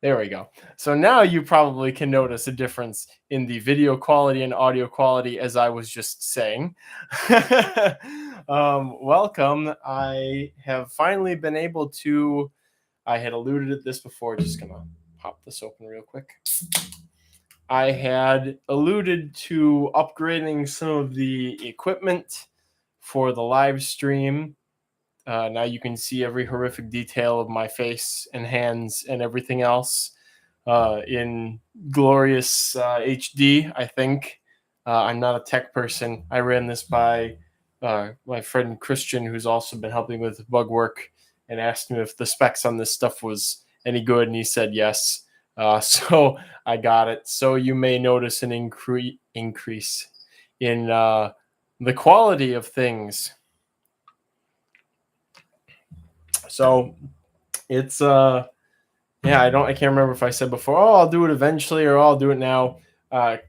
There we go. So now you probably can notice a difference in the video quality and audio quality, as I was just saying. Welcome. I have finally been able to, I had alluded at this before, just gonna pop this open real quick. I had alluded to upgrading some of the equipment for the live stream. Now you can see every horrific detail of my face and hands and everything else in glorious HD, I think. I'm not a tech person. I ran this by my friend Christian, who's also been helping with bug work, and asked him if the specs on this stuff was any good, and he said yes. So I got it. So you may notice an increase in the quality of things. So it's yeah, I can't remember if I said before, oh, I'll do it eventually or I'll do it now.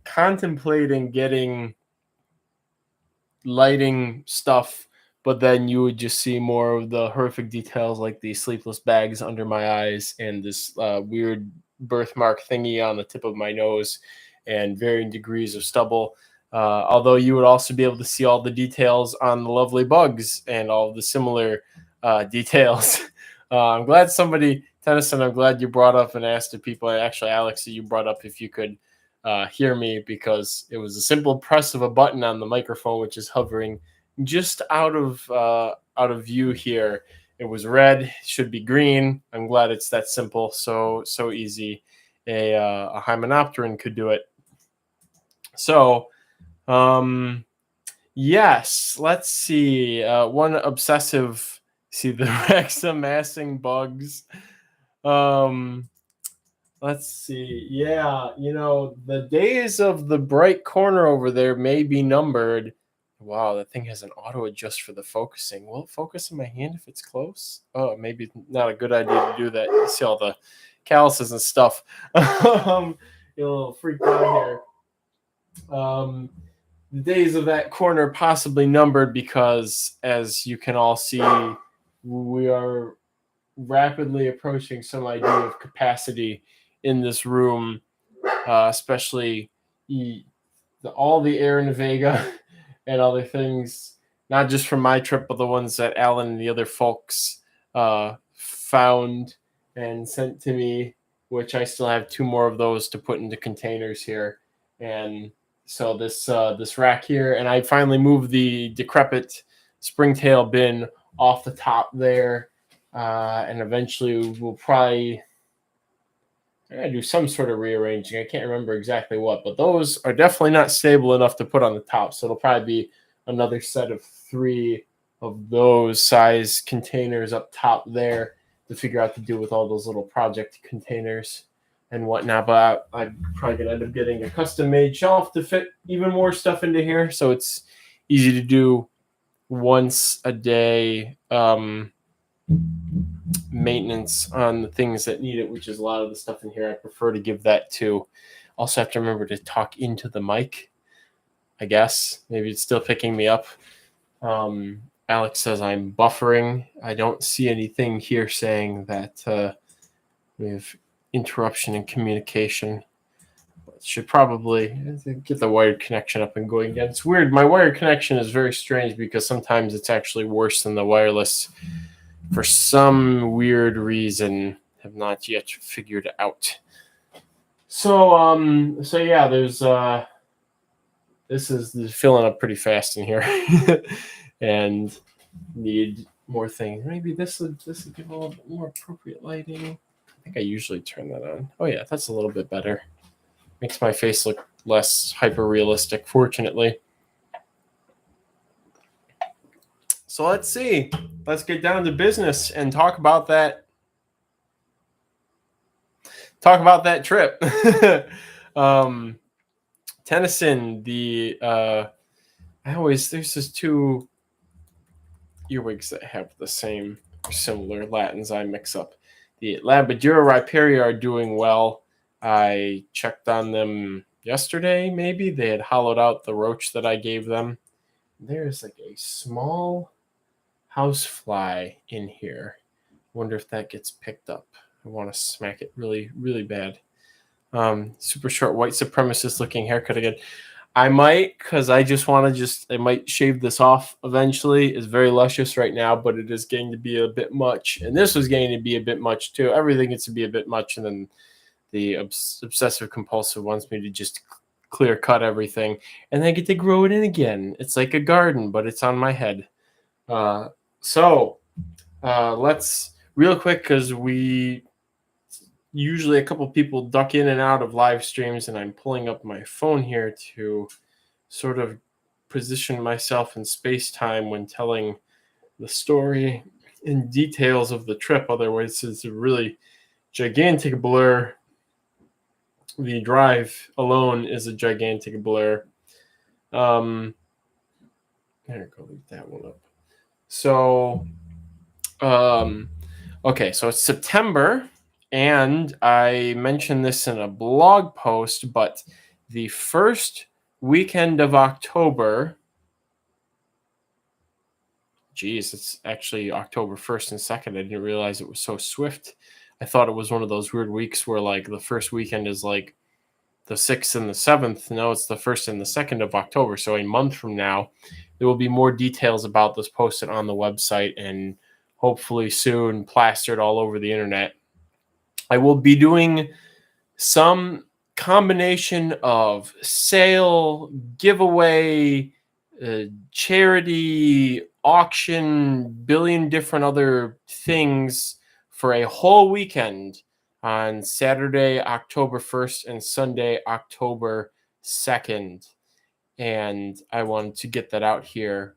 Contemplating getting lighting stuff, but then you would just see more of the horrific details like the sleepless bags under my eyes and this weird birthmark thingy on the tip of my nose and varying degrees of stubble. Although you would also be able to see all the details on the lovely bugs and all the similar details. I'm glad somebody, Tennyson, I'm glad you brought up and asked the people. Actually, Alex, you brought up if you could hear me, because it was a simple press of a button on the microphone, which is hovering just out of view here. It was red, it should be green. I'm glad it's that simple, so easy. A hymenopteron could do it. So, yes, let's see. One obsessive, see the Rex amassing bugs. Let's see. Yeah, the days of the bright corner over there may be numbered. Wow, that thing has an auto adjust for the focusing. Will it focus in my hand if it's close? Oh, maybe not a good idea to do that. You see all the calluses and stuff. You're a little freaked out here. The days of that corner possibly numbered because, as you can all see, we are rapidly approaching some idea of capacity in this room, especially all the air in the Vega and other things, not just from my trip, but the ones that Alan and the other folks found and sent to me, which I still have 2 more of those to put into containers here. And so this rack here, and I finally moved the decrepit springtail bin off the top there, and eventually we'll probably do some sort of rearranging. I can't remember exactly what, but those are definitely not stable enough to put on the top. So it'll probably be another set of 3 of those size containers up top there to figure out to do with all those little project containers and whatnot. But I'm probably going to end up getting a custom made shelf to fit even more stuff into here. So it's easy to do once a day maintenance on the things that need it, which is a lot of the stuff in here. I prefer to give that to. Also have to remember to talk into the mic, I guess. Maybe it's still picking me up. Alex says I'm buffering. I don't see anything here saying that we have interruption in communication. Should probably get the wired connection up and going again. It's weird. My wired connection is very strange because sometimes it's actually worse than the wireless for some weird reason. Have not yet figured out. So yeah, there's this is filling up pretty fast in here, and need more things. Maybe this would give a little bit more appropriate lighting. I think I usually turn that on. Oh yeah, that's a little bit better. Makes my face look less hyper realistic, fortunately. So let's see. Let's get down to business and talk about that. Trip. Tennyson, there's just 2 earwigs that have the same or similar Latins I mix up. The Labradura Riparian are doing well. I checked on them yesterday, maybe. They had hollowed out the roach that I gave them. There's like a small housefly in here. Wonder if that gets picked up. I want to smack it really, really bad. Super short white supremacist looking haircut again. I might, because I might shave this off eventually. It's very luscious right now, but it is getting to be a bit much. And this was getting to be a bit much too. Everything gets to be a bit much. And then the obsessive compulsive wants me to just clear cut everything. And then I get to grow it in again. It's like a garden, but it's on my head. So let's real quick, because we usually a couple people duck in and out of live streams, and I'm pulling up my phone here to sort of position myself in space-time when telling the story and details of the trip. Otherwise, it's a really gigantic blur. The drive alone is a gigantic blur. There we go. Leave that one up. So, okay, so it's September, and I mentioned this in a blog post, but the first weekend of October, geez, it's actually October 1st and 2nd. I didn't realize it was so swift. I thought it was one of those weird weeks where like the first weekend is like the 6th and the 7th. No, it's the 1st and the 2nd of October. So a month from now, there will be more details about this posted on the website and hopefully soon plastered all over the internet. I will be doing some combination of sale, giveaway, charity, auction, billion different other things for a whole weekend on Saturday, October 1st and Sunday, October 2nd. And I wanted to get that out here.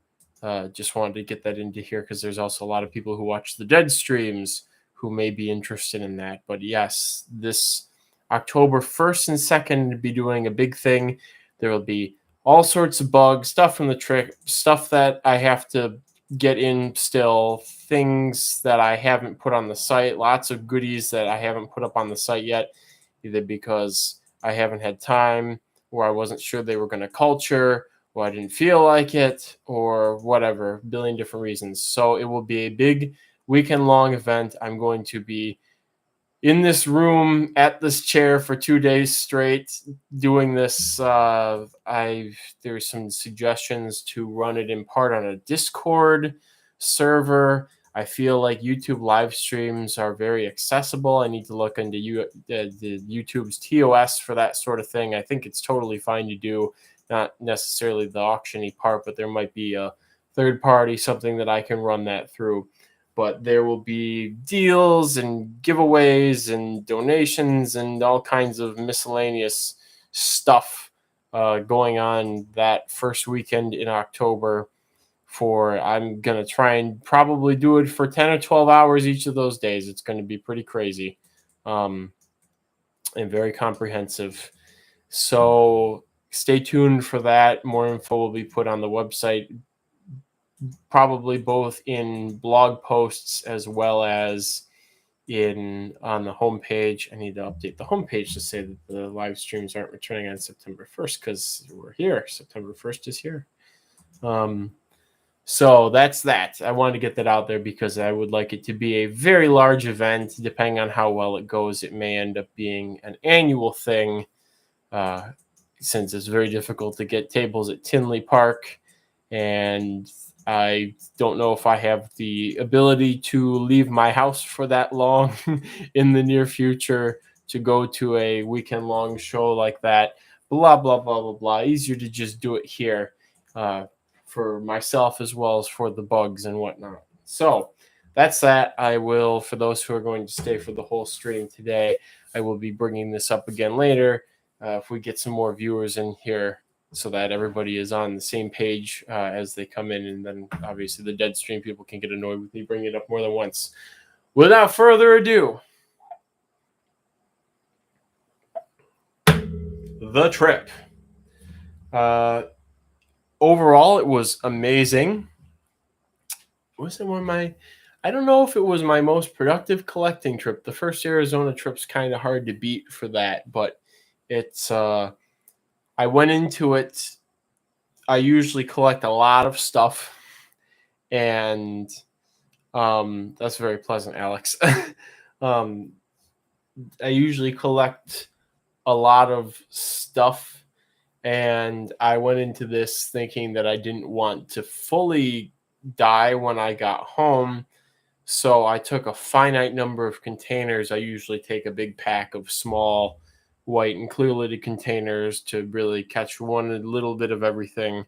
Just wanted to get that into here because there's also a lot of people who watch the dead streams who may be interested in that. But yes, this October 1st and 2nd to be doing a big thing. There will be all sorts of bugs, stuff from the trick, stuff that I have to get in still, things that I haven't put on the site, lots of goodies that I haven't put up on the site yet, either because I haven't had time or I wasn't sure they were going to culture, or I didn't feel like it, or whatever, a billion different reasons. So it will be a big weekend-long event. I'm going to be in this room at this chair for 2 days straight doing this. There's some suggestions to run it in part on a Discord server. I feel like YouTube live streams are very accessible. I need to look into the YouTube's TOS for that sort of thing. I think it's totally fine to do, not necessarily the auction-y part, but there might be a third party, something that I can run that through. But there will be deals and giveaways and donations and all kinds of miscellaneous stuff going on that first weekend in October. I'm going to try and probably do it for 10 or 12 hours each of those days. It's going to be pretty crazy and very comprehensive. So stay tuned for that. More info will be put on the website, probably both in blog posts as well as on the homepage. I need to update the homepage to say that the live streams aren't returning on September 1st because we're here. September 1st is here. So that's that. I wanted to get that out there because I would like it to be a very large event. Depending on how well it goes, it may end up being an annual thing, since it's very difficult to get tables at Tinley Park, and I don't know if I have the ability to leave my house for that long in the near future to go to a weekend-long show like that. Blah, blah, blah, blah, blah. Easier to just do it here for myself as well as for the bugs and whatnot. So that's that. I will, for those who are going to stay for the whole stream today, I will be bringing this up again later if we get some more viewers in here, so that everybody is on the same page as they come in. And then obviously the dead stream people can get annoyed with me bringing it up more than once. Without further ado, the trip. Overall, it was amazing. Was it I don't know if it was my most productive collecting trip. The first Arizona trip's kind of hard to beat for that, but it's, I went into it. I usually collect a lot of stuff, and that's very pleasant, Alex. usually collect a lot of stuff, and I went into this thinking that I didn't want to fully die when I got home. So I took a finite number of containers. I usually take a big pack of small white and clear lidded containers to really catch a little bit of everything.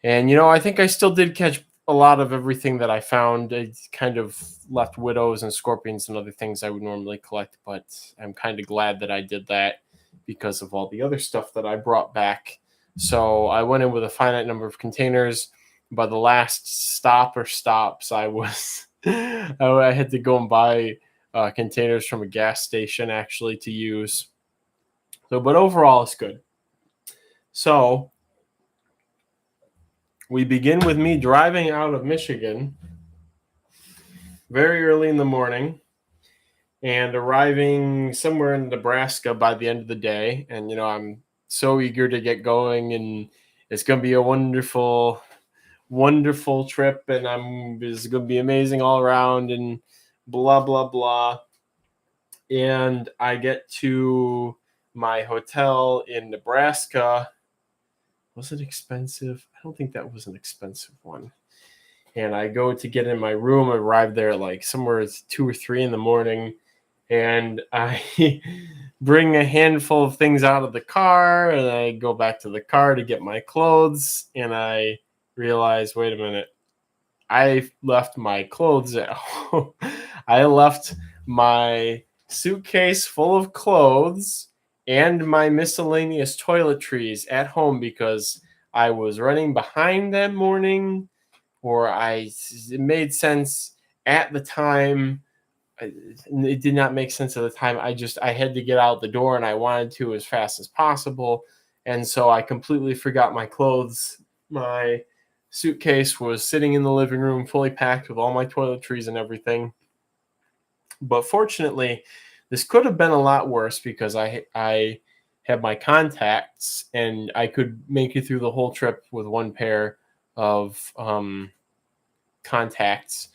And, I think I still did catch a lot of everything that I found. I kind of left widows and scorpions and other things I would normally collect, but I'm kind of glad that I did that because of all the other stuff that I brought back. So I went in with a finite number of containers. By the last stops, I was I had to go and buy containers from a gas station actually to use. So, but overall, it's good. So we begin with me driving out of Michigan very early in the morning and arriving somewhere in Nebraska by the end of the day. And, I'm so eager to get going, and it's going to be a wonderful, wonderful trip. And it's going to be amazing all around and blah, blah, blah. And I get to my hotel in Nebraska. Was it expensive? I don't think that was an expensive one. And I go to get in my room. I arrive there like somewhere it's 2 or 3 in the morning, and I bring a handful of things out of the car, and I go back to the car to get my clothes, and I realize, wait a minute, I left my clothes at home. I left my suitcase full of clothes and my miscellaneous toiletries at home because I was running behind that morning, or it made sense at the time. It did not make sense at the time. I had to get out the door, and I wanted to as fast as possible. And so I completely forgot my clothes. My suitcase was sitting in the living room fully packed with all my toiletries and everything. But fortunately, this could have been a lot worse because I had my contacts, and I could make it through the whole trip with one pair of contacts.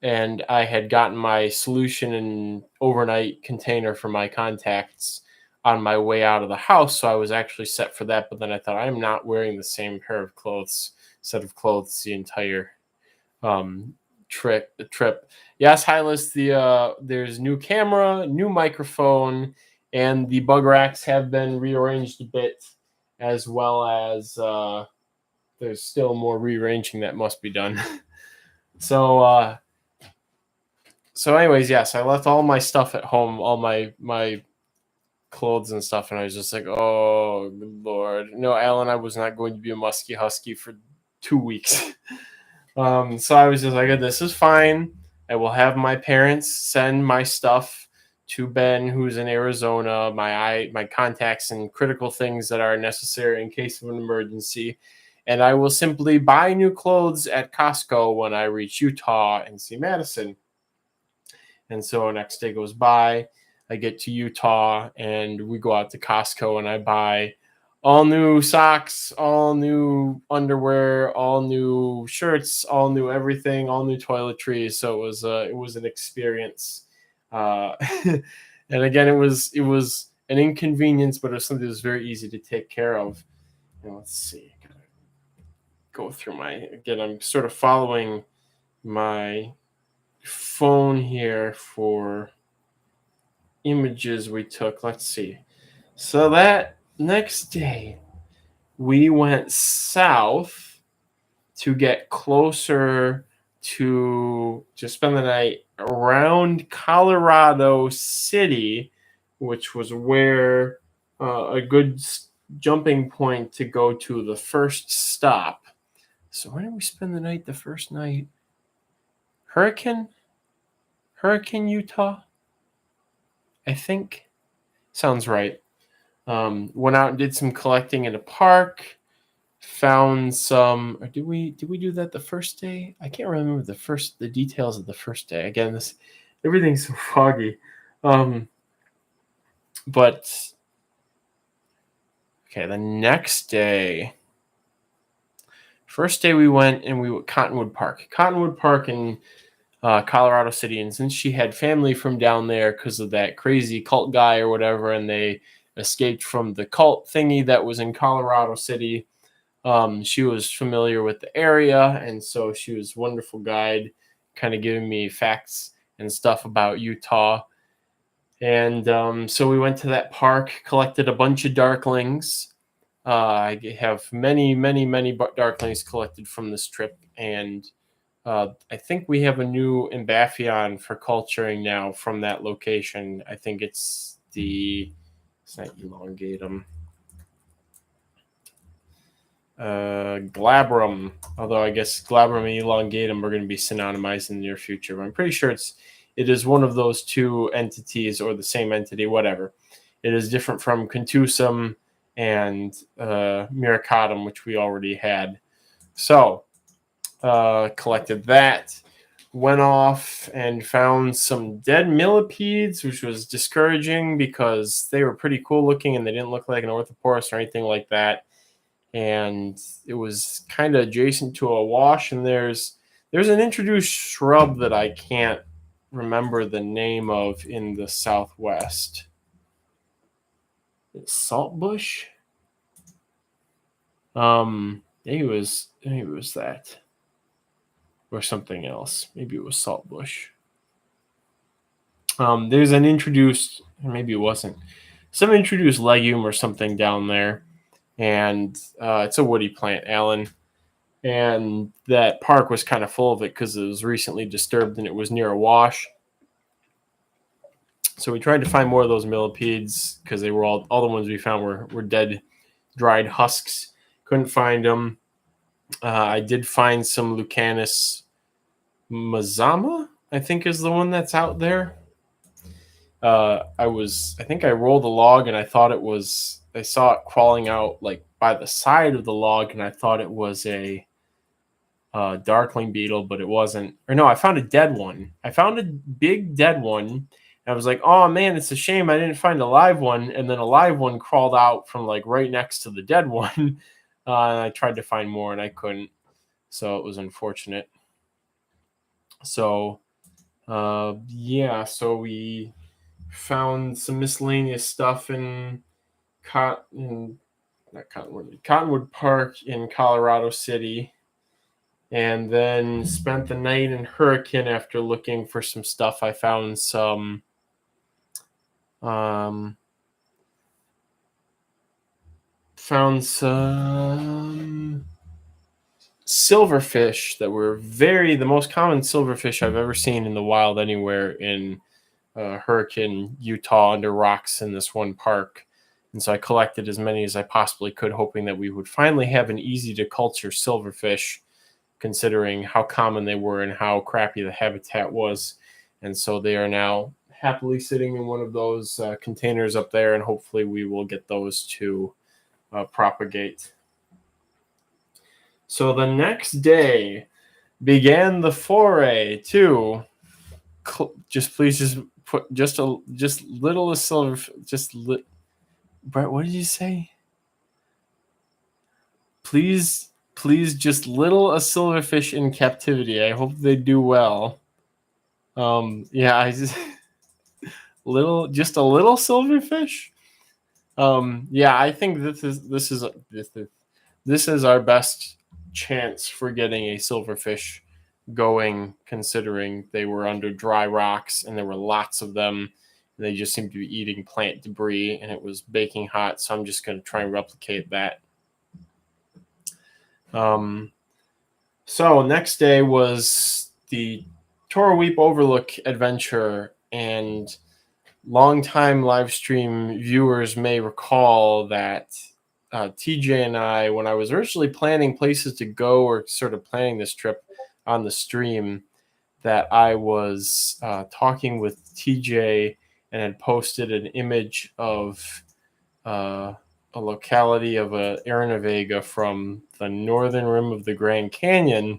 And I had gotten my solution and overnight container for my contacts on my way out of the house, so I was actually set for that. But then I thought, I'm not wearing the same set of clothes the entire trip. Yes, Hylas, there's new camera, new microphone, and the bug racks have been rearranged a bit, as well as there's still more rearranging that must be done. So anyways, yes, I left all my stuff at home, all my clothes and stuff, and I was just like, oh, good Lord. No, Alan, I was not going to be a musky husky for 2 weeks. So I was just like, this is fine. I will have my parents send my stuff to Ben, who's in Arizona, my contacts and critical things that are necessary in case of an emergency. And I will simply buy new clothes at Costco when I reach Utah and see Madison. And so next day goes by, I get to Utah, and we go out to Costco, and I buy all new socks, all new underwear, all new shirts, all new everything, all new toiletries. So it was an experience. And again, it was an inconvenience, but it was something that was very easy to take care of. And let's see, go through I'm sort of following my phone here for images we took. Let's see. So that next day, we went south to get closer to spend the night around Colorado City, which was where a good jumping point to go to the first stop. So where did we spend the night the first night? Hurricane, Utah, I think. Sounds right. Went out and did some collecting in a park. Found some. Or did we do that the first day? I can't remember the details of the first day. Again, everything's so foggy. But okay, the next day. First day we went Cottonwood Park. Cottonwood Park in Colorado City. And since she had family from down there because of that crazy cult guy or whatever, and they escaped from the cult thingy that was in Colorado City, she was familiar with the area. And so she was a wonderful guide, kind of giving me facts and stuff about Utah. And so we went to that park, collected a bunch of darklings. I have many, many, many darklings collected from this trip, and I think we have a new Ambaphion for culturing now from that location. I think it's not elongatum, glabrum. Although I guess glabrum and elongatum are going to be synonymized in the near future. But I'm pretty sure it is one of those two entities or the same entity, whatever. It is different from contusum and miracatum, which we already had. So collected that, went off and found some dead millipedes, which was discouraging because they were pretty cool looking and they didn't look like an orthoporus or anything like that. And it was kind of adjacent to a wash, and there's an introduced shrub that I can't remember the name of in the Southwest. It's saltbush. Maybe it was that, or something else. Maybe it was saltbush. There's an introduced, maybe it wasn't, some introduced legume or something down there, and it's a woody plant, Alan. And that park was kind of full of it because it was recently disturbed and it was near a wash. So we tried to find more of those millipedes because they were all the ones we found were dead, dried husks. Couldn't find them. I did find some Lucanus mazama, I think is the one that's out there. I think I rolled a log and I thought I saw it crawling out like by the side of the log, and I thought it was a darkling beetle, but it wasn't. Or no, I found a dead one. I found a big dead one, and I was like, oh man, it's a shame I didn't find a live one. And then a live one crawled out from like right next to the dead one. And I tried to find more and I couldn't. So it was unfortunate. So so we found some miscellaneous stuff in Cottonwood Park in Colorado City, and then spent the night in Hurricane after looking for some stuff. I found some silverfish that were the most common silverfish I've ever seen in the wild anywhere in Hurricane, Utah, under rocks in this one park. And so I collected as many as I possibly could, hoping that we would finally have an easy to culture silverfish, considering how common they were and how crappy the habitat was. And so they are now happily sitting in one of those containers up there, and hopefully we will get those to propagate. So the next day began the foray to Brett, what did you say? Please just little a silverfish in captivity. I hope they do well. I just a little silverfish. I think this is our best chance for getting a silverfish going, considering they were under dry rocks and there were lots of them. And they just seemed to be eating plant debris, and it was baking hot. So I'm just going to try and replicate that. So next day was the Toroweep Overlook adventure, and longtime live stream viewers may recall that TJ and I, when I was originally planning places to go or sort of planning this trip on the stream, that I was talking with TJ and had posted an image of a locality of Arena Vega from the northern rim of the Grand Canyon.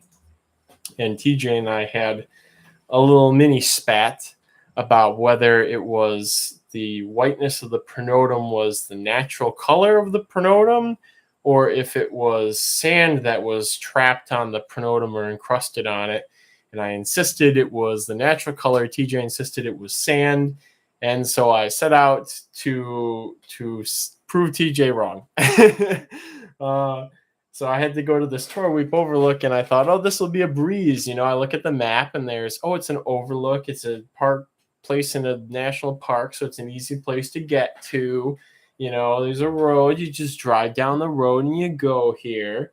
And TJ and I had a little mini spat about whether it was the whiteness of the pronotum was the natural color of the pronotum, or if it was sand that was trapped on the pronotum or encrusted on it. and I insisted it was the natural color. TJ insisted it was sand, and so I set out to prove TJ wrong. So I had to go to this Torweep overlook, and I thought, oh, this will be a breeze. I look at the map, and it's an overlook. It's a park place in a national park, so it's an easy place to get to. There's a road. You just drive down the road, and you go here.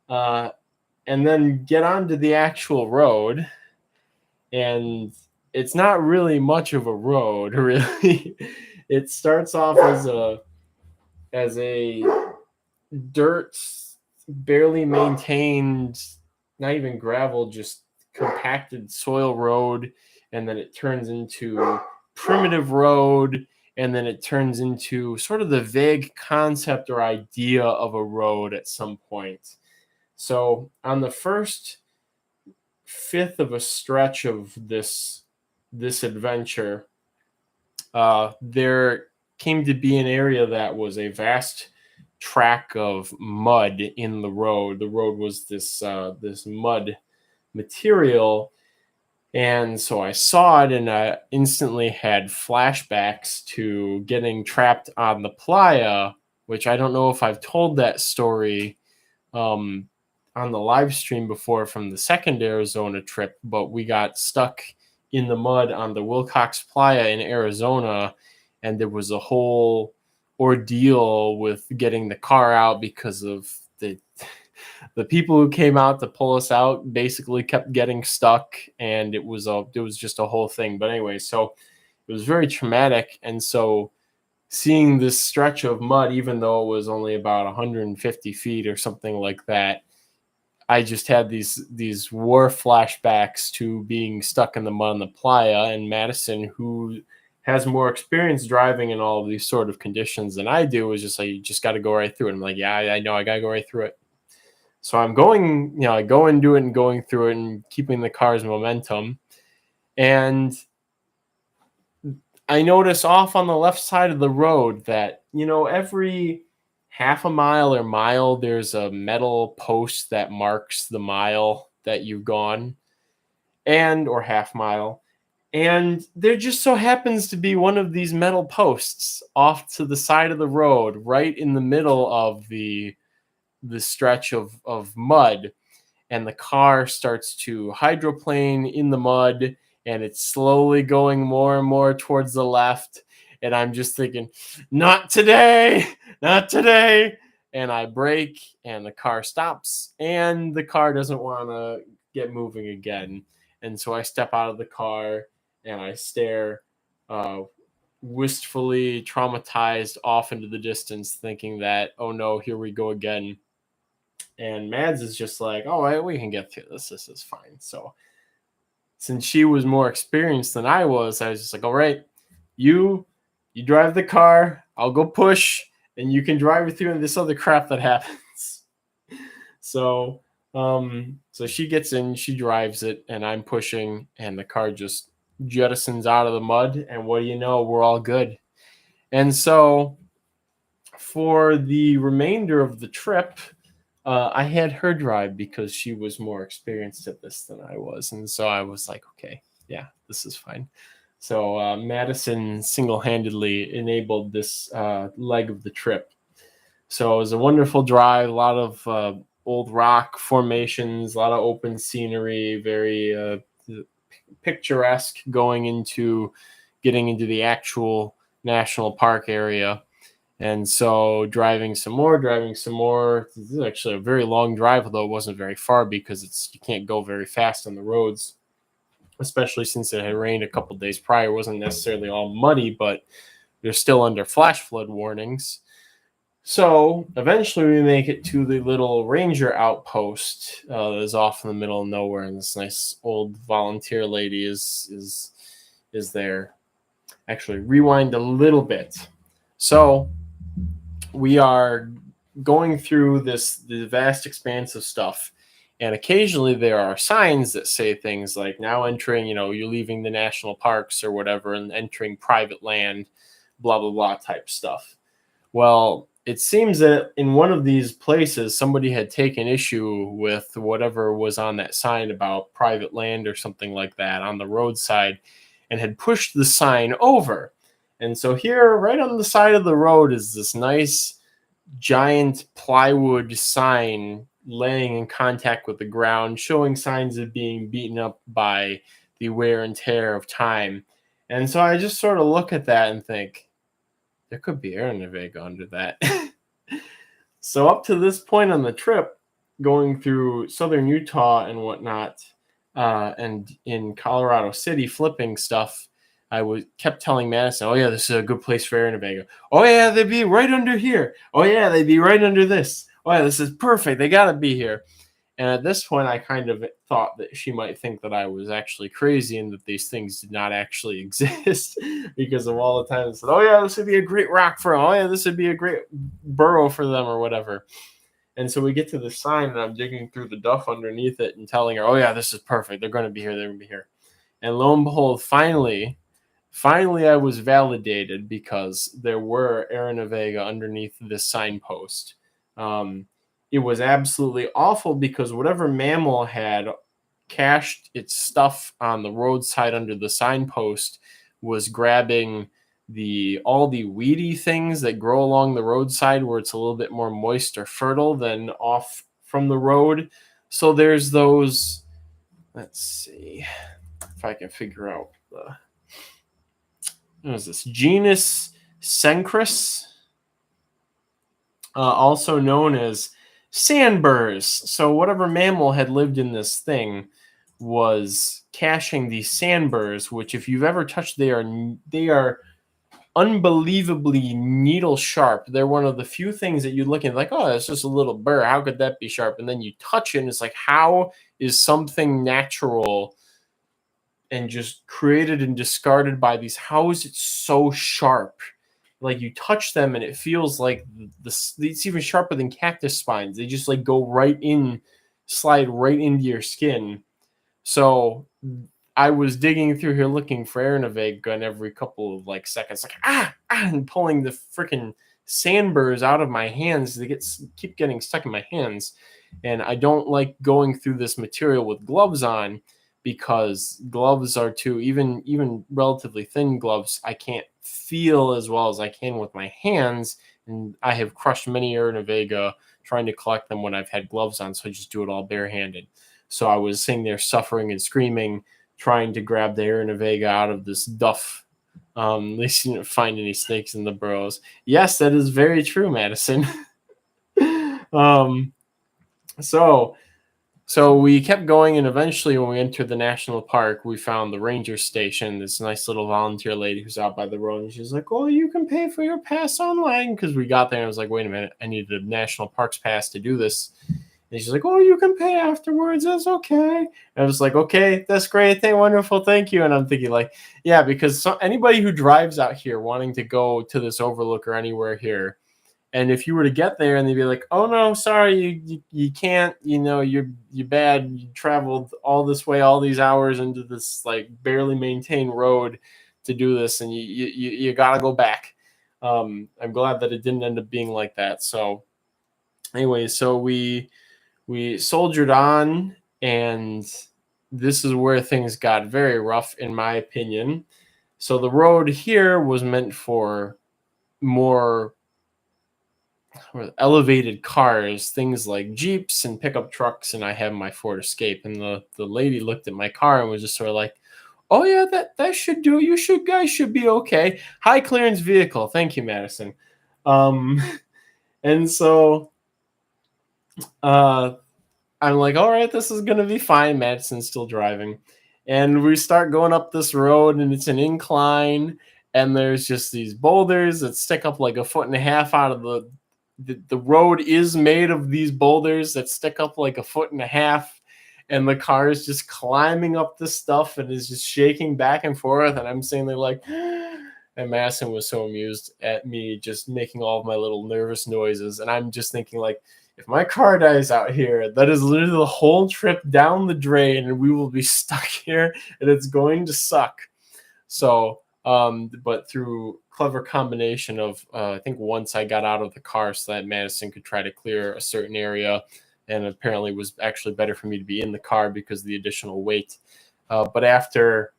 And then get onto the actual road, and it's not really much of a road, really. It starts off as a dirt, barely maintained, not even gravel, just compacted soil road, and then it turns into primitive road, and then it turns into sort of the vague concept or idea of a road at some point. So on the first fifth of a stretch of this adventure, there came to be an area that was a vast track of mud in the road. The road was this mud material, and so I saw it, and I instantly had flashbacks to getting trapped on the playa, which I don't know if I've told that story on the live stream before from the second Arizona trip, but we got stuck in the mud on the Wilcox Playa in Arizona, and there was a whole ordeal with getting the car out because of the people who came out to pull us out basically kept getting stuck, and it was just a whole thing. But anyway, so it was very traumatic, and so seeing this stretch of mud, even though it was only about 150 feet or something like that, I just had these war flashbacks to being stuck in the mud on the playa, and Madison, who has more experience driving in all of these sort of conditions than I do, was just like, you just got to go right through it. I'm like, yeah, I know, I got to go right through it. So I'm going, I go and do it and going through it and keeping the car's momentum. And I notice off on the left side of the road that, every half a mile or mile, there's a metal post that marks the mile that you've gone, or half mile. And there just so happens to be one of these metal posts off to the side of the road, right in the middle of the stretch of mud. And the car starts to hydroplane in the mud, and it's slowly going more and more towards the left. And I'm just thinking, not today, not today. And I brake, and the car stops, and the car doesn't want to get moving again. And so I step out of the car, and I stare wistfully, traumatized off into the distance, thinking that, oh no, here we go again. And Mads is just like, oh, we can get through this. This is fine. So since she was more experienced than I was just like, all right, you drive the car, I'll go push, and you can drive it through this other crap that happens. So she gets in, she drives it, and I'm pushing, and the car just jettisons out of the mud, and what do you know, we're all good. And so for the remainder of the trip, I had her drive because she was more experienced at this than I was. And so I was like, okay, yeah, this is fine. So Madison single-handedly enabled this leg of the trip. So it was a wonderful drive, a lot of old rock formations, a lot of open scenery, very picturesque getting into the actual national park area. And so driving some more. This is actually a very long drive, although it wasn't very far because you can't go very fast on the roads, especially since it had rained a couple days prior. It wasn't necessarily all muddy, but they're still under flash flood warnings. So eventually we make it to the little ranger outpost that is off in the middle of nowhere, and this nice old volunteer lady is there. Actually, rewind a little bit. So we are going through the vast expanse of stuff, and occasionally there are signs that say things like, now entering, you're leaving the national parks or whatever and entering private land, blah, blah, blah type stuff. Well, it seems that in one of these places, somebody had taken issue with whatever was on that sign about private land or something like that on the roadside and had pushed the sign over. And so here, right on the side of the road, is this nice giant plywood sign laying in contact with the ground, showing signs of being beaten up by the wear and tear of time. And so I just sort of look at that and think, there could be air Navega under that. So up to this point on the trip, going through southern Utah and whatnot, and in Colorado City flipping stuff, I kept telling Madison, "Oh yeah, this is a good place for air Navega. Oh yeah, they'd be right under here. Oh yeah, they'd be right under this. Oh yeah, this is perfect. They gotta be here." And at this point, I kind of thought that she might think that I was actually crazy and that these things did not actually exist because of all the times I said, "Oh yeah, this would be a great rock for them. Oh yeah, this would be a great burrow for them," or whatever. And so we get to the sign, and I'm digging through the duff underneath it and telling her, "Oh yeah, this is perfect. They're going to be here. They're going to be here." And lo and behold, finally, I was validated because there were Aaron Vega underneath this signpost. It was absolutely awful because whatever mammal had cached its stuff on the roadside under the signpost was grabbing all the weedy things that grow along the roadside where it's a little bit more moist or fertile than off from the road. So there's those, let's see if I can figure out what is this, genus Cenchrus, also known as sandburrs. So whatever mammal had lived in this thing was caching these sandburrs, which if you've ever touched, they are unbelievably needle sharp. They're one of the few things that you look at like, oh, that's just a little burr. How could that be sharp? And then you touch it and it's like, how is something natural and just created and discarded by these, how is it so sharp? Like you touch them and it feels like it's even sharper than cactus spines. They just like go right in, slide right into your skin. So I was digging through here looking for air Navega gun every couple of like seconds, like and pulling the freaking sandburrs out of my hands. They keep getting stuck in my hands, and I don't like going through this material with gloves on because gloves are even relatively thin gloves. I can't feel as well as I can with my hands, and I have crushed many air Navega trying to collect them when I've had gloves on, so I just do it all barehanded. So I was sitting there suffering and screaming, trying to grab the air Navega out of this duff. At least you didn't find any snakes in the burrows. Yes, that is very true, Madison. So we kept going, and eventually when we entered the national park, we found the ranger station, this nice little volunteer lady who's out by the road, and she's like, "Oh, you can pay for your pass online," because we got there and I was like, wait a minute, I needed a national parks pass to do this. And she's like, "Oh, you can pay afterwards. That's okay." And I was like, "Okay, that's great. Wonderful. Thank you." And I'm thinking like, yeah, because anybody who drives out here wanting to go to this overlook or anywhere here, and if you were to get there and they'd be like, "Oh no, sorry, you can't, you're bad. You traveled all this way, all these hours into this like barely maintained road to do this, and you got to go back." I'm glad that it didn't end up being like that. So anyway, so we soldiered on, and this is where things got very rough, in my opinion. So the road here was meant for more elevated cars, things like Jeeps and pickup trucks, and I have my Ford Escape. And the lady looked at my car and was just sort of like, "Oh yeah, that should do. Guys should be okay. High clearance vehicle. Thank you, Madison." And so I'm like, all right, this is going to be fine. Madison's still driving. And we start going up this road, and it's an incline, and there's just these boulders that stick up like 1.5 feet out of the road is made of these boulders that stick up like 1.5 feet, and the car is just climbing up this stuff and is just shaking back and forth. And I'm sitting there like, and Madison was so amused at me just making all of my little nervous noises. And I'm just thinking like, if my car dies out here, that is literally the whole trip down the drain, and we will be stuck here, and it's going to suck. So But through clever combination of, I think once I got out of the car so that Madison could try to clear a certain area, and apparently it was actually better for me to be in the car because of the additional weight. But after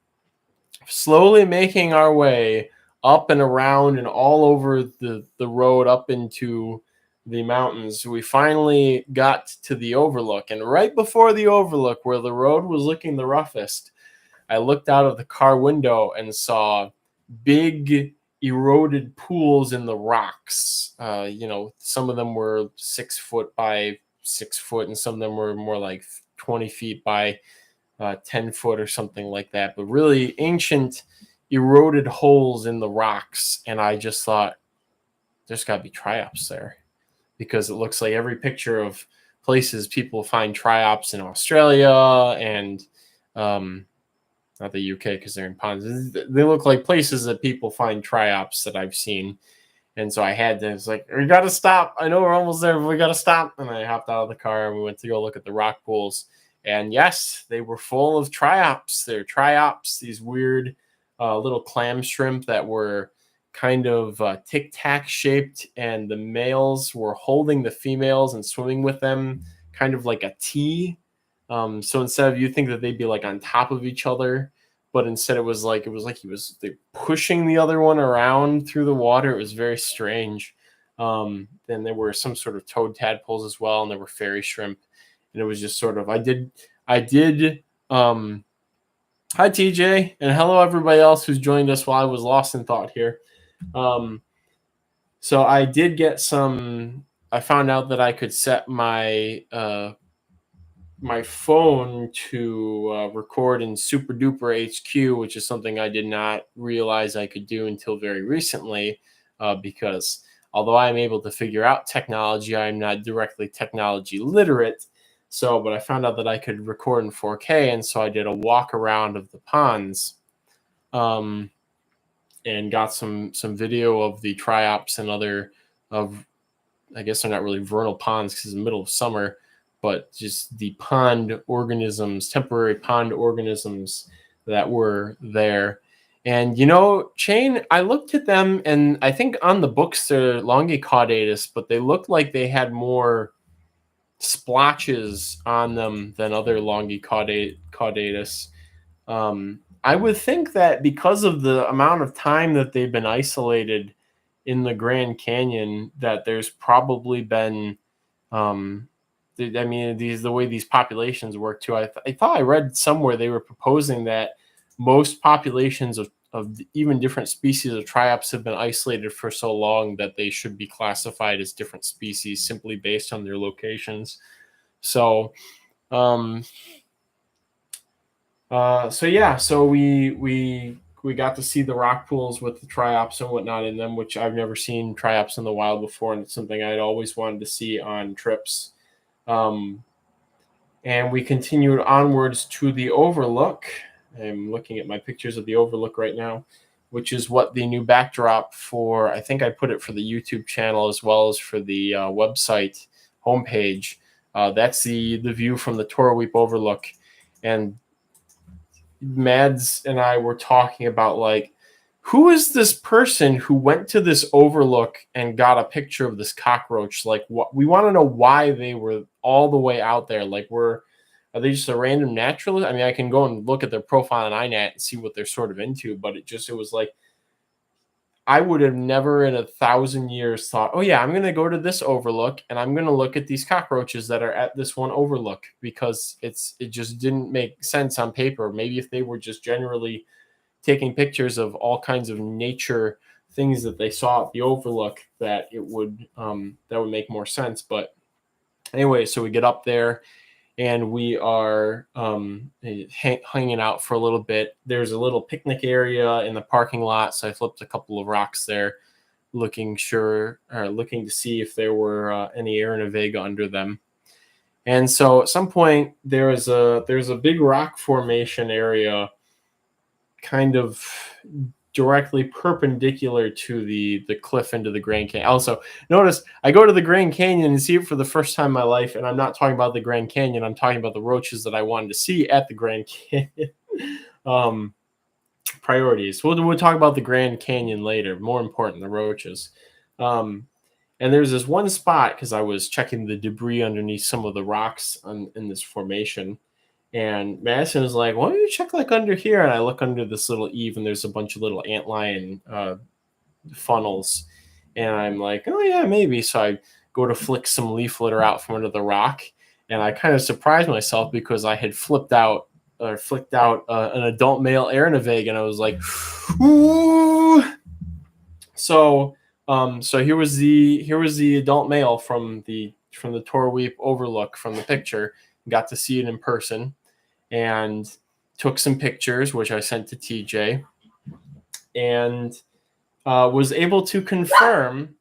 slowly making our way up and around and all over the road up into the mountains, we finally got to the overlook. And right before the overlook, where the road was looking the roughest, I looked out of the car window and saw big eroded pools in the rocks. Some of them were 6 foot by 6 foot, and some of them were more like 20 feet by 10 foot or something like that. But really ancient eroded holes in the rocks. And I just thought, there's got to be triops there, because it looks like every picture of places people find triops in Australia and not the UK because they're in ponds. They look like places that people find triops that I've seen. And so I had to, it's like, we got to stop. I know we're almost there, but we got to stop. And I hopped out of the car and we went to go look at the rock pools. And yes, they were full of triops. They're triops, these weird little clam shrimp that were kind of tic-tac shaped. And the males were holding the females and swimming with them, kind of like a T. So instead of, you think that they'd be like on top of each other, but instead it was like they pushing the other one around through the water. It was very strange. Then there were some sort of toad tadpoles as well, and there were fairy shrimp, and it was just sort of hi TJ, and hello everybody else who's joined us while I was lost in thought here. So I did get some. I found out that I could set my my phone to record in Super Duper HQ, which is something I did not realize I could do until very recently, because although I'm able to figure out technology, I'm not directly technology literate. But I found out that I could record in 4K, and so I did a walk around of the ponds, and got some video of the triops and other of, I guess they're not really vernal ponds because it's the middle of summer, but just the pond organisms, temporary pond organisms that were there. And, Shane, I looked at them, and I think on the books they're longicaudatus, but they looked like they had more splotches on them than other longicaudatus. I would think that because of the amount of time that they've been isolated in the Grand Canyon, that there's probably been the way these populations work too. I thought I read somewhere they were proposing that most populations of even different species of triops have been isolated for so long that they should be classified as different species simply based on their locations. So we got to see the rock pools with the triops and whatnot in them, which I've never seen triops in the wild before, and it's something I'd always wanted to see on trips. And we continued onwards to the overlook. I'm looking at my pictures of the overlook right now, which is what the new backdrop for, I think I put it for the YouTube channel as well as for the website homepage. That's the view from the Torweep overlook. And Mads and I were talking about, like, who is this person who went to this overlook and got a picture of this cockroach? Like, what, we want to know why they were all the way out there. Like, are they just a random naturalist? I mean, I can go and look at their profile on iNat and see what they're sort of into, but it was like, I would have never in 1,000 years thought, oh yeah, I'm going to go to this overlook and I'm going to look at these cockroaches that are at this one overlook, because it just didn't make sense on paper. Maybe if they were just generally taking pictures of all kinds of nature things that they saw at the overlook, that it would make more sense. But anyway, so we get up there and we are hanging out for a little bit. There's a little picnic area in the parking lot, so I flipped a couple of rocks there, looking to see if there were any Arenovega under them. And so at some point there's a big rock formation area kind of directly perpendicular to the cliff into the Grand Canyon. Also, notice I go to the Grand Canyon and see it for the first time in my life, and I'm not talking about the Grand Canyon. I'm talking about the roaches that I wanted to see at the Grand Canyon. priorities. We'll talk about the Grand Canyon later. More important, the roaches. And there's this one spot, because I was checking the debris underneath some of the rocks in this formation. And Madison was like, why don't you check like under here? And I look under this little eave, and there's a bunch of little antlion funnels. And I'm like, oh yeah, maybe. So I go to flick some leaf litter out from under the rock. And I kind of surprised myself because I had flicked out an adult male Aranaveg, and I was like, ooh. So here was the adult male from the Torweep overlook from the picture. Got to see it in person, and took some pictures, which I sent to TJ, and was able to confirm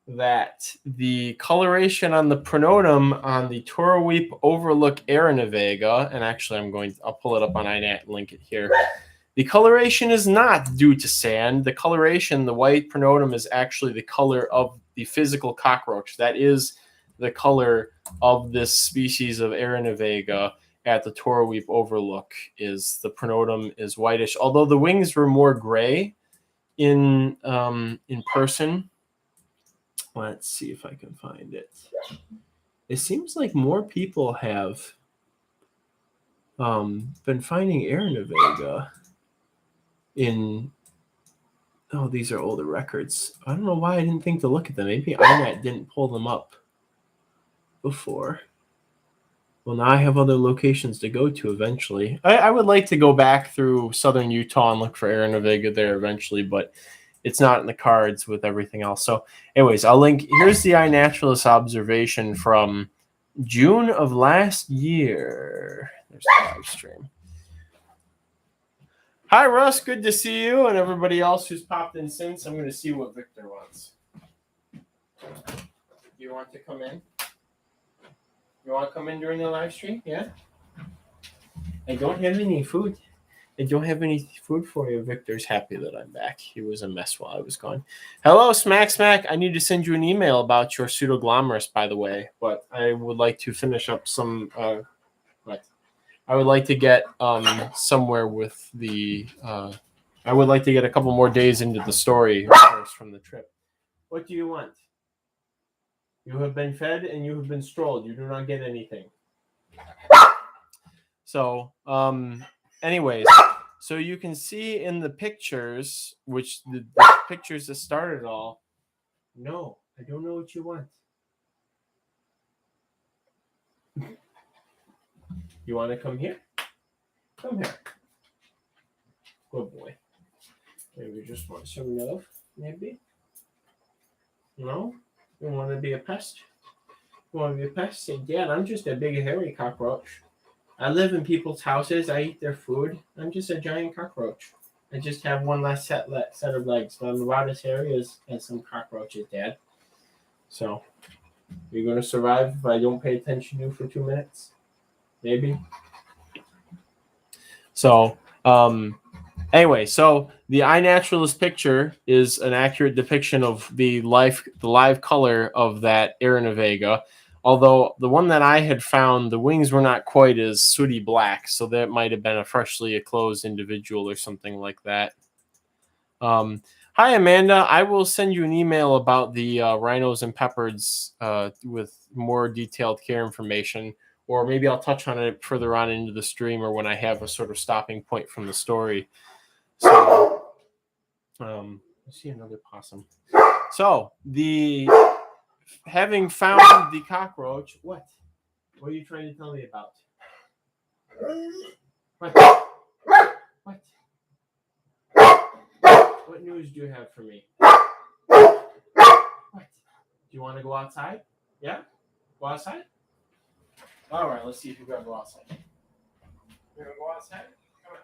that the coloration on the pronotum on the Torweep overlook Aranavega, and actually I'll pull it up on iNat and link it here. The coloration is not due to sand. The coloration, the white pronotum, is actually the color of the physical cockroach. That is the color of this species of Aranavega at the Torweep overlook. Is the pronotum is whitish, although the wings were more gray in person. Let's see if I can find it. It seems like more people have been finding Aranavega in... Oh, these are older records. I don't know why I didn't think to look at them. Maybe iNat didn't pull them up before. Well, now I have other locations to go to eventually. I would like to go back through southern Utah and look for Aranavega there eventually, but it's not in the cards with everything else. So anyways, I'll link. Here's the iNaturalist observation from June of last year. There's the live stream. Hi, Russ. Good to see you, and everybody else who's popped in since. I'm going to see what Victor wants. Do you want to come in? You want to come in during the live stream? Yeah? I don't have any food. I don't have any food for you. Victor's happy that I'm back. He was a mess while I was gone. Hello, Smack. I need to send you an email about your pseudoglomerus, by the way. But I would like to finish up some... I would like to get somewhere with the... I would like to get a couple more days into the story, of course, from the trip. What do you want? You have been fed and you have been strolled. You do not get anything. So, anyways, so you can see in the pictures, which the pictures that started it all. No, I don't know what you want. You want to come here? Come here. Good boy. Maybe just want some love, maybe? No? You want to be a pest? You want to be a pest? Say, Dad, I'm just a big hairy cockroach. I live in people's houses. I eat their food. I'm just a giant cockroach. I just have one last set of legs. But I'm about as hairy as some cockroaches, Dad. So, you're going to survive if I don't pay attention to you for 2 minutes? Maybe? So, anyway, so the iNaturalist picture is an accurate depiction of the live color of that Aranavega. Although the one that I had found, the wings were not quite as sooty black, so that might have been a freshly closed individual or something like that. Hi, Amanda. I will send you an email about the rhinos and peppards with more detailed care information, or maybe I'll touch on it further on into the stream or when I have a sort of stopping point from the story. So, I see another possum. So, having found the cockroach, what? What are you trying to tell me about? What? What news do you have for me? What? Do you want to go outside? Yeah? Go outside? All right, let's see if you're going to go outside. You're going to go outside? Come on.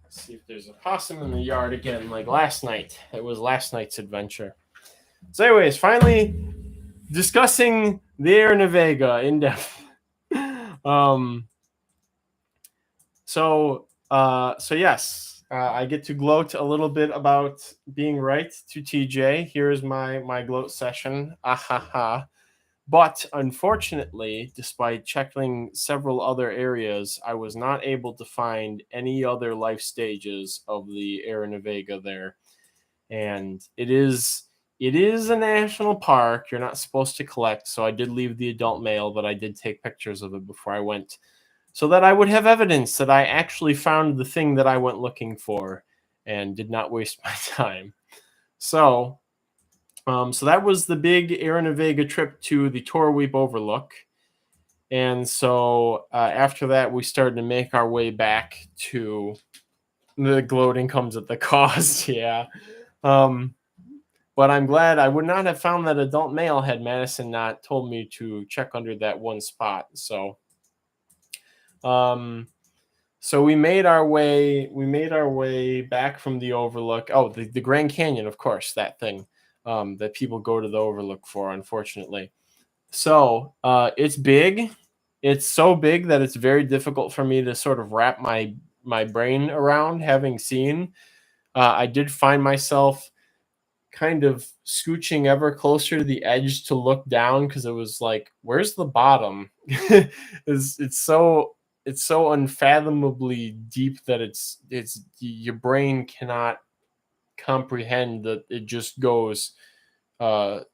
See if there's a possum in the yard again, like last night. It was last night's adventure. So anyways, finally discussing the Aranavega in depth. So yes, I get to gloat a little bit about being right to TJ. Here's my gloat session. Ahaha. But unfortunately, despite checking several other areas, I was not able to find any other life stages of the Arena Vega there. And it is a national park. You're not supposed to collect, so I did leave the adult male, but I did take pictures of it before I went, so that I would have evidence that I actually found the thing that I went looking for and did not waste my time. So so that was the big Arena Vega trip to the Torweep Overlook. And so after that, we started to make our way back to the gloating comes at the cost. Yeah. But I'm glad I would not have found that adult male had Madison not told me to check under that one spot. So, so we made our way back from the Overlook. Oh, the Grand Canyon, of course, that thing that people go to the Overlook for, unfortunately. So it's big. It's so big that it's very difficult for me to sort of wrap my brain around having seen. I did find myself kind of scooching ever closer to the edge to look down, because it was like, where's the bottom? It's so unfathomably deep that it's your brain cannot comprehend that it just goes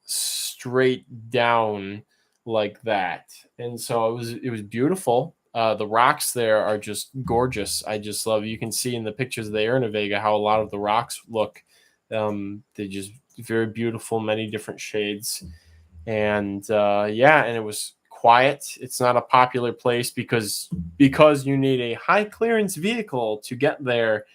straight down like that. And so it was beautiful. The rocks there are just gorgeous. I just love, you can see in the pictures of the Arena Vega how a lot of the rocks look. They just very beautiful, many different shades. And yeah, and it was quiet. It's not a popular place because you need a high clearance vehicle to get there,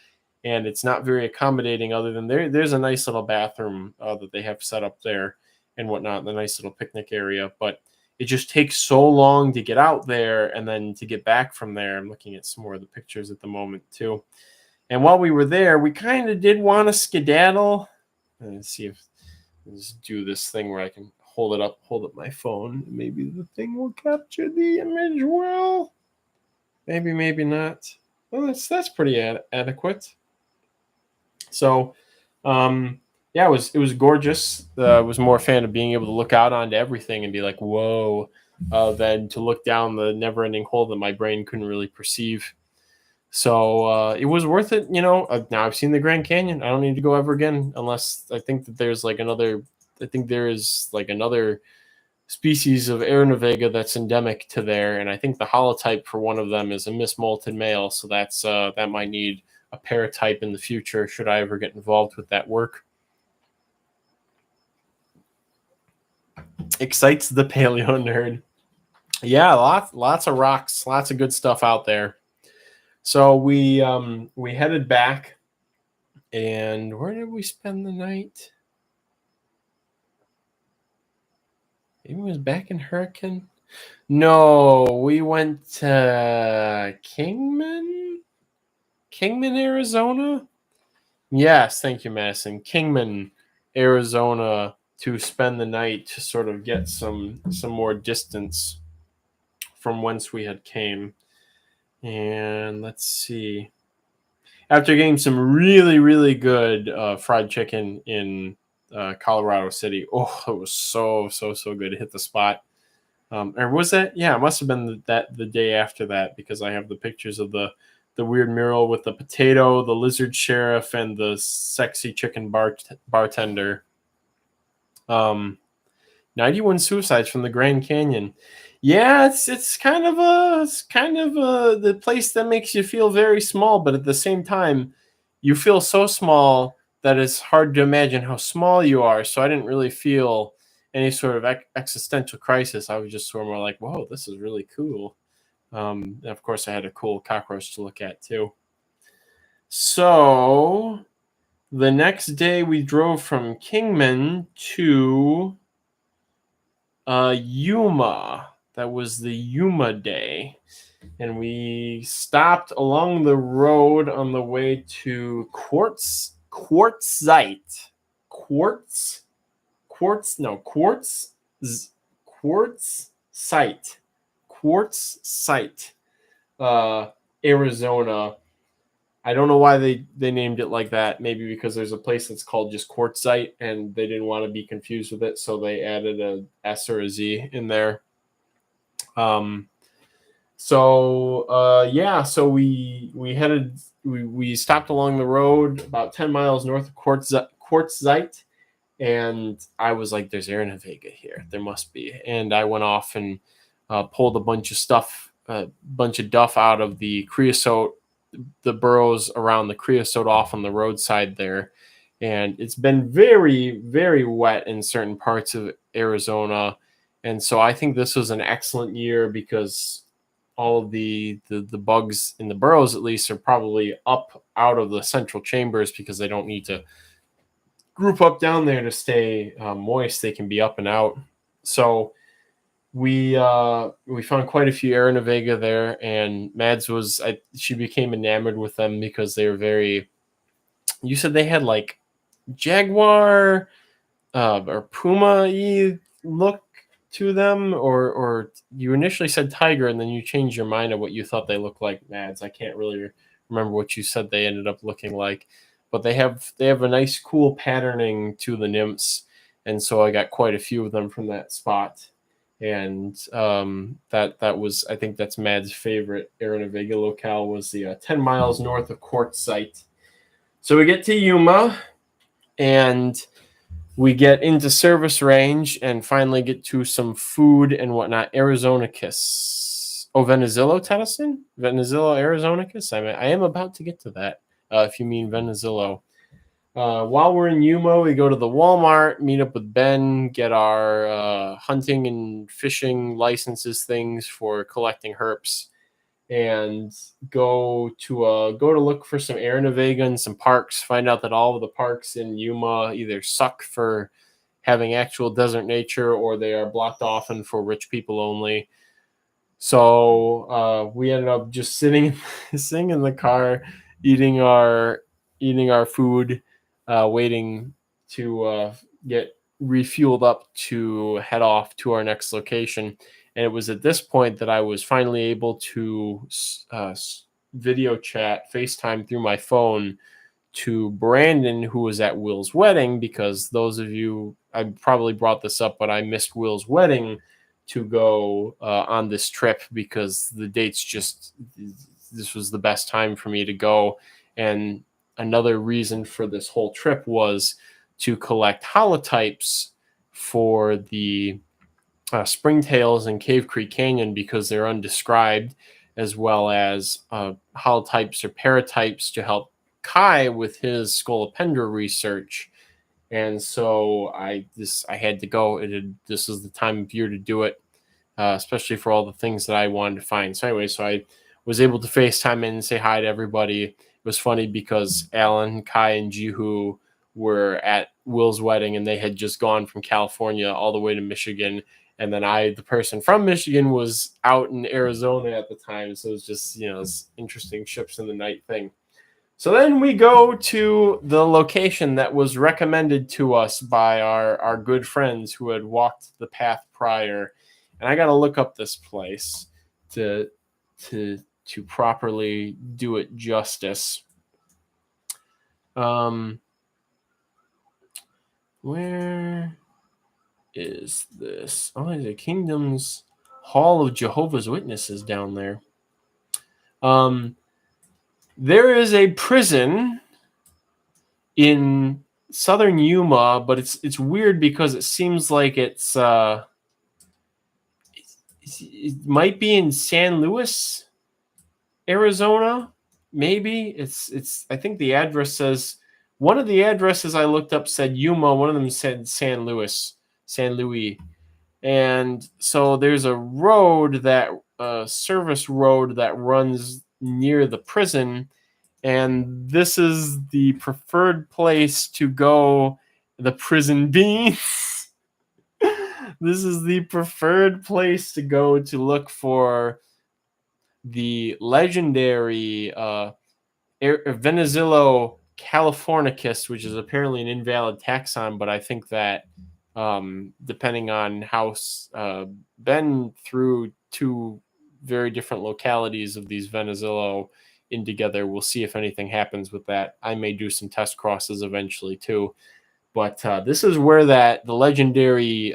and it's not very accommodating. Other than there's a nice little bathroom that they have set up there and whatnot, the nice little picnic area, but it just takes so long to get out there and then to get back from there. I'm looking at some more of the pictures at the moment too. And while we were there, we kind of did want to skedaddle. Let's see if let's do this thing where I can hold up my phone. Maybe the thing will capture the image well. Maybe not. Well, that's pretty adequate. So, yeah, it was gorgeous. I was more a fan of being able to look out onto everything and be like, whoa, than to look down the never-ending hole that my brain couldn't really perceive. So it was worth it. Now I've seen the Grand Canyon. I don't need to go ever again, unless I think that there's like another. I think there is like another species of Arena Vega that's endemic to there, and I think the holotype for one of them is a mismolted male. So that's that might need a paratype in the future should I ever get involved with that work. Excites the paleo nerd. Yeah, lots of rocks, lots of good stuff out there. So we headed back, and where did we spend the night? Maybe it was back in Hurricane. No, we went to Kingman, Arizona. Yes, thank you, Madison. Kingman, Arizona, to spend the night to sort of get some more distance from whence we had came. And let's see. After getting some really, really good fried chicken in Colorado City, oh, it was so good. It hit the spot. Or was that? Yeah, it must have been the day after that, because I have the pictures of the weird mural with the potato, the lizard sheriff, and the sexy chicken bartender. 91 suicides from the Grand Canyon. Yeah, it's kind of the place that makes you feel very small, but at the same time, you feel so small that it's hard to imagine how small you are. So I didn't really feel any sort of existential crisis. I was just sort of more like, whoa, this is really cool. And of course, I had a cool cockroach to look at too. So the next day, we drove from Kingman to Yuma. That was the Yuma day. And we stopped along the road on the way to Quartz Site. Arizona. I don't know why they named it like that. Maybe because there's a place that's called just quartzite, and they didn't want to be confused with it, so they added a S or a Z in there. So we stopped along the road about 10 miles north of Quartzsite, and I was like, there's air Vega here, there must be. And I went off and pulled a bunch of duff out of the creosote, the burrows around the creosote off on the roadside there. And it's been very, very wet in certain parts of Arizona. And so I think this was an excellent year because all of the bugs in the burrows, at least, are probably up out of the central chambers because they don't need to group up down there to stay moist. They can be up and out. So we found quite a few Aranavega there, and Mads she became enamored with them because they were very. You said they had like jaguar or puma-y look to them, or you initially said tiger and then you changed your mind of what you thought they looked like, Mads. I can't really remember what you said they ended up looking like, but they have a nice cool patterning to the nymphs, and so I got quite a few of them from that spot. And that was, I think that's Mads' favorite Aranavega locale, was the 10 miles north of Quartzsite. So we get to Yuma, and we get into service range and finally get to some food and whatnot. Arizonicus. Oh, Venezillo, Tennyson? Venezillo Arizonicus? I am about to get to that, if you mean Venezillo. While we're in Yuma, we go to the Walmart, meet up with Ben, get our hunting and fishing licenses things for collecting herps, and go to look for some Aranavega and some parks. Find out that all of the parks in Yuma either suck for having actual desert nature, or they are blocked off and for rich people only. So we ended up just sitting in the car, eating our food, waiting to get refueled up to head off to our next location. And it was at this point that I was finally able to video chat, FaceTime through my phone to Brandon, who was at Will's wedding, because those of you, I probably brought this up, but I missed Will's wedding to go on this trip because the dates this was the best time for me to go. And another reason for this whole trip was to collect holotypes for the springtails in Cave Creek Canyon because they're undescribed, as well as holotypes or paratypes to help Kai with his scolopendra research. And so I had to go. This was the time of year to do it, especially for all the things that I wanted to find. So anyway, so I was able to FaceTime in and say hi to everybody. It was funny because Alan, Kai, and Jihu were at Will's wedding, and they had just gone from California all the way to Michigan. And then the person from Michigan, was out in Arizona at the time. So it was just, this interesting ships in the night thing. So then we go to the location that was recommended to us by our good friends who had walked the path prior. And I got to look up this place to properly do it justice. Where is this? Oh, the Kingdom's Hall of Jehovah's Witnesses down there. There is a prison in southern Yuma, but it's weird because it seems like it might be in San Luis, Arizona. Maybe it's. I think the address says, one of the addresses I looked up said Yuma. One of them said San Luis. And so there's a road, that service road that runs near the prison, and this is the preferred place to go. The prison beans. This is the preferred place to go to look for the legendary Venezillo californicus, which is apparently an invalid taxon, but I think that depending on how Ben threw two very different localities of these Venezillo in together. We'll see if anything happens with that. I may do some test crosses eventually too. But this is where the legendary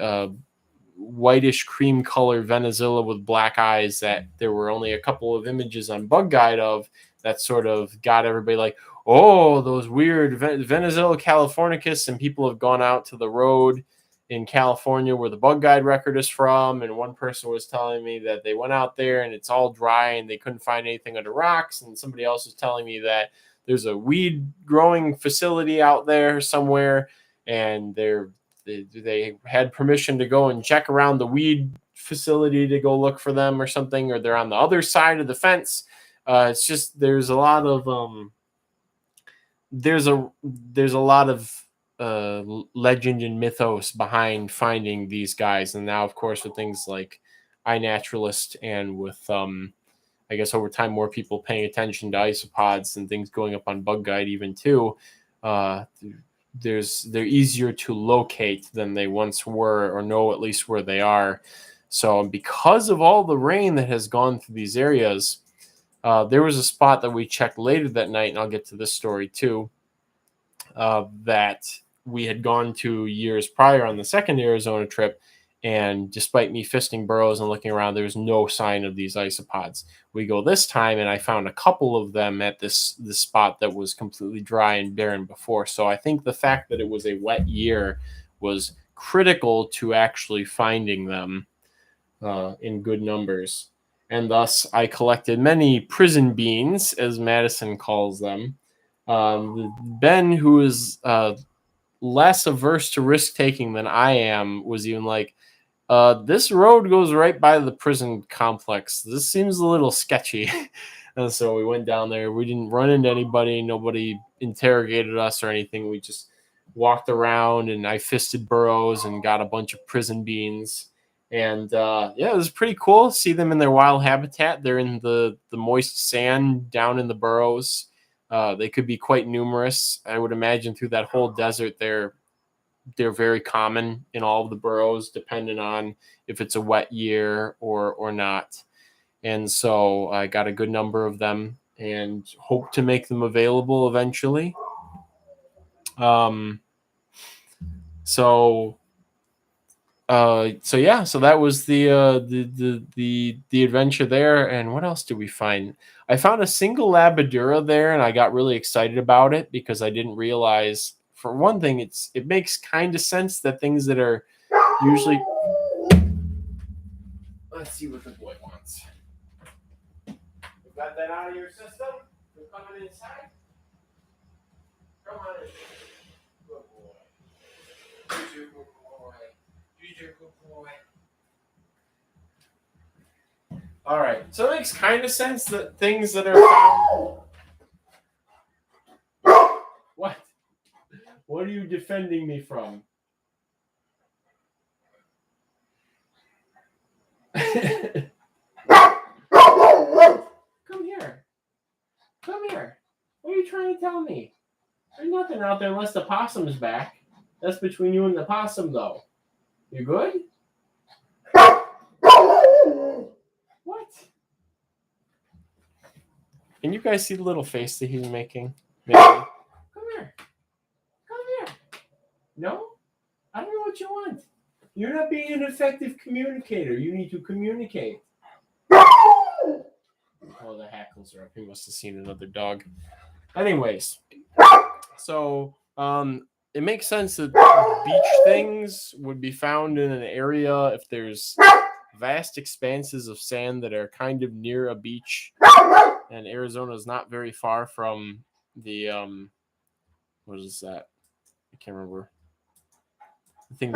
whitish cream color Venezuela with black eyes that there were only a couple of images on Bug Guide of, that sort of got everybody like, oh, those weird Venezuela californicus, and people have gone out to the road in California where the Bug Guide record is from, and one person was telling me that they went out there and it's all dry and they couldn't find anything under rocks, and somebody else was telling me that there's a weed growing facility out there somewhere, and they had permission to go and check around the weed facility to go look for them or something, or they're on the other side of the fence. It's just there's a lot of legend and mythos behind finding these guys, and now of course with things like iNaturalist and with I guess over time more people paying attention to isopods and things going up on Bug Guide even too. They're easier to locate than they once were, or know at least where they are. So because of all the rain that has gone through these areas, there was a spot that we checked later that night, and I'll get to this story too, that we had gone to years prior on the second Arizona trip, and despite me fisting burrows and looking around, there was no sign of these isopods. We go this time, and I found a couple of them at this spot that was completely dry and barren before. So I think the fact that it was a wet year was critical to actually finding them in good numbers. And thus, I collected many prison beans, as Madison calls them. Ben, who is less averse to risk-taking than I am, was even like, this road goes right by the prison complex. This seems a little sketchy. And so we went down there. We didn't run into anybody. Nobody interrogated us or anything. We just walked around, and I fisted burrows and got a bunch of prison beans. And it was pretty cool to see them in their wild habitat. They're in the moist sand down in the burrows. They could be quite numerous. I would imagine through that whole desert, they're very common in all of the burrows, depending on if it's a wet year or not. And so I got a good number of them and hope to make them available eventually. So that was the adventure there. And what else did we find? I found a single labradora there, and I got really excited about it because I didn't realize, for one thing, it makes kind of sense that things that are usually. Let's see what the boy wants. You got that out of your system? You're coming inside? Come on in. Good boy. You're a good boy. You're a good boy. All right. So it makes kind of sense that things that are found. What? What are you defending me from? Come here. Come here. What are you trying to tell me? There's nothing out there unless the possum's back. That's between you and the possum, though. You good? What? Can you guys see the little face that he's making? Maybe. Come here. Come here. No? I don't know what you want. You're not being an effective communicator. You need to communicate. Oh, the hackles are up. He must have seen another dog. Anyways, so it makes sense that beach things would be found in an area if there's vast expanses of sand that are kind of near a beach. And Arizona is not very far from the what is that? I can't remember. I think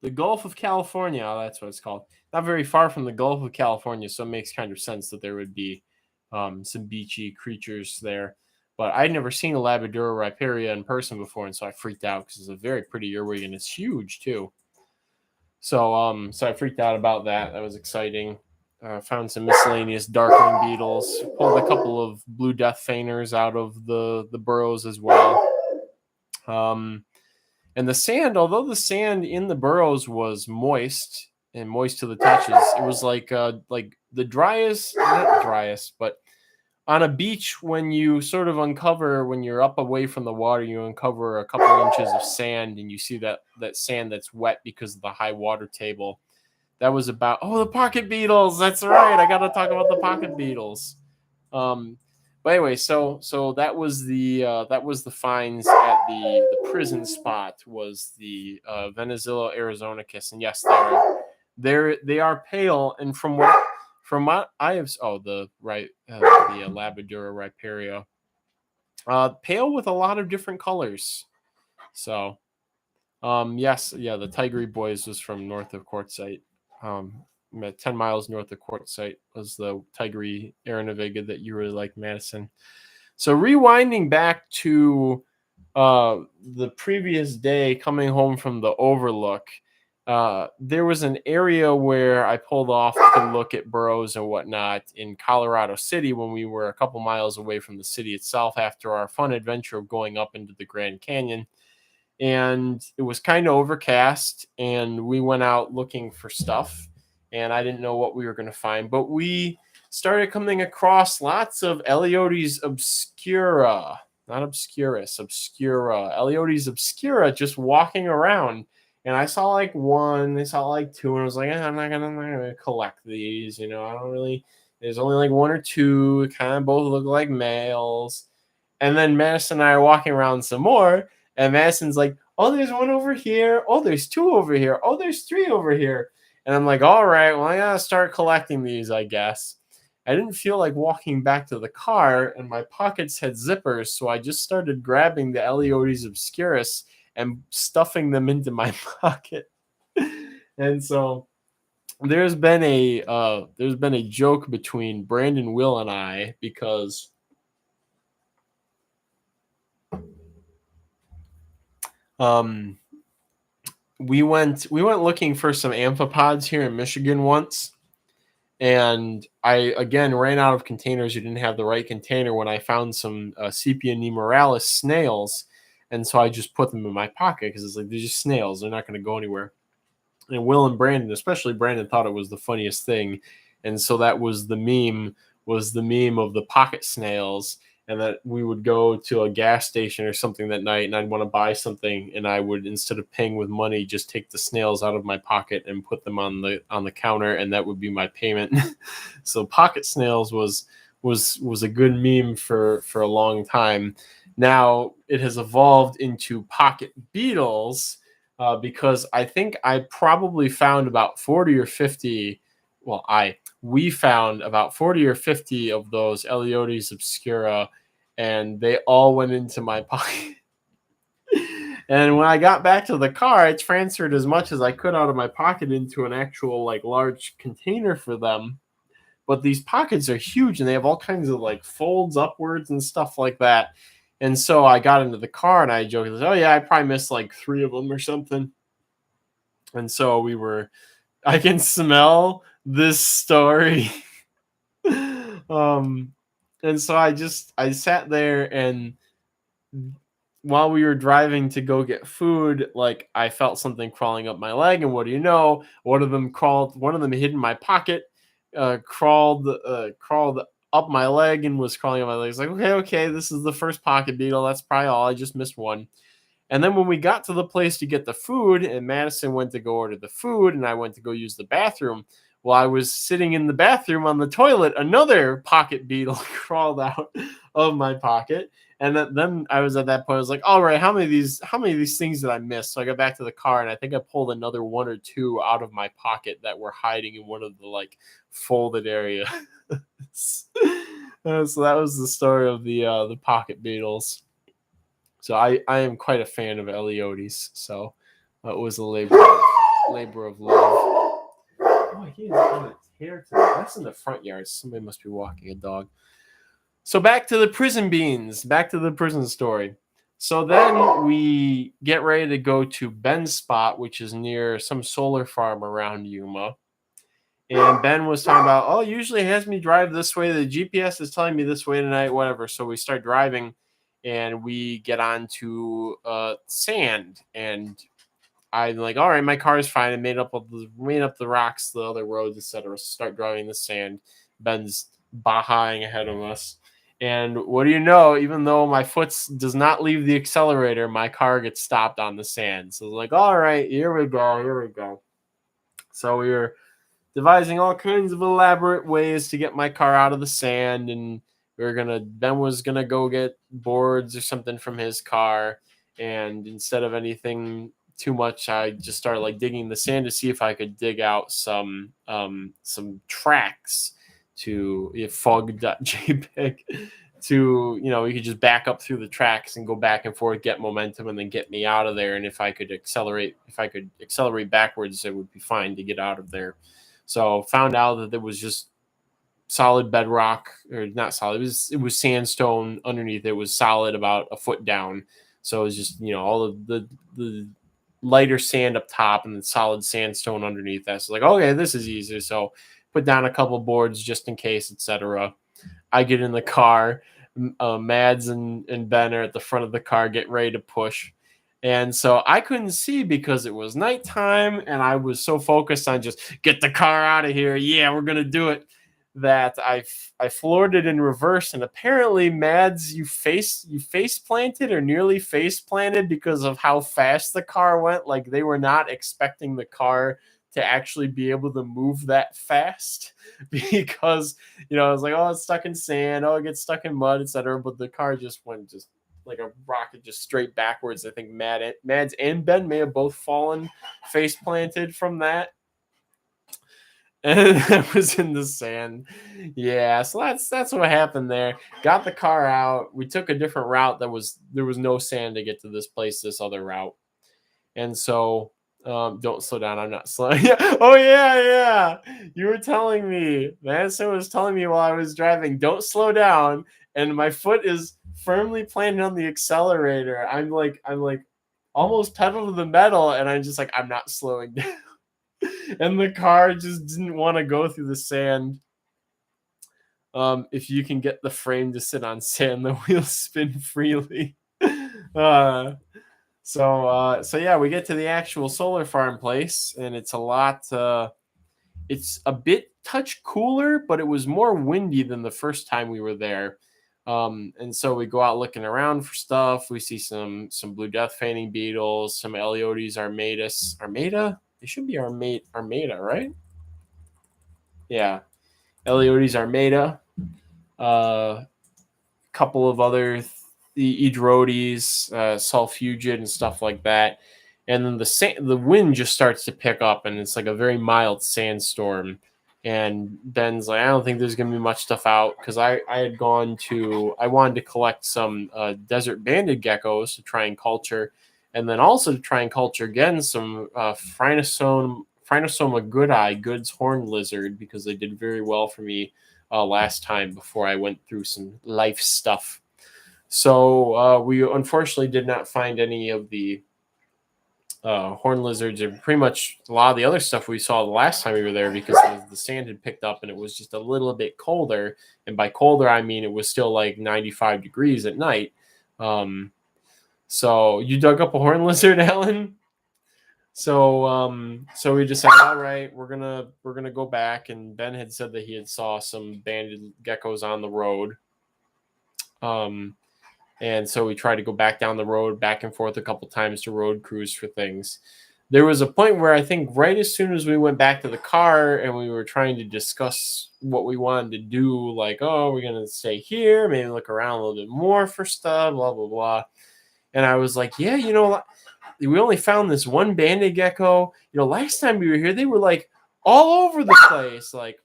the Gulf of California. Oh, that's what it's called. Not very far from the Gulf of California, so it makes kind of sense that there would be some beachy creatures there. But I'd never seen a Labrador riparian in person before, and so I freaked out because it's a very pretty earwig and it's huge too. So I freaked out about that. That was exciting. Found some miscellaneous darkling beetles. Pulled a couple of blue death feiners out of the burrows as well. And the sand, although the sand in the burrows was moist to the touches, it was like the driest, not driest, but on a beach, when you sort of uncover, when you're up away from the water, you uncover a couple inches of sand, and you see that sand that's wet because of the high water table. That was about, the pocket beetles. That's right. I got to talk about the pocket beetles. But anyway, so that was the finds at the prison spot, was the Venezilla arizonicus, and yes, they are pale, and from what I have, the Labrador riparia, pale with a lot of different colors. So, yes, yeah, the Tigre Boys was from north of Quartzsite. 10 miles north of Quartzsite was the Tigre Aranavega that you really like, Madison. So rewinding back to the previous day, coming home from the overlook, there was an area where I pulled off to look at burrows and whatnot in Colorado City when we were a couple miles away from the city itself after our fun adventure of going up into the Grand Canyon. And it was kind of overcast, and we went out looking for stuff, and I didn't know what we were going to find, but we started coming across lots of Eleotes obscura, not obscurus, obscura, Eleotes obscura, just walking around. And I saw like one, I saw like two, and I was like, I'm not gonna collect these, I don't really. There's only like one or two, kind of both look like males. And then Madison and I are walking around some more, and Madison's like, oh, there's one over here. Oh, there's two over here. Oh, there's three over here. And I'm like, all right, well, I gotta start collecting these, I guess. I didn't feel like walking back to the car, and my pockets had zippers, so I just started grabbing the Eleotes obscurus and stuffing them into my pocket. And so there's been a joke between Brandon, Will, and I, because we went looking for some amphipods here in Michigan once, and I again ran out of containers. You didn't have the right container when I found some Sepia nemoralis snails, and so I just put them in my pocket because it's like, they're just snails, they're not going to go anywhere. And Will and Brandon, especially Brandon, thought it was the funniest thing, and so that was the meme of the pocket snails. And that we would go to a gas station or something that night, and I'd want to buy something, and I would, instead of paying with money, just take the snails out of my pocket and put them on the counter, and that would be my payment. So pocket snails was a good meme for a long time. Now it has evolved into pocket beetles, because I think I probably found about 40 or 50. Well, we found about 40 or 50 of those Eleotes obscura, and they all went into my pocket. And when I got back to the car, I transferred as much as I could out of my pocket into an actual like large container for them. But these pockets are huge, and they have all kinds of like folds upwards and stuff like that. And so I got into the car, and I joked, oh yeah, I probably missed like 3 of them or something. And so I can smell this story. And so I sat there, and while we were driving to go get food, like, I felt something crawling up my leg, and what do you know? One of them hid in my pocket, crawled up my leg and was crawling up my leg. It's like, okay, this is the first pocket beetle. That's probably all. I just missed one. And then when we got to the place to get the food, and Madison went to go order the food, and I went to go use the bathroom, while I was sitting in the bathroom on the toilet, another pocket beetle crawled out of my pocket. And then I was at that point, I was like, all right, how many of these things did I miss? So I got back to the car, and I think I pulled another 1 or 2 out of my pocket that were hiding in one of the like folded areas. So that was the story of the pocket beetles. So I am quite a fan of Eleotes. So it was a labor of love. Oh, he is on a tear today. That's in the front yard. Somebody must be walking a dog. So back to the prison beans. Back to the prison story. So then we get ready to go to Ben's spot, which is near some solar farm around Yuma. And Ben was talking about, usually it has me drive this way. The GPS is telling me this way tonight, whatever. So we start driving, and we get onto sand, and I'm like, all right, my car is fine. I made up the rocks, the other roads, etc. Start driving the sand. Ben's bahaing ahead of us, And what do you know? Even though my foot does not leave the accelerator, my car gets stopped on the sand. So it's like, all right, here we go, here we go. So we were devising all kinds of elaborate ways to get my car out of the sand, and Ben was gonna go get boards or something from his car, and instead of anything too much, I just started like digging the sand to see if I could dig out some tracks to fog.jpg to, we could just back up through the tracks and go back and forth, get momentum, and then get me out of there. And if I could accelerate backwards, it would be fine to get out of there. So found out that there was just solid bedrock, or not solid. It was sandstone underneath. It was solid about a foot down. So it was just, all of the lighter sand up top and then solid sandstone underneath that. So like, okay, this is easier. So put down a couple boards just in case, etc. I get in the car. Mads and Ben are at the front of the car, get ready to push. And so I couldn't see because it was nighttime, and I was so focused on just get the car out of here. Yeah, we're gonna do it. That I floored it in reverse, and apparently, Mads, you face planted or nearly face planted because of how fast the car went. Like they were not expecting the car to actually be able to move that fast because I was like, oh, it's stuck in sand, oh, it gets stuck in mud, etc. But the car just went just like a rocket, just straight backwards. I think Mads and Ben may have both fallen face planted from that. And that was in the sand. Yeah, so that's what happened there. Got the car out. We took a different route. There was no sand to get to this place, this other route. And so don't slow down. I'm not slowing. Yeah. Oh yeah. You were telling me. Madison was telling me while I was driving, don't slow down. And my foot is firmly planted on the accelerator. I'm like almost pedal to the metal, and I'm just like, I'm not slowing down. And the car just didn't want to go through the sand. If you can get the frame to sit on sand, the wheels spin freely. So yeah, we get to the actual solar farm place, and it's it's a bit touch cooler, but it was more windy than the first time we were there. And so we go out looking around for stuff. We see some blue death fanning beetles, some Eleotes Armata. They should be Armata, right? Yeah, Eleotes Armata. A couple of other Edrodes, Sulfugid, and stuff like that. And then the wind just starts to pick up, and it's like a very mild sandstorm. And Ben's like, I don't think there's gonna be much stuff out, because I wanted to collect some desert banded geckos to try and culture, and then also to try and culture again some Phrynosoma goodeye, Good's horned lizard, because they did very well for me last time before I went through some life stuff. So we unfortunately did not find any of the horned lizards, or pretty much a lot of the other stuff we saw the last time we were there, because the sand had picked up and it was just a little bit colder. And by colder, I mean it was still like 95 degrees at night. So you dug up a horned lizard, Alan? So we decided, all right, we're gonna go back. And Ben had said that he had saw some banded geckos on the road. And so we tried to go back down the road, back and forth a couple times to road cruise for things. There was a point where I think right as soon as we went back to the car and we were trying to discuss what we wanted to do, like, oh, we're going to stay here, maybe look around a little bit more for stuff, blah, blah, blah. And I was like, yeah, we only found this one banded gecko. Last time we were here, they were like all over the place. Like,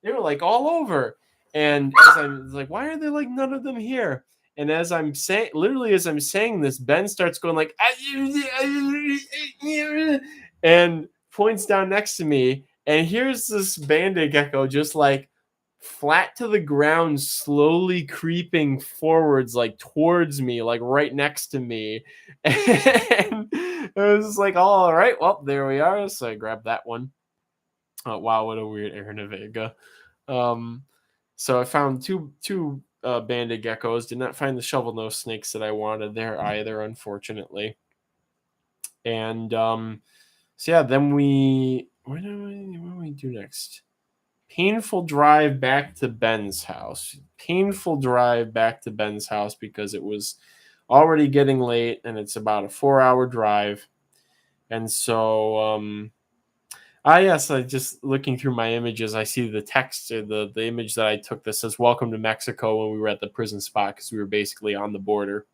they were like all over. And as I'm like, why are there like none of them here? And as I'm saying, literally as I'm saying this, Ben starts going like, and points down next to me. And here's this banded gecko just like flat to the ground, slowly creeping forwards, like towards me, like right next to me. And it was like, all right, well, there we are. So I grabbed that one. Oh, wow, what a weird Aranavega. So I found two banded geckos. Did not find the shovel nose snakes that I wanted there either, unfortunately. And so yeah, then what do we do next? painful drive back to Ben's house. Painful drive back to Ben's house because it was already getting late and it's about a 4-hour drive. And so, yes, I just looking through my images, I see the text, or the image that I took that says "Welcome to Mexico" when we were at the prison spot because we were basically on the border.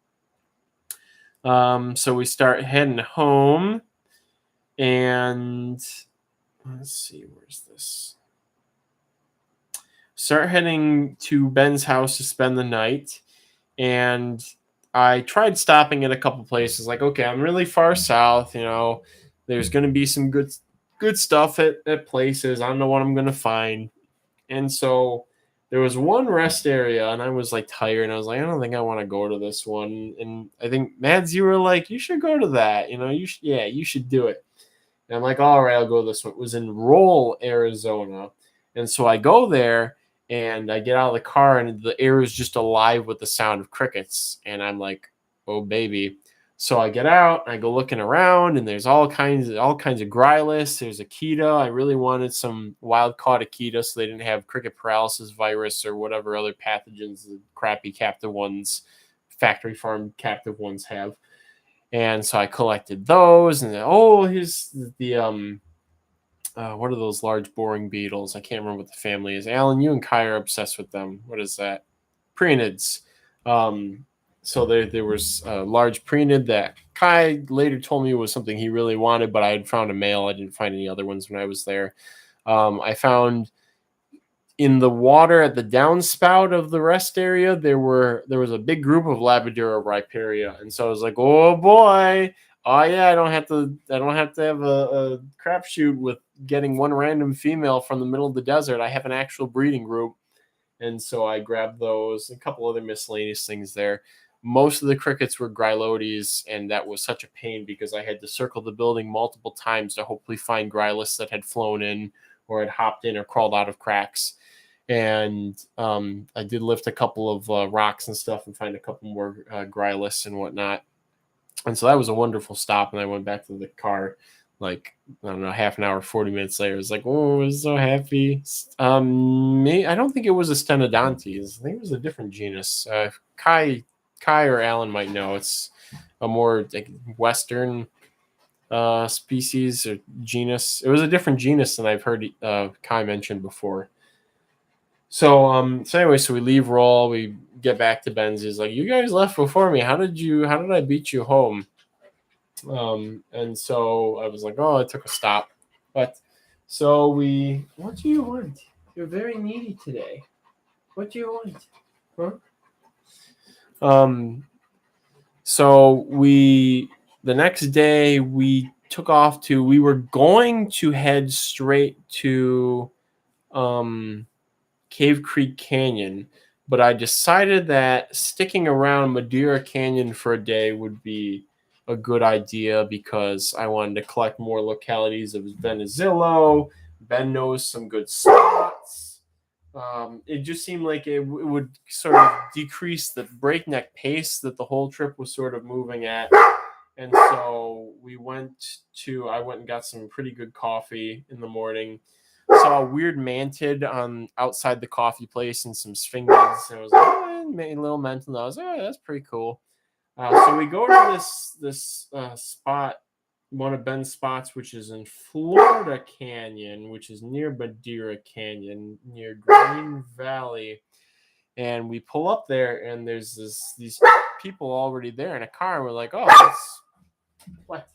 So we start heading home, and let's see, where's this? Start heading to Ben's house to spend the night, and I tried stopping at a couple places. Like, okay, I'm really far south. There's going to be some good stuff at places. I don't know what I'm going to find. And so there was one rest area, and I was like tired, and I was like, I don't think I want to go to this one. And I think, Mads, you were like, you should go to that. You should do it. And I'm like, all right, I'll go to this one. It was in Roll, Arizona. And so I go there, and I get out of the car, and the air is just alive with the sound of crickets. And I'm like, oh, baby. So I get out, and I go looking around, and there's all kinds of grylus. There's Akita. I really wanted some wild-caught Akita so they didn't have cricket paralysis virus or whatever other pathogens the crappy captive ones, factory farm captive ones have. And so I collected those, and here's the what are those large boring beetles? I can't remember what the family is. Alan, you and Kai are obsessed with them. What is that? Preenids. So there was a large preenid that Kai later told me was something he really wanted, but I had found a male. I didn't find any other ones when I was there. I found in the water at the downspout of the rest area, there was a big group of Labrador riparia, and so I was like, oh boy, oh yeah, I don't have to have a crapshoot with getting one random female from the middle of the desert. I have an actual breeding group, and so I grabbed those, a couple other miscellaneous things there. Most of the crickets were Grylotes, and that was such a pain because I had to circle the building multiple times to hopefully find Grylus that had flown in or had hopped in or crawled out of cracks. And I did lift a couple of rocks and stuff and find a couple more Grylus and whatnot. And so that was a wonderful stop. And I went back to the car, like, I don't know, half an hour, 40 minutes later. I was like, oh, I was so happy. I don't think it was a Stenodontes. I think it was a different genus. Kai or Alan might know. It's a more like Western species or genus. It was a different genus than I've heard Kai mentioned before. So anyway, so we leave Roll, we get back to Ben's. He's like, you guys left before me. How did I beat you home? And so I was like, oh, I took a stop. But so what do you want? You're very needy today. What do you want? Huh? So the next day we took off we were going to head straight to Cave Creek Canyon, but I decided that sticking around Madeira Canyon for a day would be a good idea because I wanted to collect more localities of Venezillo. Ben knows some good spots. It just seemed like it would sort of decrease the breakneck pace that the whole trip was sort of moving at. And so I went and got some pretty good coffee in the morning. Saw a weird mantid outside the coffee place and some sphinxids. And I was like, a little mental. I was like, oh, that's pretty cool. So we go to this spot, one of Ben's spots, which is in Florida Canyon, which is near Madeira Canyon, near Green Valley. And we pull up there, and there's these people already there in a car. And we're like, oh, that's what?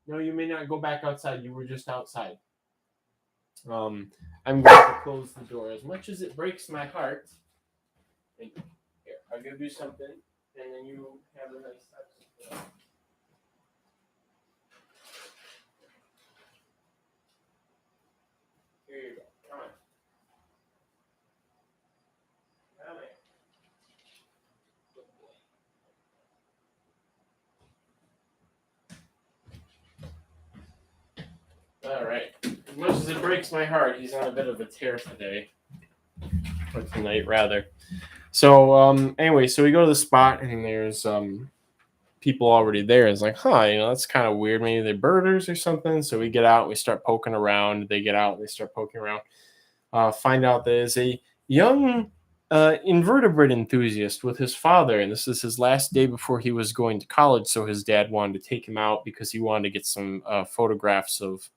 No, you may not go back outside. You were just outside. I'm going to close the door as much as it breaks my heart. Here, I'll give you something, and then you have a nice time. Here you go. Come on. Come here. All right. As much as it breaks my heart, he's on a bit of a tear today. Or tonight, rather. So, anyway, so we go to the spot, and there's people already there. It's like, that's kind of weird. Maybe they're birders or something. So we get out, we start poking around. They get out, they start poking around. find out that is a young invertebrate enthusiast with his father, and this is his last day before he was going to college. So his dad wanted to take him out because he wanted to get some photographs of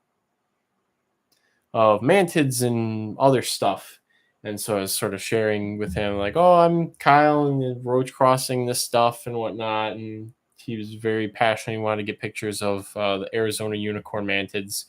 mantids and other stuff. And so I was sort of sharing with him, like, oh, I'm Kyle and Roach crossing this stuff and whatnot. And he was very passionate. He wanted to get pictures of the Arizona unicorn mantids,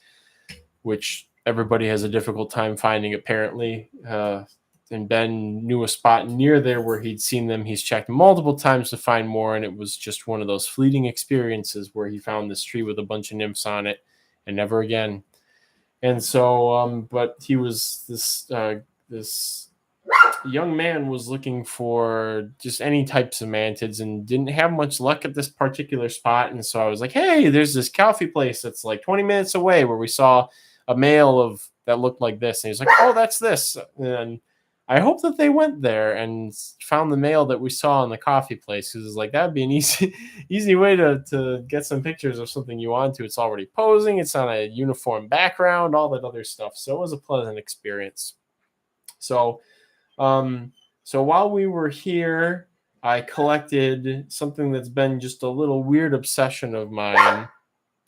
which everybody has a difficult time finding, apparently. And Ben knew a spot near there where he'd seen them. He's checked multiple times to find more, and it was just one of those fleeting experiences where he found this tree with a bunch of nymphs on it and never again. And so, but he was this young man was looking for just any types of mantids and didn't have much luck at this particular spot. And so I was like, hey, there's this coffee place that's like 20 minutes away where we saw a male of that looked like this. And he's like, oh, that's this. And I hope that they went there and found the male that we saw in the coffee place. Because it's like, that'd be an easy way to get some pictures of something you want to. It's already posing. It's on a uniform background, all that other stuff. So it was a pleasant experience. So while we were here, I collected something that's been just a little weird obsession of mine.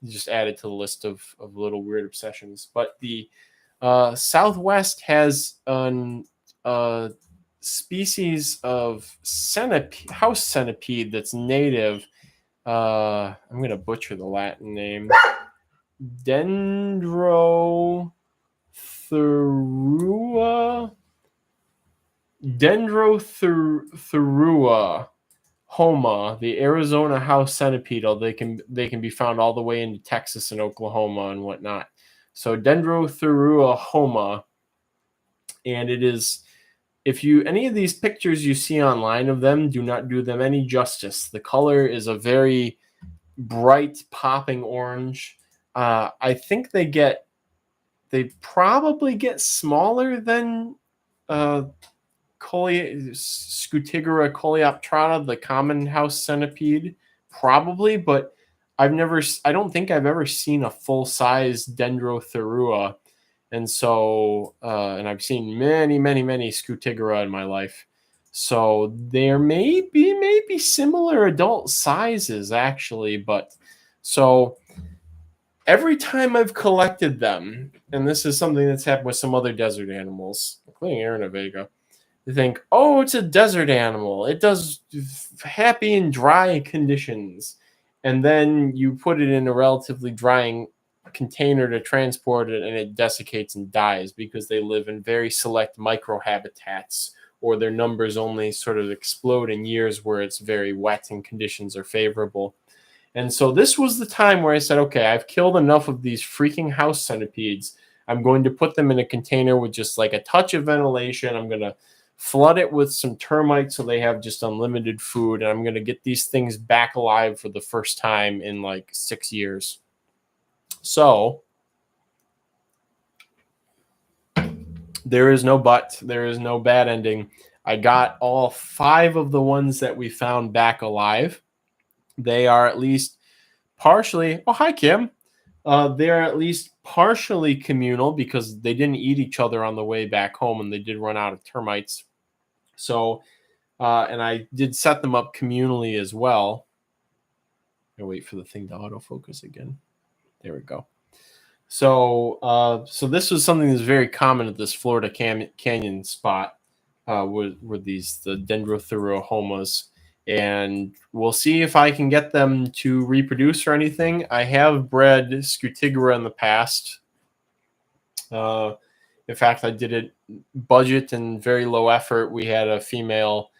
Just added to the list of little weird obsessions. But the Southwest has an species of house centipede that's native. I'm going to butcher the Latin name. Dendrotherua homa, the Arizona house centipede. They can be found all the way into Texas and Oklahoma and whatnot. So Dendrotherua homa, and it is, if you any of these pictures you see online of them do not do them any justice. The color is a very bright popping orange. I think they probably get smaller than Scutigera coleoptrata, the common house centipede, probably, but I don't think I've ever seen a full-size Dendrotherua. And so, and I've seen many Scutigera in my life. So there may be similar adult sizes, actually, but so every time I've collected them, and this is something that's happened with some other desert animals, including Arena Vega, you think, oh, it's a desert animal. It does happy in dry conditions. And then you put it in a relatively drying container to transport it, and it desiccates and dies because they live in very select microhabitats, or their numbers only sort of explode in years where it's very wet and conditions are favorable. And so this was the time where I said, okay, I've killed enough of these freaking house centipedes. I'm going to put them in a container with just like a touch of ventilation. I'm going to flood it with some termites so they have just unlimited food. And I'm going to get these things back alive for the first time in like 6 years. So there is no but. There is no bad ending. I got all 5 of the ones that we found back alive. They are at least partially. Oh, hi, Kim. They are at least partially communal because they didn't eat each other on the way back home, and they did run out of termites. So, and I did set them up communally as well. I'll wait for the thing to autofocus again. There we go. So, so this was something that's very common at this Florida Canyon spot, were the Dendrotherua homas. And we'll see if I can get them to reproduce or anything. I have bred Scutigera in the past. In fact, I did it budget and very low effort. We had a female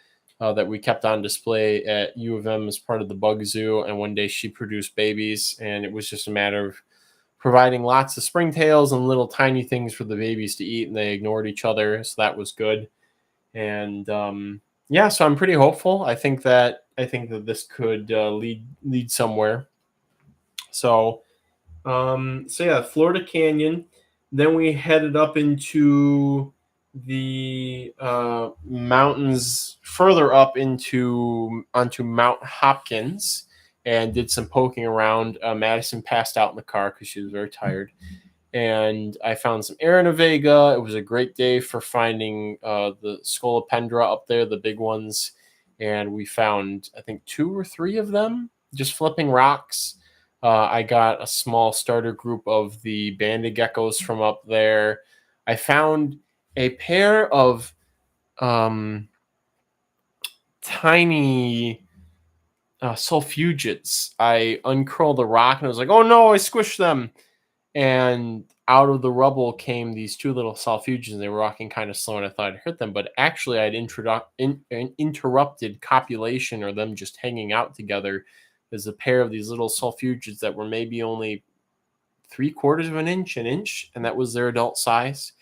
that we kept on display at U of M as part of the bug zoo, and one day she produced babies, and it was just a matter of providing lots of springtails and little tiny things for the babies to eat, and they ignored each other, so that was good. And yeah, so I'm pretty hopeful. I think that this could lead somewhere. So yeah, Florida Canyon. Then we headed up into the mountains, further up onto Mount Hopkins, and did some poking around. Madison passed out in the car because she was very tired. and I found some Aranavega. It was a great day for finding the Scolopendra up there, the big ones, and we found, I think, 2 or 3 of them just flipping rocks. I got a small starter group of the banded geckos from up there. I found a pair of tiny sulfugids. I uncurled a rock and I was like, oh no, I squished them. And out of the rubble came these 2 little sulfugids, and they were rocking kind of slow, and I thought I'd hurt them. But actually, I'd interrupted copulation, or them just hanging out together. There's a pair of these little sulfugids that were maybe only 3/4 of an inch, and that was their adult size.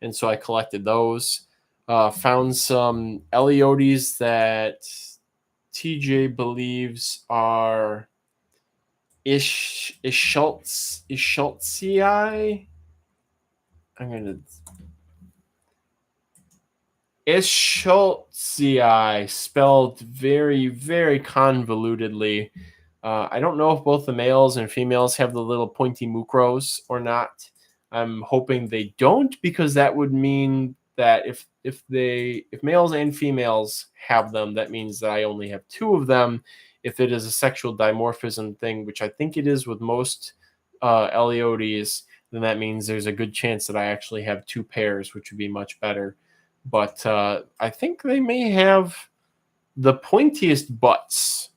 And so I collected those. Found some Eleodes that TJ believes are Ischultzii. I'm gonna Ischultzii, spelled very, very convolutedly. I don't know if both the males and females have the little pointy mucros or not. I'm hoping they don't, because that would mean that if males and females have them, that means that I only have 2 of them. If it is a sexual dimorphism thing, which I think it is with most Eleodes, then that means there's a good chance that I actually have 2 pairs, which would be much better. But I think they may have the pointiest butts.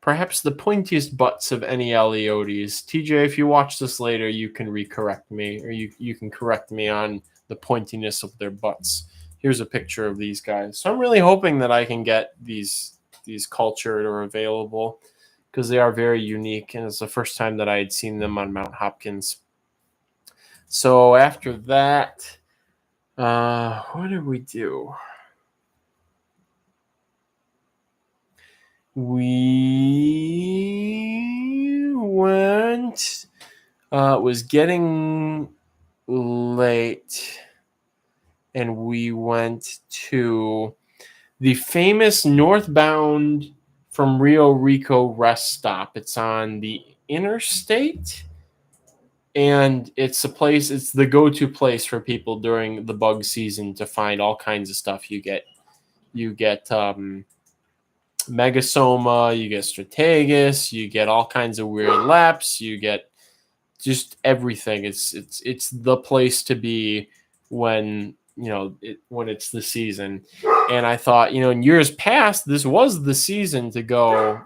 Perhaps the pointiest butts of any Eleodes. TJ, if you watch this later, you can recorrect me, or you can correct me on the pointiness of their butts. Here's a picture of these guys. So I'm really hoping that I can get these cultured or available, because they are very unique, and it's the first time that I had seen them on Mount Hopkins. So after that, what did we do? We went, it was getting late, and we went to the famous northbound from Rio Rico rest stop. It's on the interstate, and it's the go-to place for people during the bug season to find all kinds of stuff. You get Megasoma, you get Strategus, you get all kinds of weird leps, you get just everything. It's the place to be when when it's the season. And I thought, in years past, this was the season to go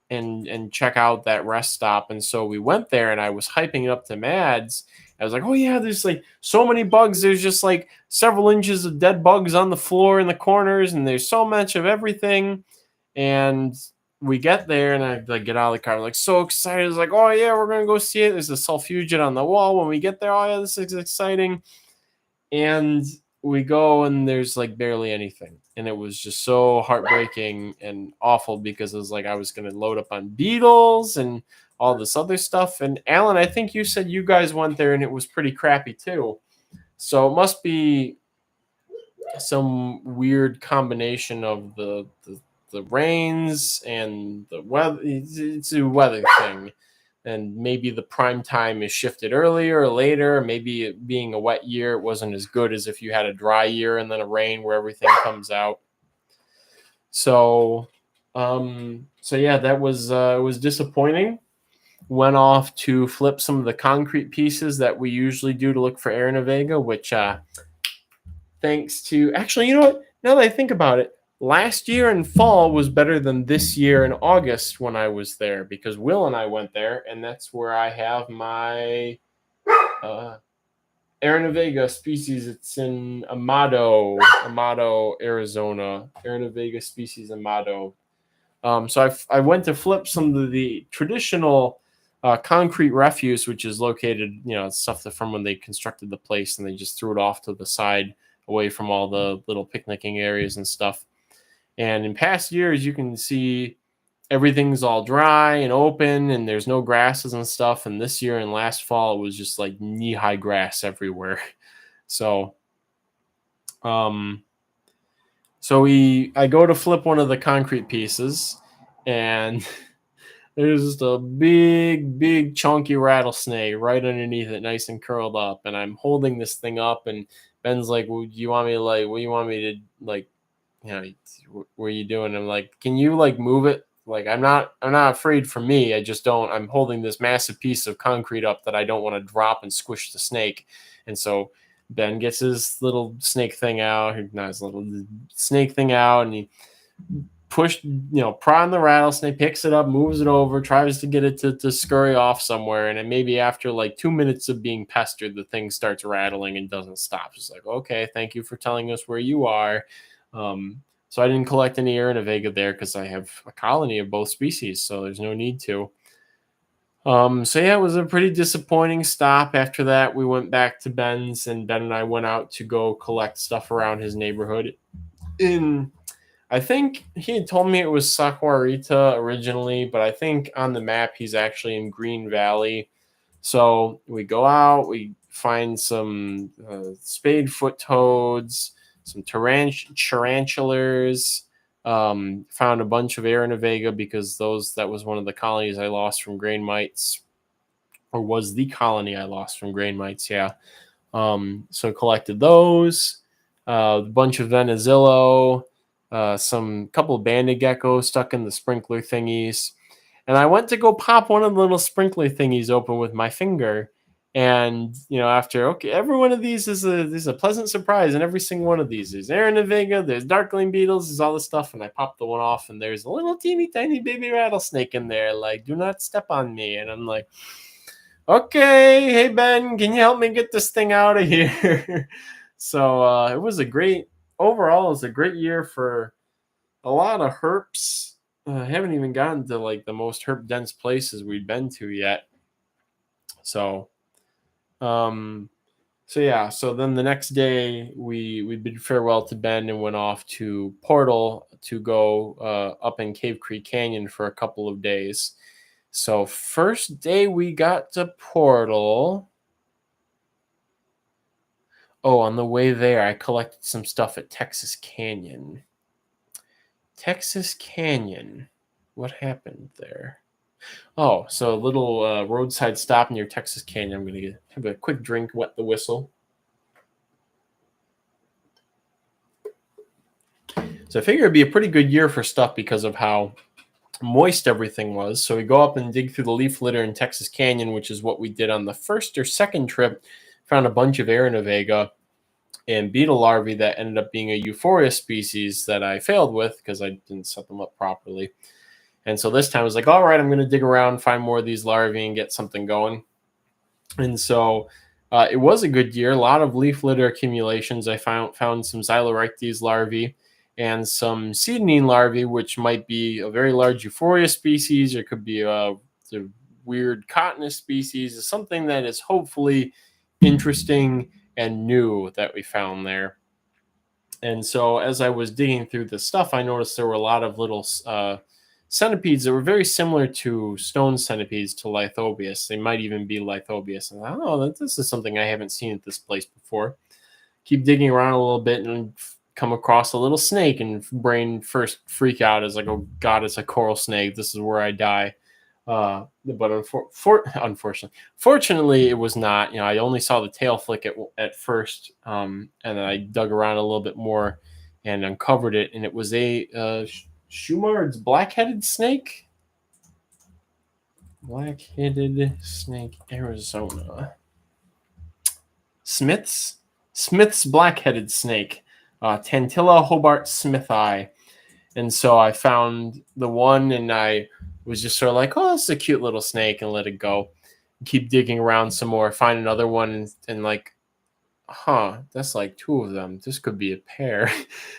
and check out that rest stop. And so we went there, and I was hyping it up to Mads. I was like, oh yeah, there's like so many bugs. There's just like several inches of dead bugs on the floor in the corners, and there's so much of everything. And we get there, and I like get out of the car, like so excited. I was like, oh yeah, we're gonna go see it. There's a sulfugid on the wall. When we get there, oh yeah, this is exciting. And we go, and there's like barely anything, and it was just so heartbreaking and awful, because it was like I was gonna load up on beetles and all this other stuff. And Alan, I think you said you guys went there and it was pretty crappy too. So it must be some weird combination of the rains and the weather. It's a weather thing, and maybe the prime time is shifted earlier or later. Maybe it being a wet year, it wasn't as good as if you had a dry year and then a rain where everything comes out. So yeah, that was it was disappointing. Went off to flip some of the concrete pieces that we usually do to look for Aranavega, which thanks to, actually, you know what? Now that I think about it, last year in fall was better than this year in August when I was there, because Will and I went there, and that's where I have my Aranavega species. It's in Amado, Arizona. Aranavega species Amado. So I went to flip some of the traditional concrete refuse, which is located, stuff from when they constructed the place, and they just threw it off to the side away from all the little picnicking areas and stuff. And in past years, you can see everything's all dry and open, and there's no grasses and stuff. And this year and last fall, it was just like knee-high grass everywhere. So, I go to flip one of the concrete pieces, and There's just a big chunky rattlesnake right underneath it, nice and curled up. And I'm holding this thing up, and Ben's like, "Well, do you want me to like? What do you want me to like? You know, what are you doing?" I'm like, "Can you like move it? Like, I'm not afraid for me. I just don't. I'm holding this massive piece of concrete up that I don't want to drop and squish the snake." And so Ben gets his little snake thing out, not his little snake thing out, and he prod on the rattlesnake, picks it up, moves it over, tries to get it to scurry off somewhere. And then maybe after like 2 minutes of being pestered, the thing starts rattling and doesn't stop. It's like, okay, thank you for telling us where you are. So I didn't collect any Aranavega there because I have a colony of both species, so there's no need to. So yeah, it was a pretty disappointing stop. After that, we went back to Ben's, and Ben and I went out to go collect stuff around his neighborhood. I think he had told me it was Sahuarita originally, but I think on the map he's actually in Green Valley. So we go out, we find some spade foot toads, some tarantulas, found a bunch of Aranavega because that was one of the colonies I lost from grain mites, or was the colony I lost from grain mites, yeah. So collected those, a bunch of Venezillo, some couple of banded geckos stuck in the sprinkler thingies. And I went to go pop one of the little sprinkler thingies open with my finger. And, after, every one of these is a pleasant surprise. And every single one of these, there's Aranavega, there's darkling beetles, there's all this stuff. And I popped the one off, and there's a little teeny tiny baby rattlesnake in there. Like, do not step on me. And I'm like, okay, hey, Ben, can you help me get this thing out of here? So it was a great year for a lot of herps. I haven't even gotten to like the most herp dense places we've been to yet. So so then the next day we bid farewell to Ben and went off to Portal to go up in Cave Creek Canyon for a couple of days. So first day we got to Portal. Oh, on the way there, I collected some stuff at Texas Canyon. Texas Canyon. What happened there? Oh, so a little roadside stop near Texas Canyon. I'm going to have a quick drink, wet the whistle. So I figure it'd be a pretty good year for stuff because of how moist everything was. So we go up and dig through the leaf litter in Texas Canyon, which is what we did on the first or second trip. Found a bunch of Aranavega and beetle larvae that ended up being a Euphoria species that I failed with because I didn't set them up properly. And so this time I was like, all right, I'm going to dig around, find more of these larvae and get something going. And so it was a good year. A lot of leaf litter accumulations. I found some Xylorhectes larvae and some Cedanine larvae, which might be a very large Euphoria species, or could be a weird Cotinus species. It's something that is hopefully interesting and new that we found there. And so as I was digging through this stuff, I noticed there were a lot of little centipedes that were very similar to stone centipedes to Lithobius. They might even be Lithobius. And I thought, this is something I haven't seen at this place before. Keep digging around a little bit and come across a little snake, and brain first freak out as like, oh God, it's a coral snake. This is where I die. But fortunately, it was not. I only saw the tail flick at first, and then I dug around a little bit more and uncovered it, and it was a Schumard's black-headed snake. Black-headed snake, Arizona. Smith's black-headed snake, Tantilla Hobart Smithi. And so I found the one, and I was just sort of like, oh, it's a cute little snake, and let it go. Keep digging around some more, find another one, and like, that's like two of them. This could be a pair.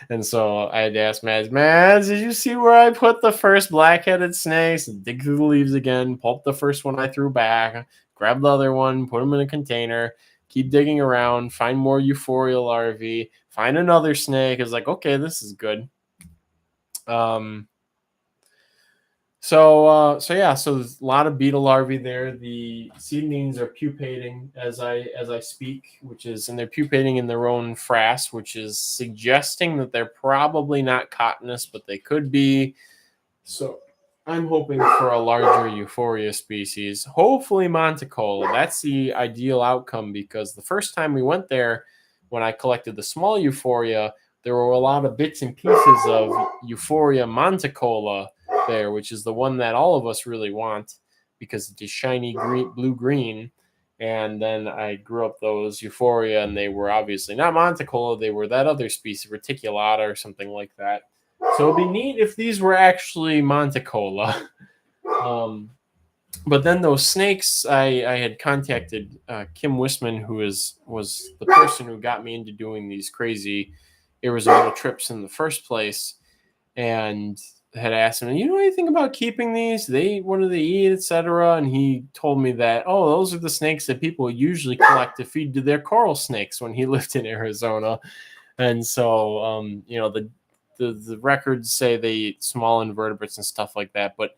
And so I had to ask Mads, did you see where I put the first black-headed snakes? And dig through the leaves again, pull up the first one I threw back, grab the other one, put them in a container, keep digging around, find more Euphoria larvae, find another snake. It's like, okay, this is good. So there's a lot of beetle larvae there. The seedlings are pupating as I speak, and they're pupating in their own frass, which is suggesting that they're probably not Cotinus, but they could be. So I'm hoping for a larger Euphoria species, hopefully Monticola. That's the ideal outcome, because the first time we went there, when I collected the small Euphoria, there were a lot of bits and pieces of Euphoria Monticola there, which is the one that all of us really want because it is shiny green, blue-green. And then I grew up those Euphoria, and they were obviously not Monticola. They were that other species, Reticulata or something like that. So it'd be neat if these were actually Monticola. But then those snakes, I had contacted Kim Wisman, who was the person who got me into doing these crazy Arizona trips in the first place, and had asked him, you know anything about keeping these? What do they eat, etc. And he told me that, oh, those are the snakes that people usually collect to feed to their coral snakes when he lived in Arizona. And so, the records say they eat small invertebrates and stuff like that. But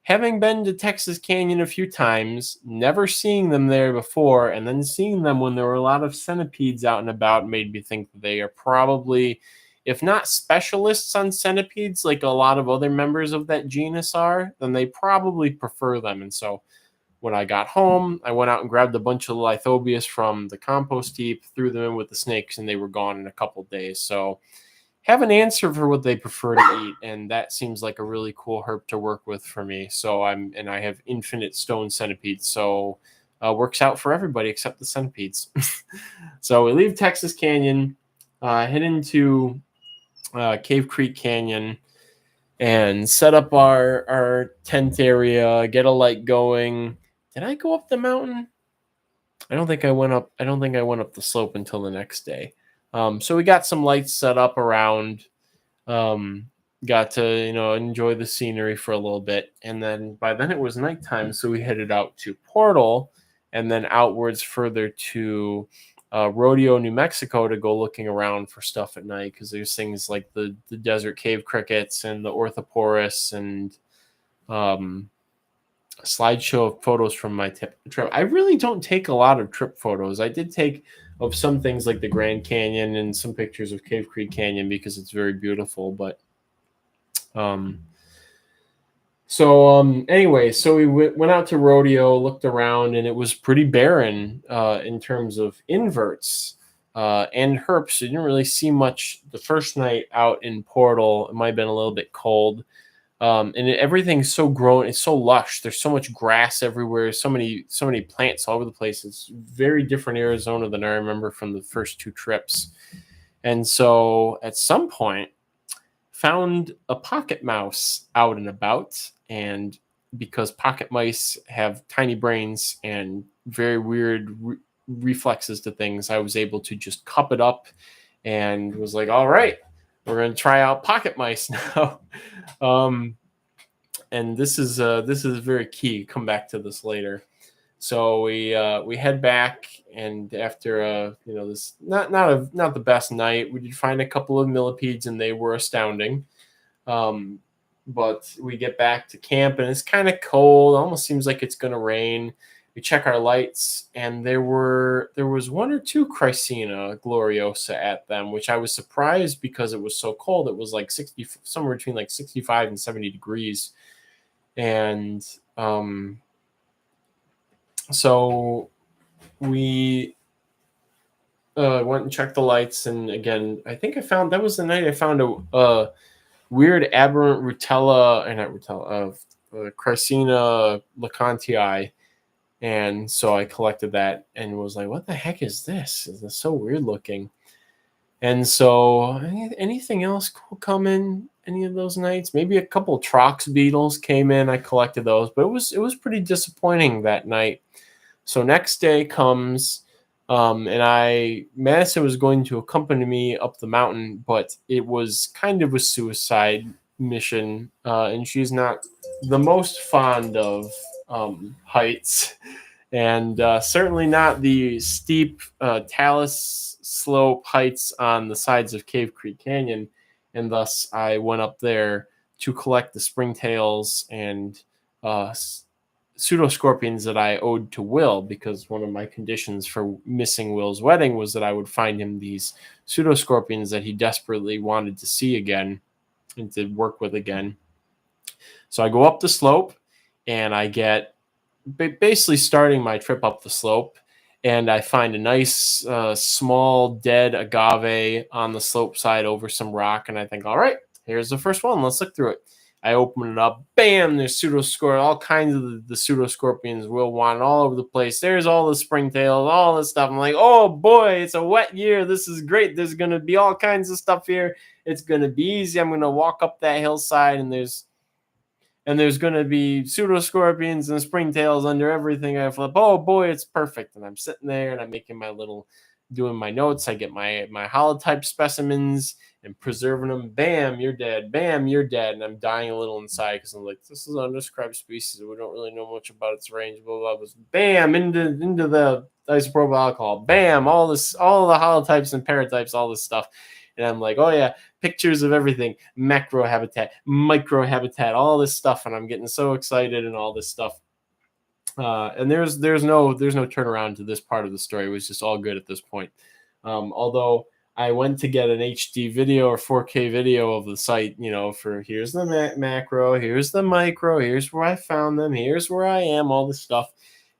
having been to Texas Canyon a few times, never seeing them there before, and then seeing them when there were a lot of centipedes out and about, made me think that they are probably, if not specialists on centipedes like a lot of other members of that genus are, then they probably prefer them. And so when I got home, I went out and grabbed a bunch of Lithobius from the compost heap, threw them in with the snakes, and they were gone in a couple days. So have an answer for what they prefer to eat, and that seems like a really cool herb to work with for me. So I have infinite stone centipedes, so works out for everybody except the centipedes. So we leave Texas Canyon, head into Cave Creek Canyon, and set up our tent area, get a light going. Did I go up the mountain? I don't think I went up the slope until the next day. So we got some lights set up around. Got to enjoy the scenery for a little bit, and then by then it was nighttime, so we headed out to Portal, and then outwards further to Rodeo, New Mexico, to go looking around for stuff at night, because there's things like the desert cave crickets and the orthoporus, and slideshow of photos from my trip. I really don't take a lot of trip photos. I did take of some things like the Grand Canyon and some pictures of Cave Creek Canyon because it's very beautiful. But anyway, so we went out to Rodeo, looked around, and it was pretty barren in terms of inverts and herps. You didn't really see much the first night out in Portal. It might have been a little bit cold. Everything's so grown, it's so lush. There's so much grass everywhere, so many plants all over the place. It's very different Arizona than I remember from the first two trips. And so at some point, found a pocket mouse out and about, and because pocket mice have tiny brains and very weird reflexes to things, I was able to just cup it up and was like, all right, we're going to try out pocket mice now. And this is very key. Come back to this later. So we head back, and after this not the best night, we did find a couple of millipedes, and they were astounding. But we get back to camp, and it's kind of cold. It almost seems like it's going to rain. We check our lights, and there was one or two Chrysina gloriosa at them, which I was surprised because it was so cold. It was like somewhere between like 65 and 70 degrees. And so we went and checked the lights, and again, I think that was the night I found a weird aberrant Chrysina lecontii. And so I collected that and was like, what the heck is this? This is so weird looking. And so anything else cool come in any of those nights? Maybe a couple of Trox beetles came in. I collected those, but it was pretty disappointing that night. So next day comes, and Madison was going to accompany me up the mountain, but it was kind of a suicide mission, and she's not the most fond of heights, and certainly not the steep talus slope heights on the sides of Cave Creek Canyon. And thus I went up there to collect the springtails and pseudoscorpions that I owed to Will, because one of my conditions for missing Will's wedding was that I would find him these pseudoscorpions that he desperately wanted to see again and to work with again. So I go up the slope, and I get basically starting my trip up the slope, and I find a nice small dead agave on the slope side over some rock, and I think, all right, here's the first one. Let's look through it. I open it up. Bam! There's pseudoscorpions, all kinds of the pseudoscorpions will want all over the place. There's all the springtails, all this stuff. I'm like, oh boy, it's a wet year. This is great. There's gonna be all kinds of stuff here. It's gonna be easy. I'm gonna walk up that hillside, and there's going to be pseudoscorpions and springtails under everything I flip. Oh boy, it's perfect. And I'm sitting there and I'm making my little, doing my notes. I get my holotype specimens and preserving them. Bam, you're dead. Bam, you're dead. And I'm dying a little inside because I'm like, this is an undescribed species. We don't really know much about its range. Blah blah blah. Bam, into the isopropyl alcohol. Bam, all the holotypes and paratypes, all this stuff. And I'm like, oh yeah, pictures of everything, macro habitat, micro habitat, all this stuff, and I'm getting so excited and all this stuff. And there's no turnaround to this part of the story. It was just all good at this point. Although I went to get an HD video or 4K video of the site, for here's the macro, here's the micro, here's where I found them, here's where I am, all this stuff.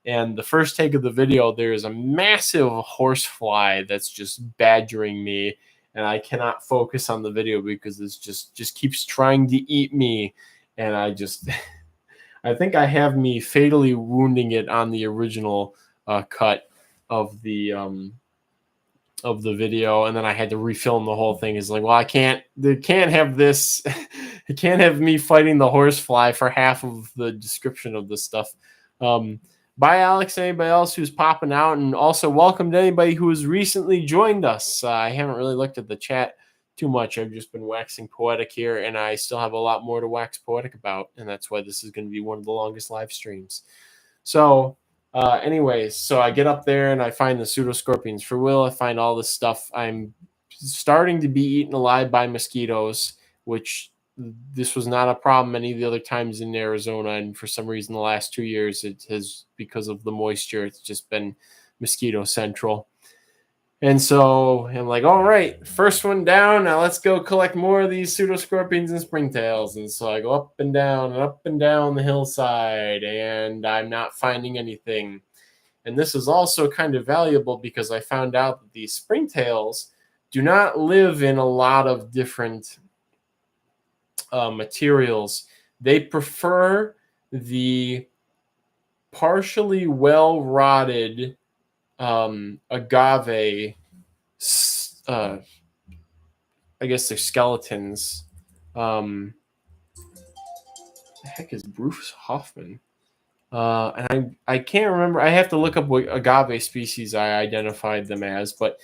And the first take of the video, there is a massive horsefly that's just badgering me, and I cannot focus on the video because it's just keeps trying to eat me, and I just I think I have me fatally wounding it on the original cut of the video, and then I had to refilm the whole thing. It's like, well, they can't have this. It can't have me fighting the horsefly for half of the description of this stuff. Bye, Alex. Anybody else who's popping out, and also welcome to anybody who has recently joined us. I haven't really looked at the chat too much. I've just been waxing poetic here, and I still have a lot more to wax poetic about, and that's why this is going to be one of the longest live streams. So, anyways, so I get up there and I find the pseudoscorpions for Will. I find all this stuff. I'm starting to be eaten alive by mosquitoes, which this was not a problem any of the other times in Arizona, and for some reason the last 2 years it has, because of the moisture, it's just been mosquito central. And so I'm like, all right, first one down. Now let's go collect more of these pseudoscorpions and springtails. And so I go up and down the hillside, and I'm not finding anything. And this is also kind of valuable because I found out that these springtails do not live in a lot of different materials. They prefer the partially well-rotted agave, I guess they're skeletons. The heck is Bruce Hoffman? And I can't remember. I have to look up what agave species I identified them as, but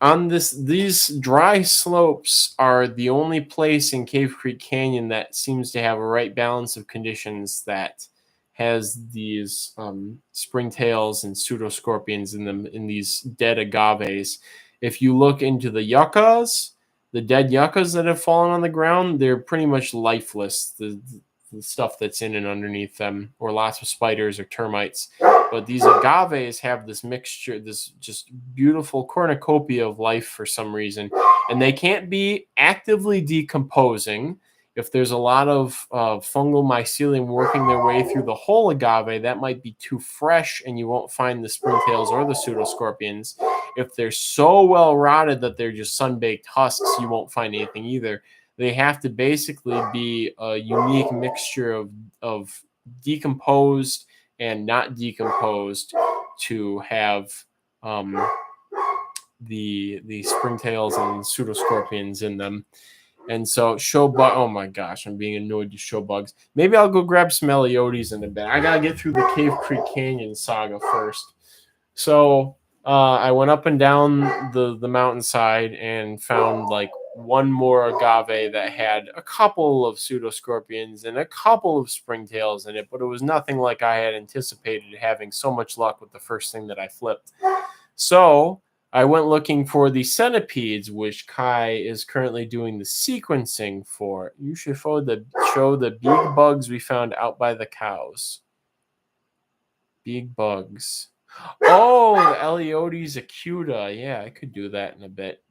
on these dry slopes are the only place in Cave Creek Canyon that seems to have a right balance of conditions that has these springtails and pseudoscorpions in them, in these dead agaves. If you look into the yuccas, the dead yuccas that have fallen on the ground, they're pretty much lifeless. The stuff that's in and underneath them, or lots of spiders or termites. But these agaves have this mixture, this just beautiful cornucopia of life for some reason, and they can't be actively decomposing. If there's a lot of fungal mycelium working their way through the whole agave, that might be too fresh, and you won't find the springtails or the pseudoscorpions. If they're so well rotted that they're just sun-baked husks, you won't find anything either. They have to basically be a unique mixture of decomposed and not decomposed to have the springtails and pseudoscorpions in them. And so show bug. Oh my gosh, I'm being annoyed to show bugs. Maybe I'll go grab some Meliodes in a bit. I gotta get through the Cave Creek Canyon saga first. So I went up and down the mountainside and found like one more agave that had a couple of pseudoscorpions and a couple of springtails in it, but it was nothing like I had anticipated, having so much luck with the first thing that I flipped. So I went looking for the centipedes, which Kai is currently doing the sequencing for. You should show the big bugs we found out by the cows. Big bugs. Oh, the Eliodes acuta. Yeah, I could do that in a bit.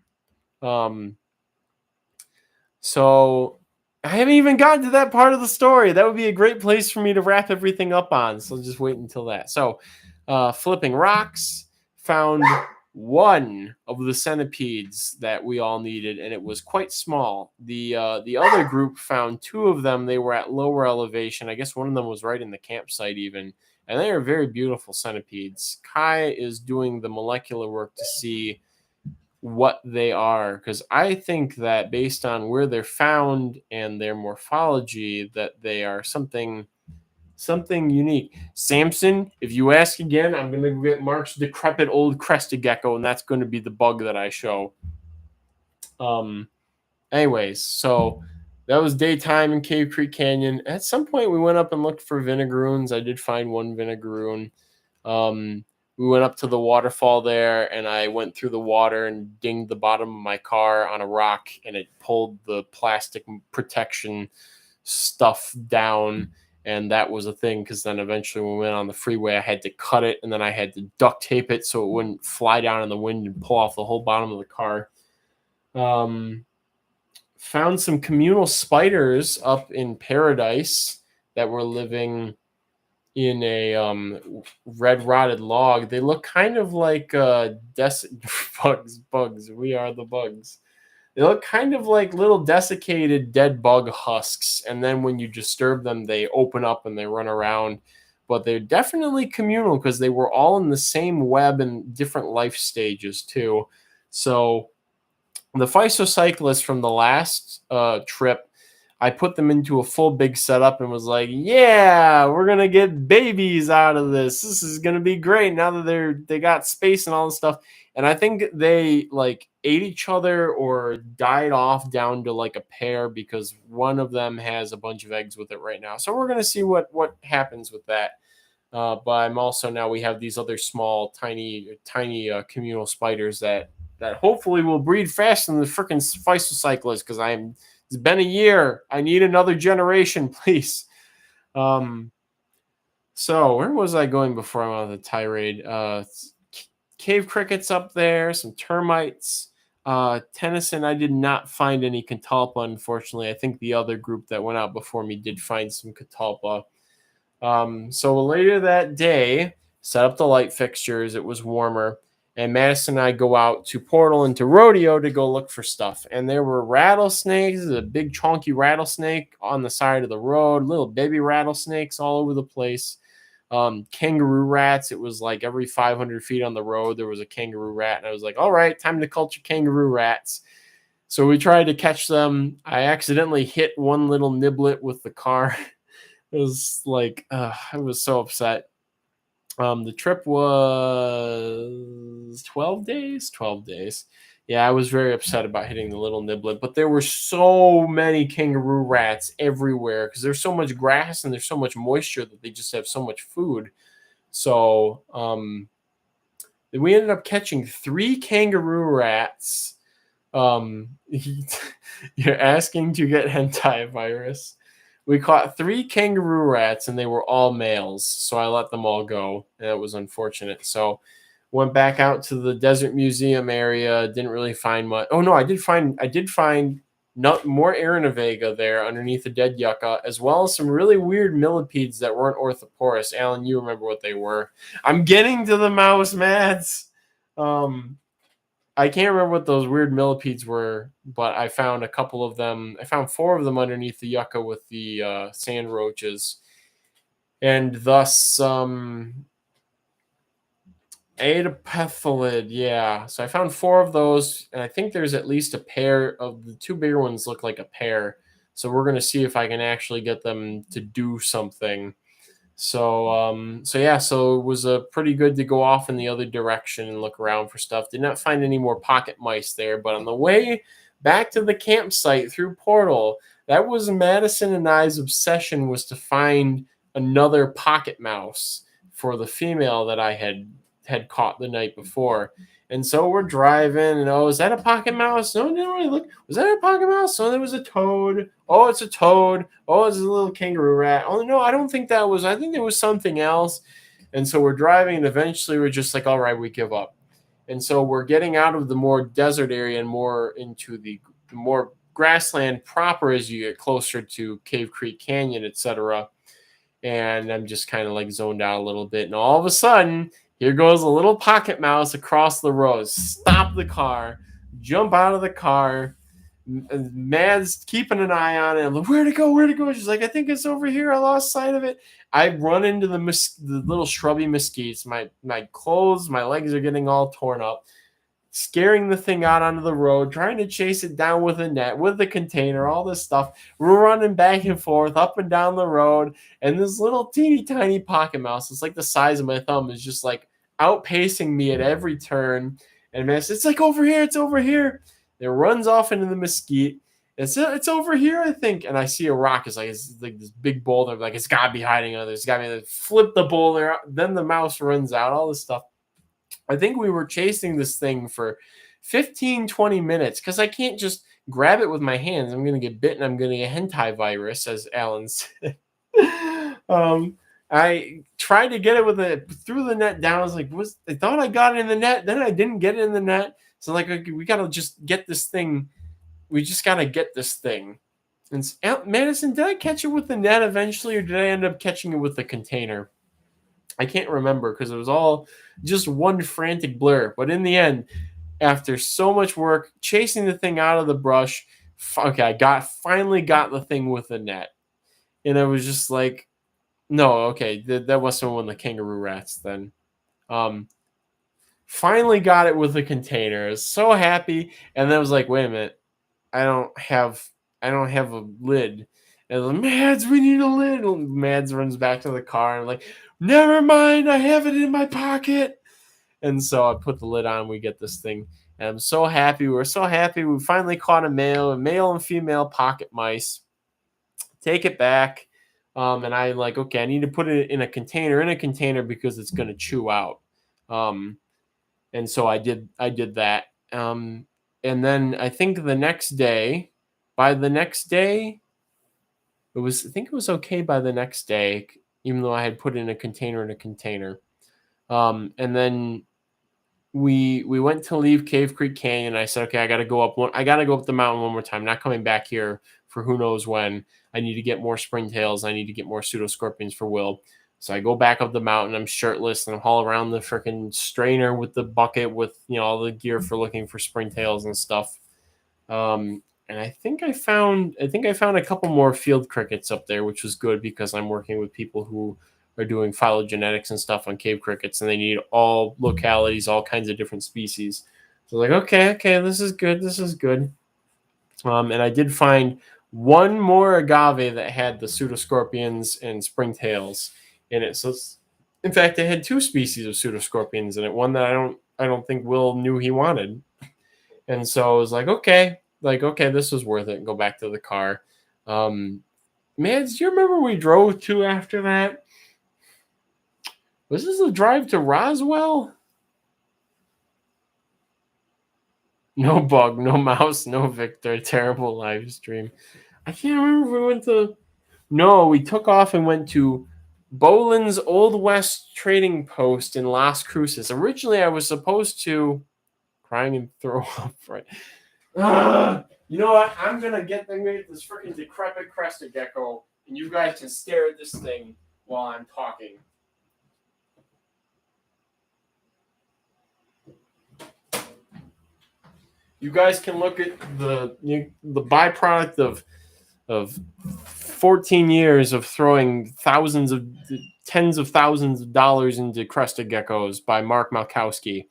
So I haven't even gotten to that part of the story. That would be a great place for me to wrap everything up on. So just wait until that. So, flipping rocks, found one of the centipedes that we all needed, and it was quite small. The other group found two of them. They were at lower elevation. I guess one of them was right in the campsite even, and they are very beautiful centipedes. Kai is doing the molecular work to see what they are, because I think that based on where they're found and their morphology, that they are something unique. Samson, if you ask again, I'm going to get Mark's decrepit old crested gecko, and that's going to be the bug that I show. Anyways, so that was daytime in Cave Creek Canyon. At some point, we went up and looked for vinegaroons. I did find one vinegaroon. We went up to the waterfall there, and I went through the water and dinged the bottom of my car on a rock, and it pulled the plastic protection stuff down, and that was a thing, because then eventually when we went on the freeway, I had to cut it, and then I had to duct tape it so it wouldn't fly down in the wind and pull off the whole bottom of the car. Found some communal spiders up in Paradise that were living in a red rotted log. They look kind of like bugs. We are the bugs. They look kind of like little desiccated dead bug husks, and then when you disturb them, they open up and they run around. But they're definitely communal because they were all in the same web and different life stages too. So the physocyclists from the last trip, I put them into a full big setup and was like, yeah, we're going to get babies out of this. This is going to be great now that they got space and all this stuff. And I think they like ate each other or died off down to like a pair, because one of them has a bunch of eggs with it right now. So we're going to see what happens with that. But I'm also, now we have these other small, tiny communal spiders that hopefully will breed faster than the freaking physocyclists, because it's been a year. I need another generation, please. So where was I going before I went on the tirade? Cave crickets up there, some termites. Tennyson, I did not find any catalpa, unfortunately. I think the other group that went out before me did find some catalpa. So later that day, set up the light fixtures. It was warmer. And Madison and I go out to Portal and to Rodeo to go look for stuff. And there were rattlesnakes, a big chunky rattlesnake on the side of the road, little baby rattlesnakes all over the place. Kangaroo rats. It was like every 500 feet on the road, there was a kangaroo rat. And I was like, all right, time to culture kangaroo rats. So we tried to catch them. I accidentally hit one little niblet with the car. It was like, I was so upset. The trip was 12 days. 12 days. Yeah, I was very upset about hitting the little niblet, but there were so many kangaroo rats everywhere because there's so much grass and there's so much moisture that they just have so much food. So we ended up catching 3 kangaroo rats. You're asking to get hentai virus. We caught 3 kangaroo rats, and they were all males, so I let them all go, and it was unfortunate. So went back out to the Desert Museum area, didn't really find much. Oh, no, I did find more Aranavega there underneath the dead yucca, as well as some really weird millipedes that weren't orthoporous. Alan, you remember what they were. I'm getting to the mouse, Mads. I can't remember what those weird millipedes were, but I found a couple of them. I found 4 of them underneath the yucca with the sand roaches. And thus, Adapethalid, yeah. So I found 4 of those, and I think there's at least a pair of the 2 bigger ones look like a pair. So we're going to see if I can actually get them to do something. So it was pretty good to go off in the other direction and look around for stuff. Did not find any more pocket mice there, but on the way back to the campsite through Portal, that was Madison and I's obsession, was to find another pocket mouse for the female that I had caught the night before. And so we're driving, and is that a pocket mouse? No, didn't really look. Was that a pocket mouse? Oh, there was a toad. Oh, it's a toad. Oh, it's a little kangaroo rat. Oh, no, I don't think that was. I think there was something else. And so we're driving, and eventually we're just like, all right, we give up. And so we're getting out of the more desert area and more into the more grassland proper as you get closer to Cave Creek Canyon, etc. And I'm just kind of like zoned out a little bit. And all of a sudden, here goes a little pocket mouse across the road. Stop the car, jump out of the car. Mad's keeping an eye on it. I'm like, where'd it go? Where'd it go? She's like, I think it's over here. I lost sight of it. I run into the little shrubby mesquites. My clothes, my legs are getting all torn up. Scaring the thing out onto the road, trying to chase it down with a net, with the container, all this stuff. We're running back and forth, up and down the road, and this little teeny tiny pocket mouse, it's like the size of my thumb, is just like outpacing me at every turn. And man, it's like over here, it's over here. It runs off into the mesquite. It's over here, I think. And I see a rock. It's like this big boulder. Like it's gotta be hiding under. It's gotta be. Flip the boulder. Then the mouse runs out. All this stuff. I think we were chasing this thing for 15, 20 minutes because I can't just grab it with my hands. I'm going to get bitten. I'm going to get hentai virus, as Alan said. I tried to get it threw the net down. I was like, I thought I got it in the net. Then I didn't get it in the net. So like, we got to just get this thing. We just got to get this thing. And Madison, did I catch it with the net eventually, or did I end up catching it with the container? I can't remember because it was all just one frantic blur. But in the end, after so much work, chasing the thing out of the brush, okay, I finally got the thing with the net. And I was just like, no, okay, that wasn't one of the kangaroo rats then. Finally got it with the container. I was so happy. And then I was like, wait a minute, I don't have a lid. And I'm like, Mads, we need a lid. And Mads runs back to the car and I'm like, never mind, I have it in my pocket. And so I put the lid on, we get this thing. And I'm so happy. We're so happy. We finally caught a male and female pocket mice. Take it back. And I'm like, okay, I need to put it in a container because it's going to chew out. And so I did that. And then I think by the next day, I think it was okay by the next day, even though I had put it in a container. And then we went to leave Cave Creek Canyon. I said, okay, I got to go up the mountain one more time. Not coming back here for who knows when. I need to get more springtails. I need to get more pseudoscorpions for Will. So I go back up the mountain. I'm shirtless and I'm haul around the freaking strainer with the bucket with all the gear for looking for springtails and stuff. And I think I found a couple more field crickets up there, which was good because I'm working with people who are doing phylogenetics and stuff on cave crickets, and they need all localities, all kinds of different species. So like, okay, this is good. And I did find one more agave that had the pseudoscorpions and springtails in it. So in fact, it had two species of pseudoscorpions in it. One that I don't think Will knew he wanted. And so I was like, okay, this was worth it. And go back to the car. Mads, do you remember we drove to after that? Was this a drive to Roswell? No bug, no mouse, no Victor. Terrible live stream. I can't remember if we went to... No, we took off and went to Boland's Old West Trading Post in Las Cruces. Originally, I was supposed to... Crying and throw up, right? You know what? I'm gonna get this freaking decrepit crested gecko, and you guys can stare at this thing while I'm talking. You guys can look at the byproduct of 14 years of throwing tens of thousands of dollars into crested geckos by Mark Malkowski.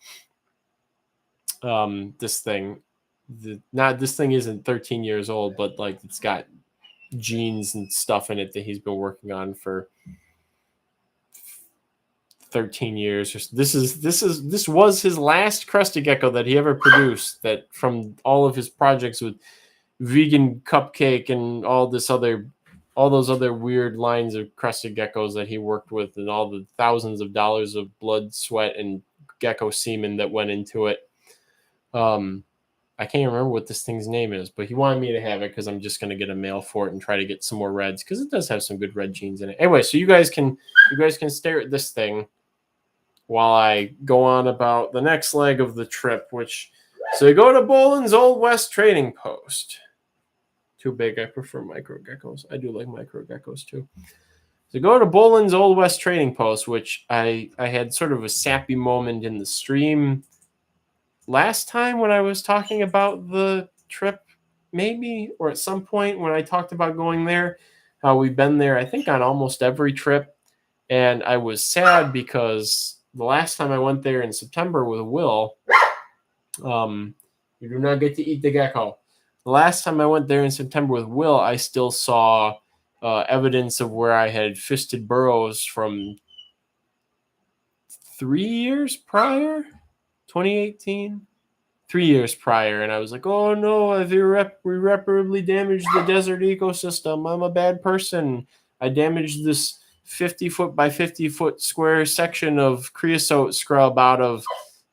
This thing isn't 13 years old, but like it's got genes and stuff in it that he's been working on for 13 years. This was his last crested gecko that he ever produced, that from all of his projects with Vegan Cupcake and all those other weird lines of crested geckos that he worked with, and all the thousands of dollars of blood, sweat, and gecko semen that went into it. I can't remember what this thing's name is, but he wanted me to have it because I'm just going to get a male for it and try to get some more reds because it does have some good red genes in it. Anyway, so you guys can stare at this thing while I go on about the next leg of the trip, so you go to Boland's Old West Trading Post. too big. I prefer micro geckos. I do like micro geckos too. So go to Boland's Old West Trading Post, which I had sort of a sappy moment in the stream last time when I was talking about the trip, maybe, or at some point when I talked about going there. How we've been there, I think, on almost every trip. And I was sad because the last time I went there in September with Will, you do not get to eat the gecko. The last time I went there in September with Will, I still saw evidence of where I had fisted burrows from 3 years prior, 2018, 3 years prior. And I was like, oh no, I've irreparably damaged the desert ecosystem. I'm a bad person. I damaged this 50-foot by 50-foot square section of creosote scrub out of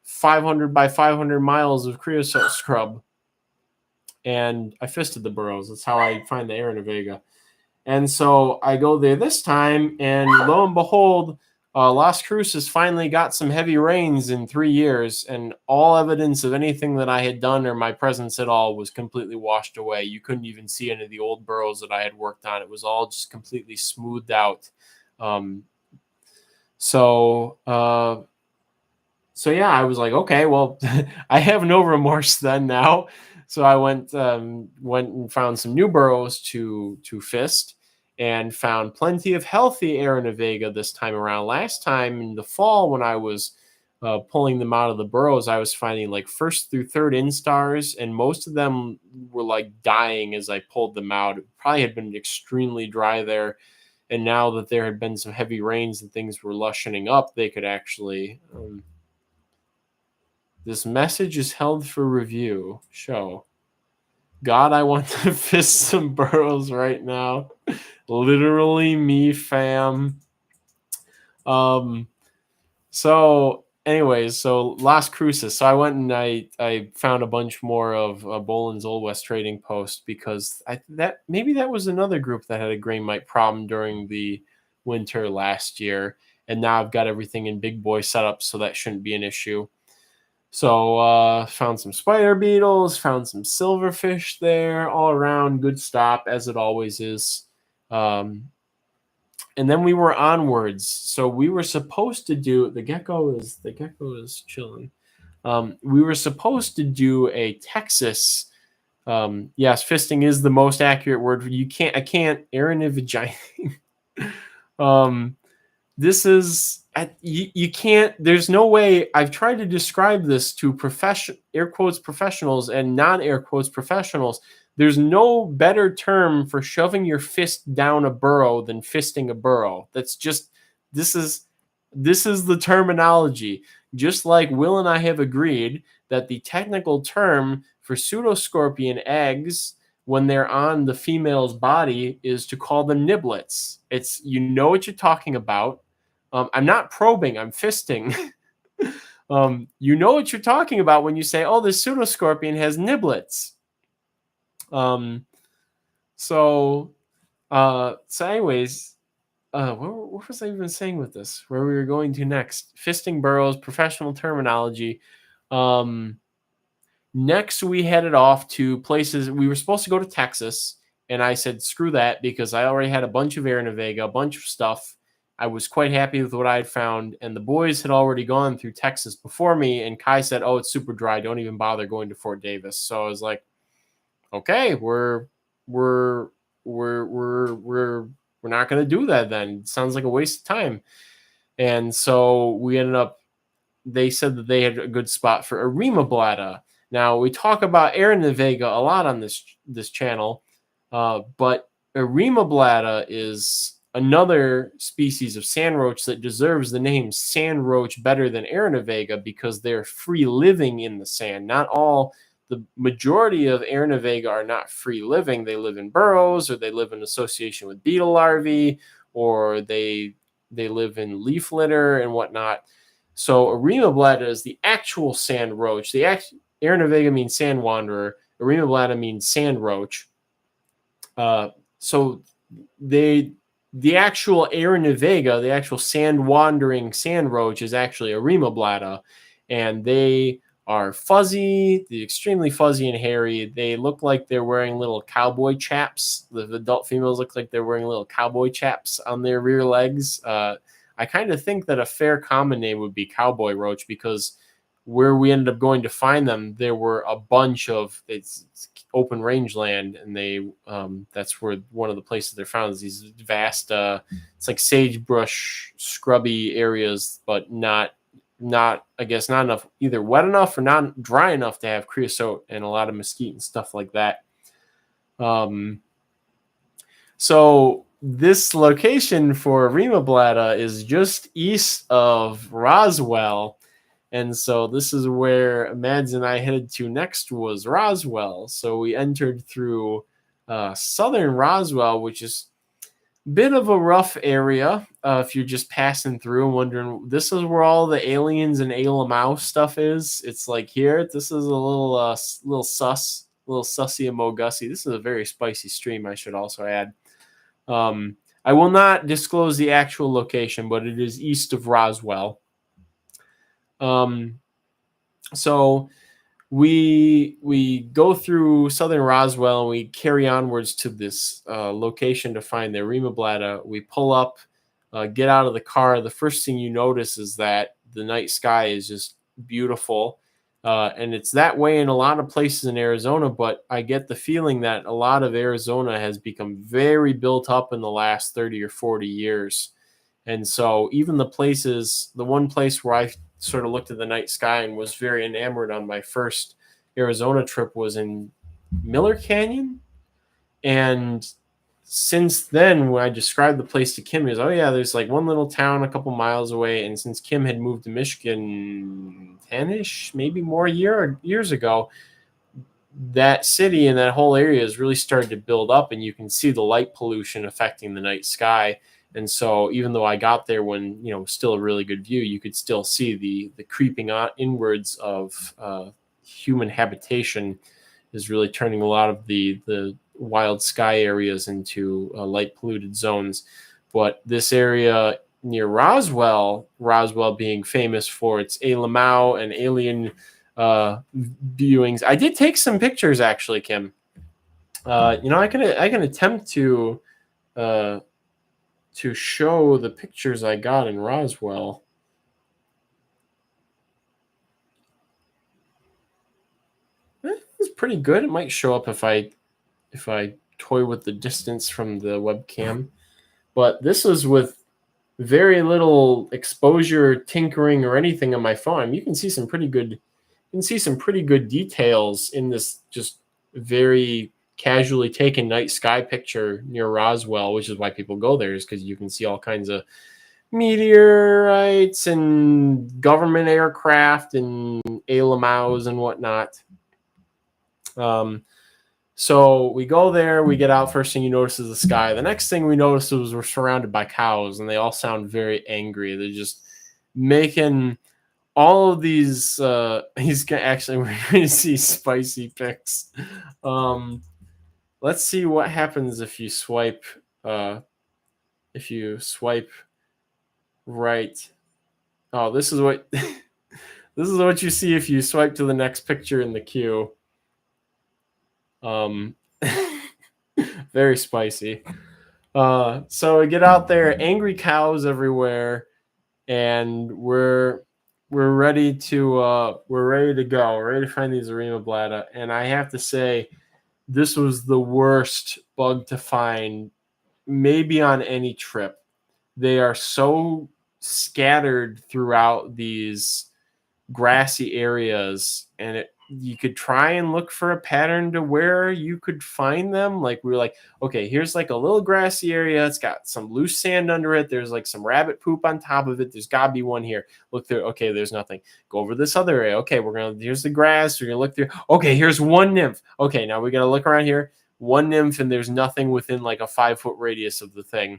500 by 500 miles of creosote scrub. And I fisted the burrows. That's how I find the Aranavega. And so I go there this time, and lo and behold, Las Cruces finally got some heavy rains in 3 years, and all evidence of anything that I had done or my presence at all was completely washed away. You couldn't even see any of the old burrows that I had worked on. It was all just completely smoothed out. So yeah, I was like, okay, well, I have no remorse then now. So I went and found some new burrows to fist, and found plenty of healthy Aranavega this time around. Last time in the fall, when I was pulling them out of the burrows, I was finding like first through third instars, and most of them were like dying as I pulled them out. It probably had been extremely dry there. And now that there had been some heavy rains and things were lushening up, they could actually... This message is held for review. Show. God, I want to fist some burrows right now. Literally me, fam. So anyways, so Las Cruces. So I went and I found a bunch more of Boland's Old West Trading Post, because maybe that was another group that had a grain mite problem during the winter last year. And now I've got everything in big boy setup, so that shouldn't be an issue. So found some spider beetles, found some silverfish there, all around good stop, as it always is. And then we were onwards. So we were supposed to do the gecko is chilling. We were supposed to do a Texas. Yes, fisting is the most accurate word. I can't Aranavagina. This is you can't. There's no way. I've tried to describe this to air quotes professionals and non-air quotes professionals. There's no better term for shoving your fist down a burrow than fisting a burrow. That's just this is the terminology. Just like Will and I have agreed that the technical term for pseudoscorpion eggs when they're on the female's body is to call them niblets. It's, you know what you're talking about. I'm not probing, I'm fisting. You know what you're talking about when you say, oh, this pseudoscorpion has niblets. So anyways, what was I even saying with this? Where we were going to next? Fisting burrows, professional terminology. Next, we headed off to places. We were supposed to go to Texas, and I said, screw that, because I already had a bunch of Aranavega, a bunch of stuff. I was quite happy with what I had found, and the boys had already gone through Texas before me, and Kai said, oh, it's super dry. Don't even bother going to Fort Davis. So I was like, okay, we're not going to do that then. It sounds like a waste of time. And so we ended up, they said that they had a good spot for Eremoblata. Now, we talk about Aranavega a lot on this channel, but Eremoblata is another species of sand roach that deserves the name sand roach better than Aranavega, because they're free living in the sand. The majority of Aranavega are not free living. They live in burrows, or they live in association with beetle larvae, or they live in leaf litter and whatnot. So Eremoblata is the actual sand roach. Aranavega means sand wanderer. Eremoblata means sand roach. So the actual Aranavega, the actual sand wandering sand roach, is actually Eremoblata, and they are fuzzy, extremely fuzzy and hairy. They look like they're wearing little cowboy chaps. The adult females look like they're wearing little cowboy chaps on their rear legs. I kind of think that a fair common name would be cowboy roach, because where we ended up going to find them, there were a bunch of it's open rangeland, and they that's where one of the places they're found is these vast it's like sagebrush scrubby areas, but not I guess not enough, either wet enough or not dry enough to have creosote and a lot of mesquite and stuff like that. So this location for Rimablata is just east of Roswell. And so this is where Mads and I headed to next, was Roswell. So we entered through southern Roswell, which is a bit of a rough area if you're just passing through and wondering, this is where all the aliens and Alamau stuff is. It's like here, this is a little sus, a little sussy and mogussy. This is a very spicy stream, I should also add. I will not disclose the actual location, but it is east of Roswell. So we go through southern Roswell and we carry onwards to this location to find the Rimablata. We pull up, get out of the car. The first thing you notice is that the night sky is just beautiful. And it's that way in a lot of places in Arizona, but I get the feeling that a lot of Arizona has become very built up in the last 30 or 40 years. And so even the one place where I sort of looked at the night sky and was very enamored on my first Arizona trip was in Miller Canyon. And since then, when I described the place to Kim, he was, oh yeah, there's like one little town a couple miles away. And since Kim had moved to Michigan 10-ish, maybe more years ago, that city and that whole area has really started to build up, and you can see the light pollution affecting the night sky. And so even though I got there when, still a really good view, you could still see the creeping inwards of human habitation is really turning a lot of the wild sky areas into light polluted zones. But this area near Roswell being famous for its Alamau and alien viewings. I did take some pictures actually, Kim. I can attempt to show the pictures I got in Roswell. It's pretty good. It might show up if I toy with the distance from the webcam. But this is with very little exposure, tinkering, or anything on my phone. You can see some pretty good details in this just very casually taken night sky picture near Roswell, which is why people go there, is because you can see all kinds of meteorites and government aircraft and Alamaus and whatnot. So we go there, we get out. First thing you notice is the sky. The next thing we noticed was we're surrounded by cows, and they all sound very angry. They're just making all of these. He's actually, we're going to see spicy pics. Let's see what happens if you swipe. Right. Oh, this is what this is what you see if you swipe to the next picture in the queue. Very spicy. So we get out there, angry cows everywhere, and we're ready to go. We're ready to find these Rimablata. And I have to say, this was the worst bug to find, maybe on any trip. They are so scattered throughout these grassy areas, and you could try and look for a pattern to where you could find them. Like we were like, okay, here's like a little grassy area. It's got some loose sand under it. There's like some rabbit poop on top of it. There's gotta be one here. Look through. Okay, there's nothing. Go over this other area. Okay, here's the grass. We're gonna look through. Okay, here's one nymph. Okay, now we gotta look around here. One nymph, and there's nothing within like a 5-foot radius of the thing.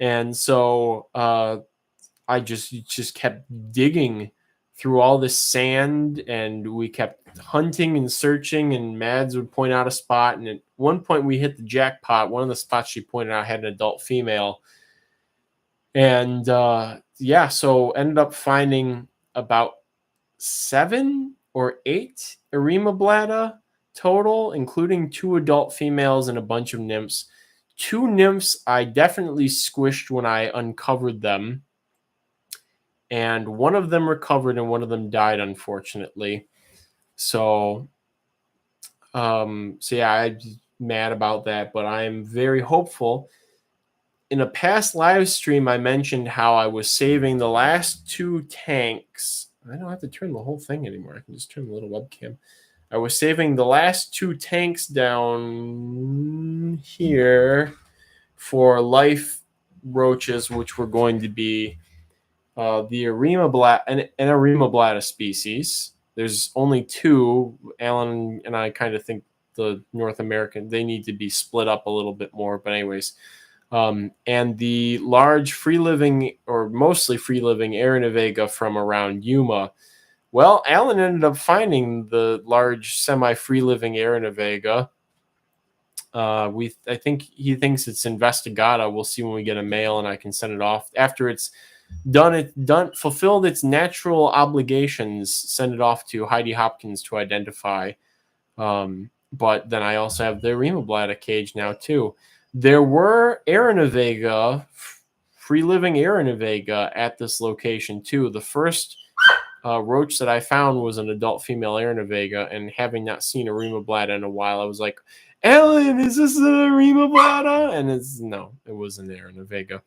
And so I just kept digging through all this sand, and we kept hunting and searching, and Mads would point out a spot. And at one point we hit the jackpot. One of the spots she pointed out had an adult female. And so ended up finding about 7 or 8 eremoblata total, including 2 adult females and a bunch of nymphs. 2 nymphs I definitely squished when I uncovered them, and one of them recovered and one of them died, unfortunately. So yeah, I'm mad about that, but I'm very hopeful. In a past live stream, I mentioned how I was saving the last 2 tanks. I don't have to turn the whole thing anymore. I can just turn the little webcam. I was saving the last 2 tanks down here for life roaches, which were going to be the an eremoblata species. There's only 2. Alan and I kind of think the North American, they need to be split up a little bit more. But anyways, and the large free-living, or mostly free-living, Aranavega from around Yuma. Well, Alan ended up finding the large semi-free-living Aranavega. I think he thinks it's investigata. We'll see when we get a mail, and I can send it off after it's fulfilled its natural obligations. Send it off to Heidi Hopkins to identify. But then I also have the eremoblata cage now too. There were Aranavega, free-living Aranavega at this location too. The first roach that I found was an adult female Aranavega, and having not seen eremoblata in a while, I was like, Alan, is this an eremoblata? And it was an Aranavega.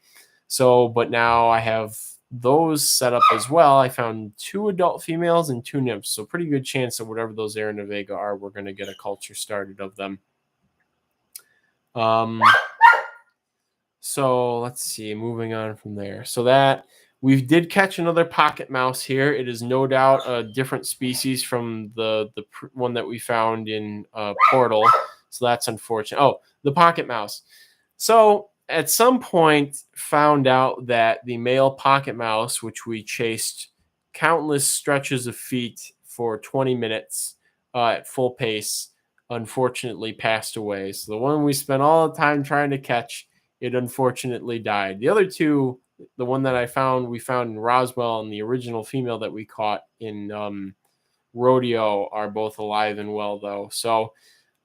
So, but now I have those set up as well. I found 2 adult females and 2 nymphs. So pretty good chance that whatever those Aranavega are, we're going to get a culture started of them. So let's see, moving on from there. So that we did catch another pocket mouse here. It is no doubt a different species from the one that we found in Portal. So that's unfortunate. Oh, the pocket mouse. So at some point found out that the male pocket mouse, which we chased countless stretches of feet for 20 minutes at full pace, unfortunately passed away. So the one we spent all the time trying to catch, it unfortunately died. The other 2, the one that we found in Roswell, and the original female that we caught in Rodeo are both alive and well, though. So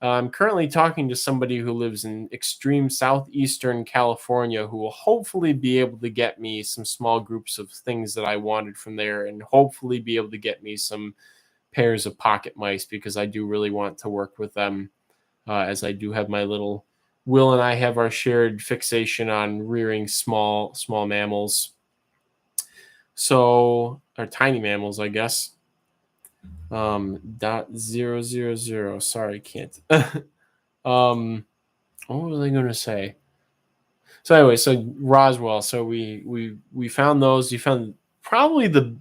I'm currently talking to somebody who lives in extreme southeastern California who will hopefully be able to get me some small groups of things that I wanted from there, and hopefully be able to get me some pairs of pocket mice, because I do really want to work with them, as I do have my little... Will and I have our shared fixation on rearing small mammals. So, or tiny mammals, I guess. .000. Sorry, can't. What was I going to say? So anyway, so Roswell. So we found those. We found probably the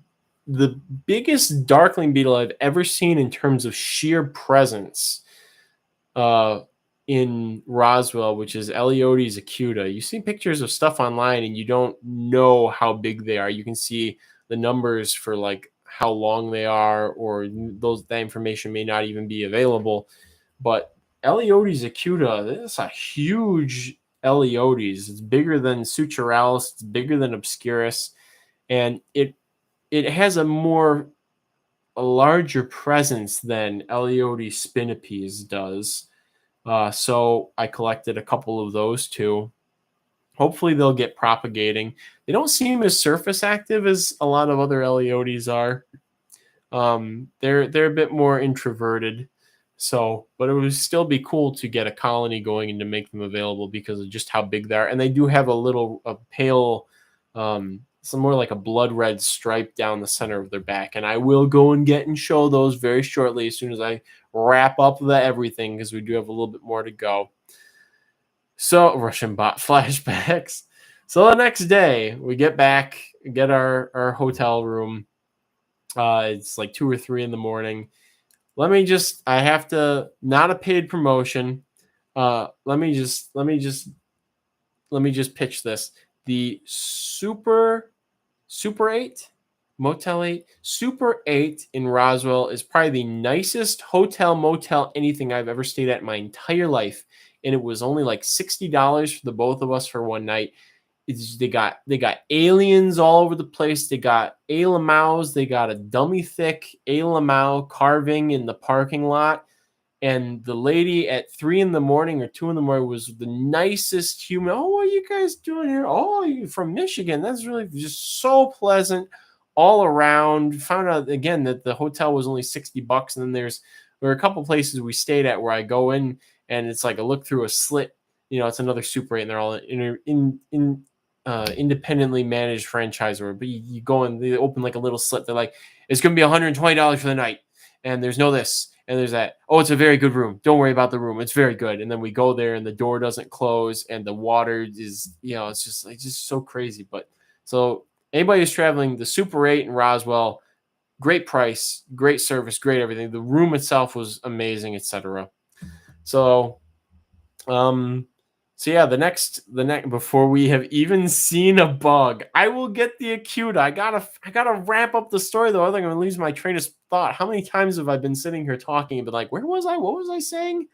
biggest darkling beetle I've ever seen in terms of sheer presence. In Roswell, which is Eleodes acuta. You see pictures of stuff online and you don't know how big they are. You can see the numbers for like how long they are, or that information may not even be available. But Eleodes acuta, this is a huge Eleodes. It's bigger than Suturalis, it's bigger than Obscurus, and it has a larger presence than Eleodes spinipes does. So I collected a couple of those too. Hopefully they'll get propagating. They don't seem as surface active as a lot of other Eleodes are. They're a bit more introverted. So, but it would still be cool to get a colony going and to make them available because of just how big they are. And they do have a pale, some more like a blood red stripe down the center of their back. And I will go and get and show those very shortly as soon as I wrap up everything, because we do have a little bit more to go. So, Russian bot flashbacks. So the next day we get back, get our hotel room. It's like 2 or 3 in the morning. I have to, not a paid promotion. Let me just pitch this. The Super 8, Motel 8, Super 8 in Roswell is probably the nicest hotel, motel, anything I've ever stayed at in my entire life. And it was only like $60 for the both of us for one night. they got aliens all over the place. They got Alamaus. They got a dummy thick Alamau carving in the parking lot. And the lady at 3 in the morning or 2 in the morning was the nicest human. Oh, what are you guys doing here? Oh, you're from Michigan. That's really just so pleasant all around. Found out again that the hotel was only $60. And then there were a couple places we stayed at where I go in and it's like a look through a slit. It's another Super 8 and they're all independently managed franchise. But you go in, they open like a little slit. They're like, it's going to be $120 for the night. And there's no this. And there's that, oh, it's a very good room. Don't worry about the room. It's very good. And then we go there and the door doesn't close and the water is, it's just so crazy. But so anybody who's traveling, the Super 8 in Roswell, great price, great service, great everything. The room itself was amazing, etc. So yeah, the next before we have even seen a bug, I will get the acute. I gotta wrap up the story though. Otherwise I'm gonna lose my train of thought. How many times have I been sitting here talking and been like, where was I? What was I saying?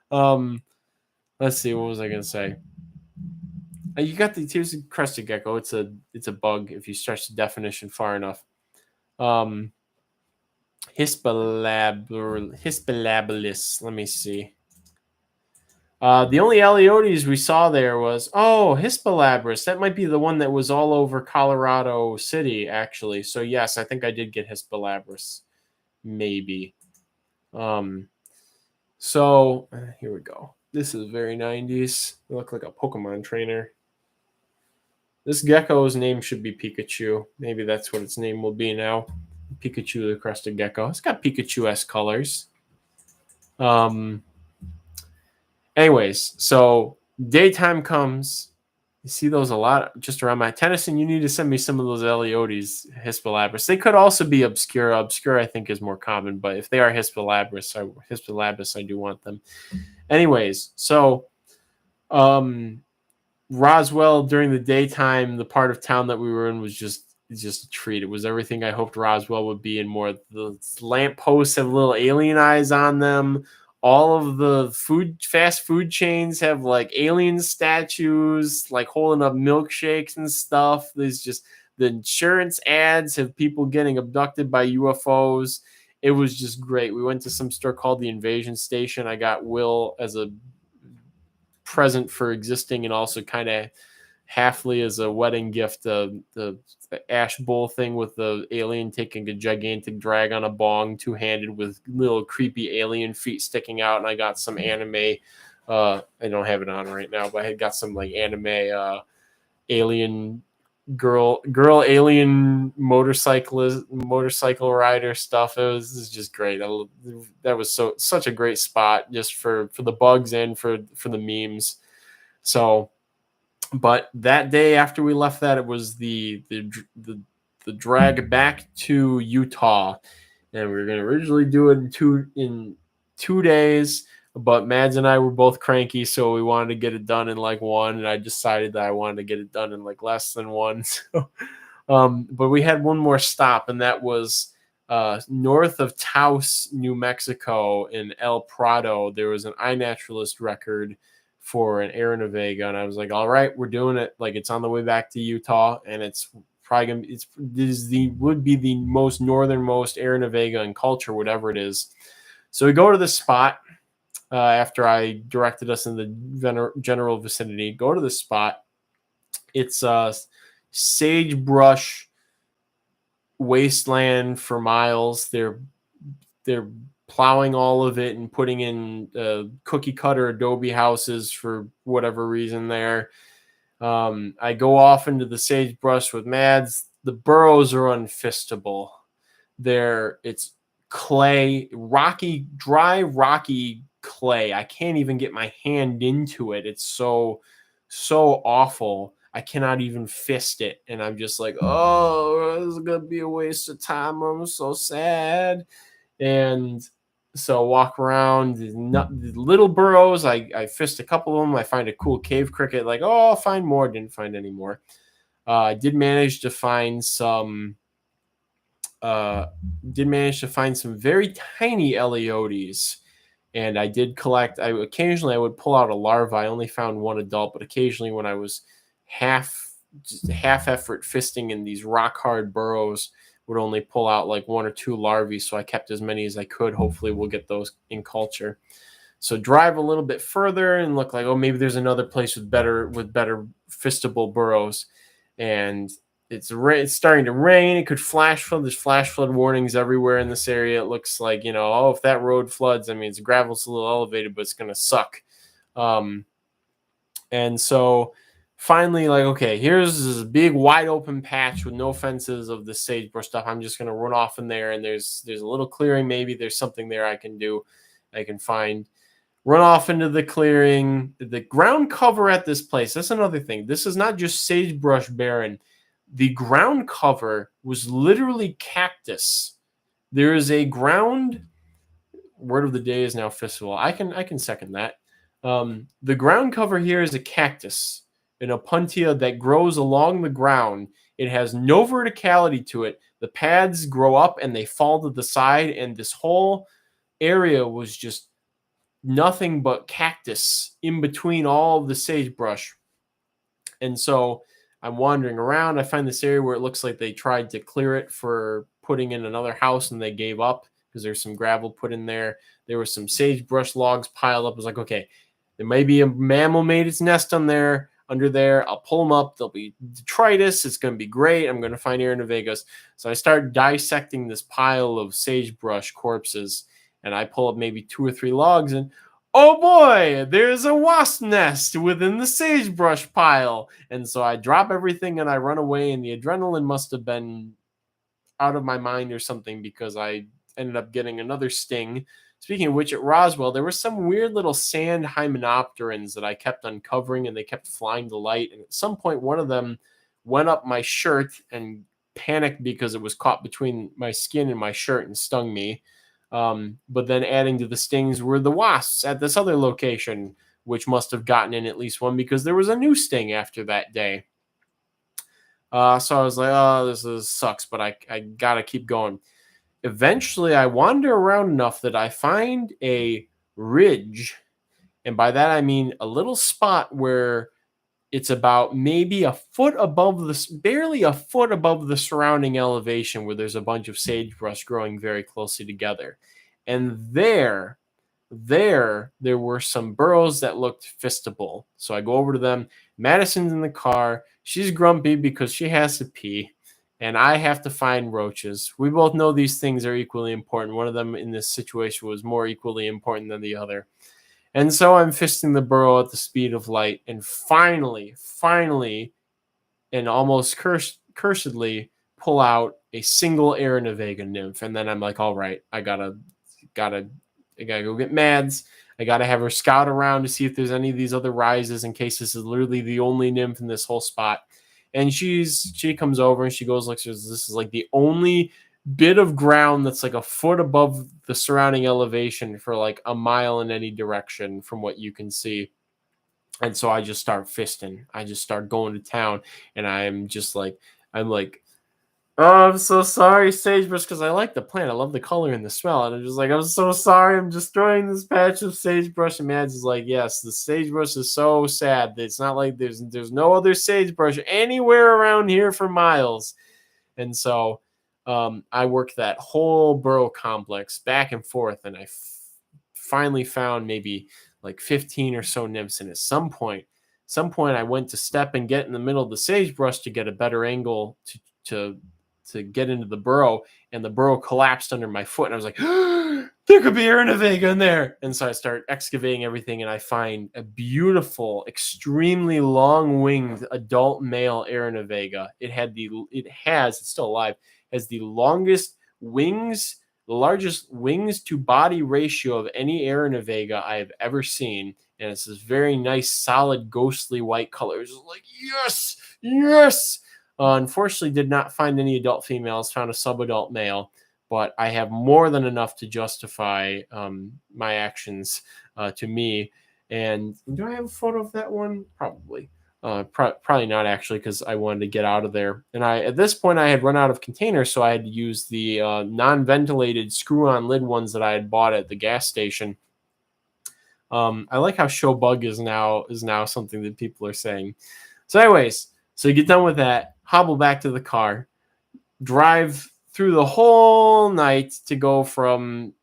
Let's see, what was I gonna say? You got here's a crested gecko. It's a bug if you stretch the definition far enough. Hispalabilis. Let me see. The only Eleotes we saw there was, Hispalabris. That might be the one that was all over Colorado City, actually. So, yes, I think I did get Hispalabris. Maybe. So, here we go. This is very 90s. I look like a Pokemon trainer. This gecko's name should be Pikachu. Maybe that's what its name will be now. Pikachu the crested gecko. It's got Pikachu-esque colors. Anyways, so daytime comes. You see those a lot just around my Tennyson. You need to send me some of those Eleotes, Hispalabris. They could also be obscura. Obscura, I think, is more common, but if they are Hispalabris, I do want them. Anyways, so Roswell during the daytime, the part of town that we were in was just a treat. It was everything I hoped Roswell would be and more. The lampposts have little alien eyes on them. All of the fast food chains have like alien statues, like holding up milkshakes and stuff. There's just the insurance ads have people getting abducted by UFOs. It was just great. We went to some store called the Invasion Station. I got Will as a present for existing and also kind of halfly as a wedding gift, the ash bowl thing with the alien taking a gigantic drag on a bong, two-handed with little creepy alien feet sticking out. And I got some anime. I don't have it on right now, but I had got some like anime alien girl alien motorcycle rider stuff. It was just great. That was such a great spot just for the bugs and for the memes. So. But that day after we left that, it was the drag back to Utah, and we were going to originally do it in 2 days. But Mads and I were both cranky, so we wanted to get it done in like 1, and I decided that I wanted to get it done in like less than 1. So, but we had one more stop, and that was north of Taos, New Mexico, in El Prado. There was an iNaturalist record for an Aeronavega, and I was like, all right, we're doing it. Like, it's on the way back to Utah, and it's probably gonna would be the most northernmost Aeronavega in culture, whatever it is. So we go to the spot after I directed us in the general vicinity. Go to the spot. It's sagebrush wasteland for miles. They're plowing all of it and putting in cookie cutter adobe houses for whatever reason there. I go off into the sagebrush with Mads. The burrows are unfistable. It's clay, dry, rocky clay. I can't even get my hand into it. It's so awful. I cannot even fist it. And I'm just like, oh, this is going to be a waste of time. I'm so sad. And so walk around the little burrows. I fist a couple of them. I find a cool cave cricket. Like, oh, I'll find more. Didn't find any more. I did manage to find some. Very tiny Eleotes, and I did collect. Occasionally I would pull out a larva. I only found one adult, but occasionally when I was half just half effort fisting in these rock hard burrows would only pull out like 1 or 2 larvae. So I kept as many as I could. Hopefully we'll get those in culture. So drive a little bit further and look like, oh, maybe there's another place with better fistable burrows. And it's starting to rain. It could flash flood. There's flash flood warnings everywhere in this area. It looks like, oh, if that road floods, I mean, it's gravel's a little elevated, but it's going to suck. And so finally, like, okay, here's this big wide open patch with no fences of the sagebrush stuff. I'm just going to run off in there, and there's a little clearing. Maybe there's something there I can do. I can find. Run off into the clearing. The ground cover at this place, that's another thing. This is not just sagebrush barren. The ground cover was literally cactus. There is a ground, word of the day is now festival. I can second that. The ground cover here is a cactus, an opuntia that grows along the ground. It has no verticality to it. The pads grow up and they fall to the side, and this whole area was just nothing but cactus in between all of the sagebrush. And so I'm wandering around. I find this area where it looks like they tried to clear it for putting in another house, and they gave up because there's some gravel put in there. There were some sagebrush logs piled up. I was like, okay, there may be a mammal made its nest under there. I'll pull them up. There'll be detritus. It's going to be great. I'm going to find Aeronavegas. So I start dissecting this pile of sagebrush corpses, and I pull up maybe 2 or 3 logs, and oh boy, there's a wasp nest within the sagebrush pile. And so I drop everything and I run away, and the adrenaline must have been out of my mind or something, because I ended up getting another sting. Speaking of which, at Roswell, there were some weird little sand hymenopterans that I kept uncovering, and they kept flying to light. And at some point, one of them went up my shirt and panicked because it was caught between my skin and my shirt and stung me. But then adding to the stings were the wasps at this other location, which must have gotten in at least one, because there was a new sting after that day. So I was like, oh, this sucks, but I got to keep going. Eventually, I wander around enough that I find a ridge. And by that, I mean a little spot where it's about maybe a foot above barely a foot above the surrounding elevation, where there's a bunch of sagebrush growing very closely together. And there were some burrows that looked fistable. So I go over to them. Madison's in the car. She's grumpy because she has to pee, and I have to find roaches. We both know these things are equally important. One of them in this situation was more equally important than the other. And so I'm fisting the burrow at the speed of light, and finally, and almost cursedly pull out a single Aeronavega nymph. And then I'm like, all right, I gotta go get Mads. I gotta have her scout around to see if there's any of these other rises, in case this is literally the only nymph in this whole spot. And she comes over and she goes, like, this is like the only bit of ground that's like a foot above the surrounding elevation for like a mile in any direction from what you can see. And so I just start fisting. I just start going to town, and I'm like, oh, I'm so sorry, sagebrush, because I like the plant. I love the color and the smell. And I'm just like, I'm so sorry, I'm destroying this patch of sagebrush. And Mads is like, yes, the sagebrush is so sad. It's not like there's no other sagebrush anywhere around here for miles. And so I worked that whole burrow complex back and forth, and I finally found maybe like 15 or so nymphs. And at some point I went to step and get in the middle of the sagebrush to get a better angle to get into the burrow, and the burrow collapsed under my foot, and I was like, there could be Aeronavega in there. And so I start excavating everything, and I find a beautiful, extremely long-winged adult male Aeronavega. It's still alive, has the longest wings, the largest wings to body ratio of any Aeronavega I have ever seen. And it's this very nice, solid, ghostly white color. It's just like, yes. Unfortunately, did not find any adult females, found a subadult male, but I have more than enough to justify my actions to me. And do I have a photo of that one? Probably. Probably not, actually, because I wanted to get out of there. And at this point, I had run out of containers, so I had to use the non-ventilated screw-on lid ones that I had bought at the gas station. I like how show bug is now something that people are saying. So anyways, So you get done with that, hobble back to the car, drive through the whole night to go from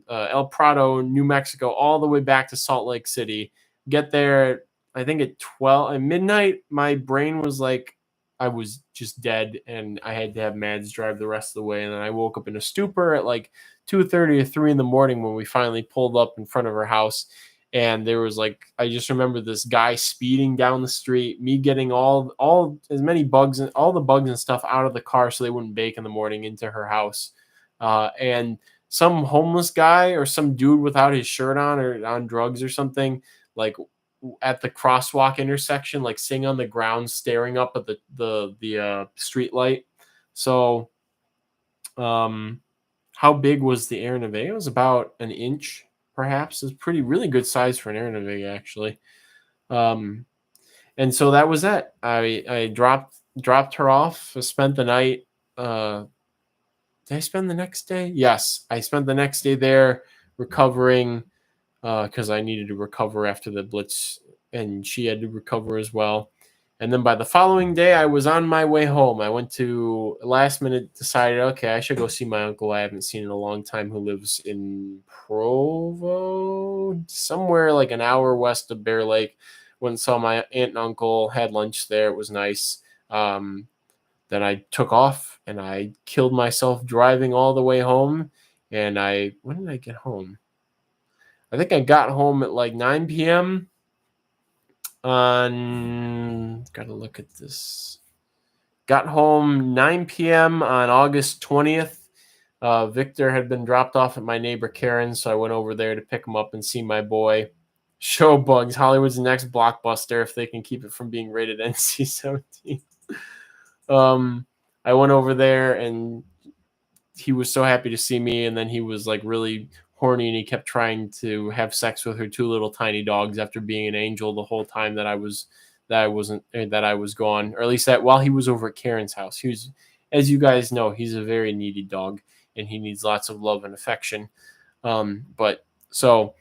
El Prado, New Mexico, all the way back to Salt Lake City. Get there, I think at midnight. My brain was like, I was just dead, and I had to have Mads drive the rest of the way. And then I woke up in a stupor at like 2:30 or 3 in the morning when we finally pulled up in front of her house. And there was like, I just remember this guy speeding down the street, me getting all as many bugs and all the bugs and stuff out of the car so they wouldn't bake in the morning into her house. And some homeless guy or some dude without his shirt on or on drugs or something, like at the crosswalk intersection, like sitting on the ground staring up at the street light. So how big was the Air Navega? It was about an inch, perhaps. It's pretty really good size for an Air Navega, actually. And so that was it. I dropped her off. Spent the night. Did I spend the next day? Yes, I spent the next day there recovering because I needed to recover after the blitz, and she had to recover as well. And then by the following day, I was on my way home. I went to last minute, decided, okay, I should go see my uncle I haven't seen in a long time, who lives in Provo, somewhere like an hour west of Bear Lake. Went and saw my aunt and uncle, had lunch there. It was nice. Then I took off and I killed myself driving all the way home. And when did I get home? I think I got home at like 9 p.m. Gotta look at this. Got home 9 p.m. on August 20th. Victor had been dropped off at my neighbor Karen, so I went over there to pick him up and see my boy. Show bugs. Hollywood's the next blockbuster if they can keep it from being rated NC-17. I went over there and he was so happy to see me, and then he was like really horny and he kept trying to have sex with her two little tiny dogs after being an angel the whole time that I was gone, or at least that while he was over at Karen's house. He was, as you guys know, he's a very needy dog and he needs lots of love and affection. But so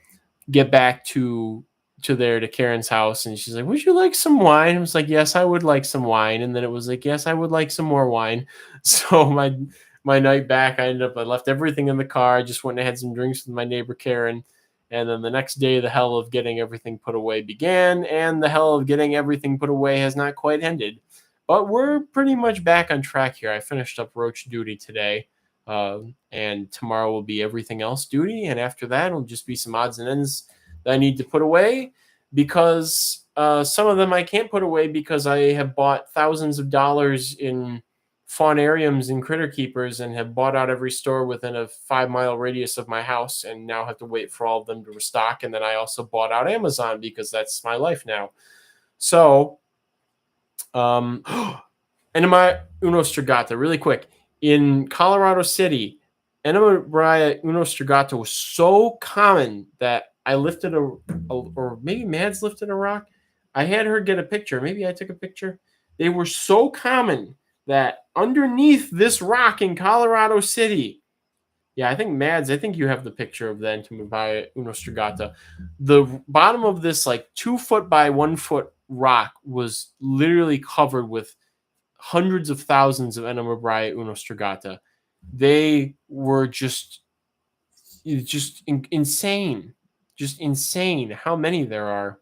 get back to Karen's house, and she's like, would you like some wine? I was like, yes, I would like some wine. And then it was like, yes, I would like some more wine. So my night back, I left everything in the car. I just went and had some drinks with my neighbor Karen. And then the next day, the hell of getting everything put away began, and the hell of getting everything put away has not quite ended. But we're pretty much back on track here. I finished up Roach duty today, and tomorrow will be everything else duty. And after that, it'll just be some odds and ends that I need to put away, because some of them I can't put away because I have bought thousands of dollars in faunariums and critter keepers and have bought out every store within a 5-mile radius of my house, and now have to wait for all of them to restock. And then I also bought out Amazon because that's my life now. So, Enema Uno Strigata, really quick. In Colorado City, Enema Uno Strigata was so common that I lifted or maybe Mads lifted a rock. I had her get a picture. Maybe I took a picture. They were so common that underneath this rock in Colorado City, yeah, I think Mads, I think you have the picture of the Entomobia Uno Strigata. The bottom of this like 2 foot by 1 foot rock was literally covered with hundreds of thousands of Entomobia Uno Strigata. They were just insane. Just insane how many there are.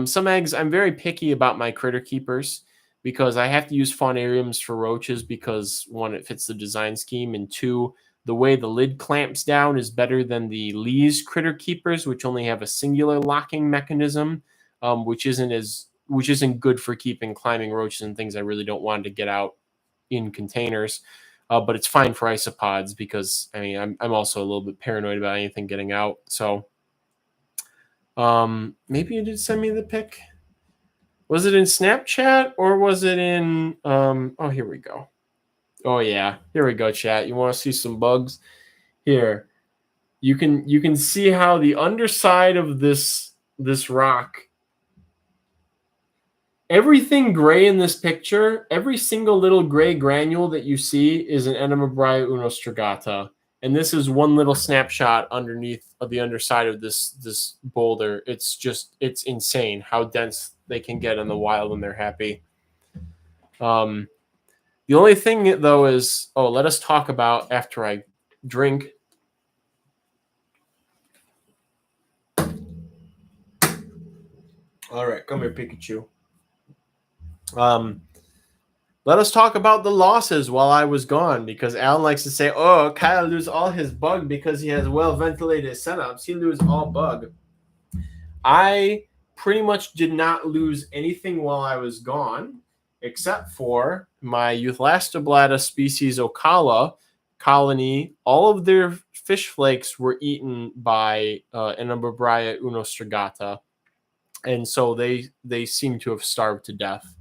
Some eggs, I'm very picky about my critter keepers because I have to use faunariums for roaches because, one, it fits the design scheme, and two, the way the lid clamps down is better than the Lee's critter keepers, which only have a singular locking mechanism, which isn't good for keeping climbing roaches and things I really don't want to get out in containers. But it's fine for isopods because, I mean, I'm also a little bit paranoid about anything getting out. So maybe you did send me the pic. Was it in Snapchat or was it in oh, here we go. Oh yeah, here we go, chat. You want to see some bugs? Here. You can see how the underside of this rock, everything gray in this picture, every single little gray granule that you see is an Entomobia Uno Strigata. And this is one little snapshot underneath of the underside of this boulder. It's insane how dense they can get in the wild when they're happy. The only thing though is, let us talk about after I drink. All right, come here, Pikachu. Let us talk about the losses while I was gone, because Alan likes to say, "Oh, Kyle lose all his bug because he has well ventilated setups. He lose all bug." I pretty much did not lose anything while I was gone, except for my Euthalastoblata species Ocala colony. All of their fish flakes were eaten by Invertebrata unostrigata, and so they seem to have starved to death.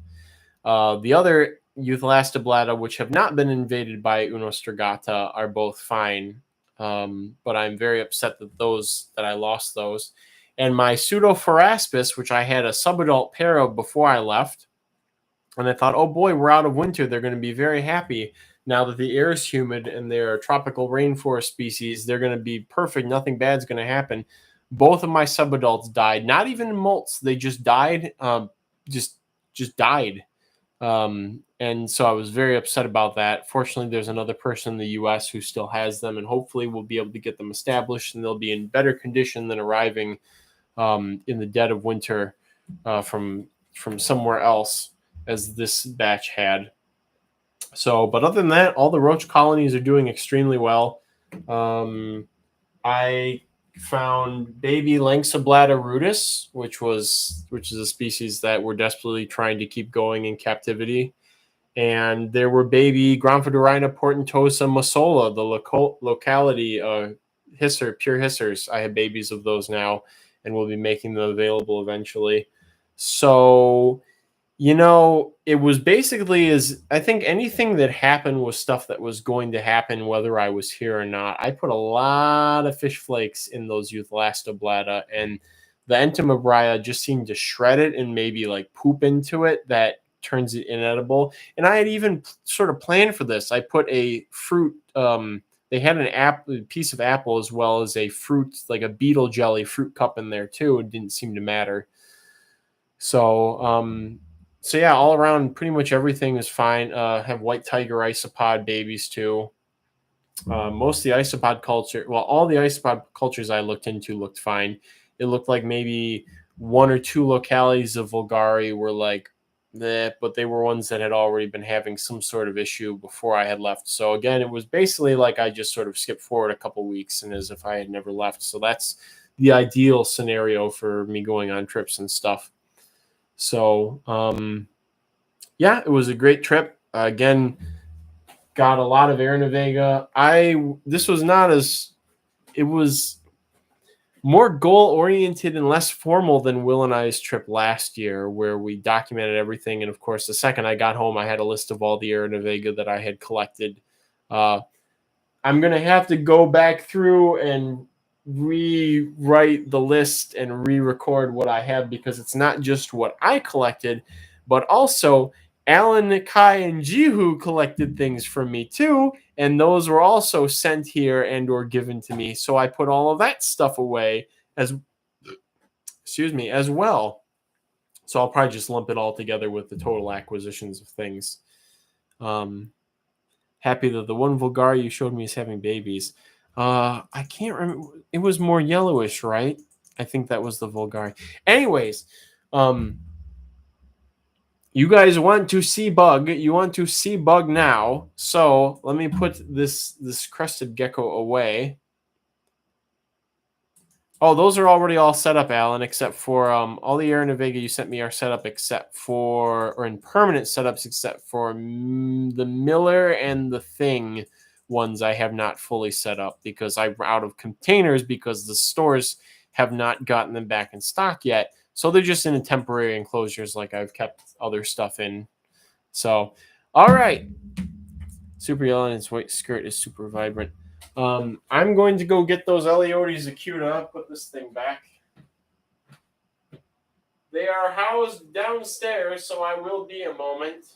The other Euthalastoblata, which have not been invaded by unostrigata, are both fine, but I'm very upset that I lost those. And my Pseudophoraspis, which I had a subadult pair of before I left, and I thought, oh boy, we're out of winter. They're going to be very happy now that the air is humid and they're a tropical rainforest species. They're going to be perfect. Nothing bad's going to happen. Both of my subadults died. Not even molts. They just died. Just died. And so I was very upset about that. Fortunately, there's another person in the U.S. who still has them, and hopefully we'll be able to get them established, and they'll be in better condition than arriving in the dead of winter from somewhere else, as this batch had. So, but other than that, all the roach colonies are doing extremely well. I found baby Lanxoblata rudis, which is a species that we're desperately trying to keep going in captivity. And there were baby Gronphodorina portentosa masola, the locality hisser, pure hissers. I have babies of those now, and we'll be making them available eventually. So, it was basically I think anything that happened was stuff that was going to happen whether I was here or not. I put a lot of fish flakes in those Euthalastoblata, and the Entomobria just seemed to shred it and maybe like poop into it that turns it inedible. And I had even sort of planned for this. I put a fruit, they had a piece of apple as well as a fruit, like a beetle jelly fruit cup in there too. It didn't seem to matter. So yeah, all around, pretty much everything is fine. Have white tiger isopod babies too. Most of the isopod culture, all the isopod cultures I looked into looked fine. It looked like maybe one or two localities of Vulgari were like, but they were ones that had already been having some sort of issue before I had left. So again, it was basically like I just sort of skipped forward a couple weeks and as if I had never left. So that's the ideal scenario for me going on trips and stuff. So, yeah, it was a great trip. Again, got a lot of Aranavega. It was more goal-oriented and less formal than Will and I's trip last year, where we documented everything. And, of course, the second I got home, I had a list of all the Aranavega that I had collected. I'm going to have to go back through and rewrite the list and re-record what I have, because it's not just what I collected, but also Alan, Kai, and Jihu collected things from me too, and those were also sent here and or given to me. So I put all of that stuff away as well. So I'll probably just lump it all together with the total acquisitions of things. Happy that the one Vulgari you showed me is having babies. I can't remember. It was more yellowish, right? I think that was the Vulgari. Anyways, you guys want to see bug. You want to see bug now. So let me put this crested gecko away. Oh, those are already all set up, Alan, except for all the Aranavega you sent me are set up or in permanent setups, except for the Miller and the Thing ones I have not fully set up because I'm out of containers because the stores have not gotten them back in stock yet. So they're just in temporary enclosures like I've kept other stuff in. So, all right. Super Yellow and its white skirt is super vibrant. I'm going to go get those Eleotes queued up, put this thing back. They are housed downstairs, so I will be a moment.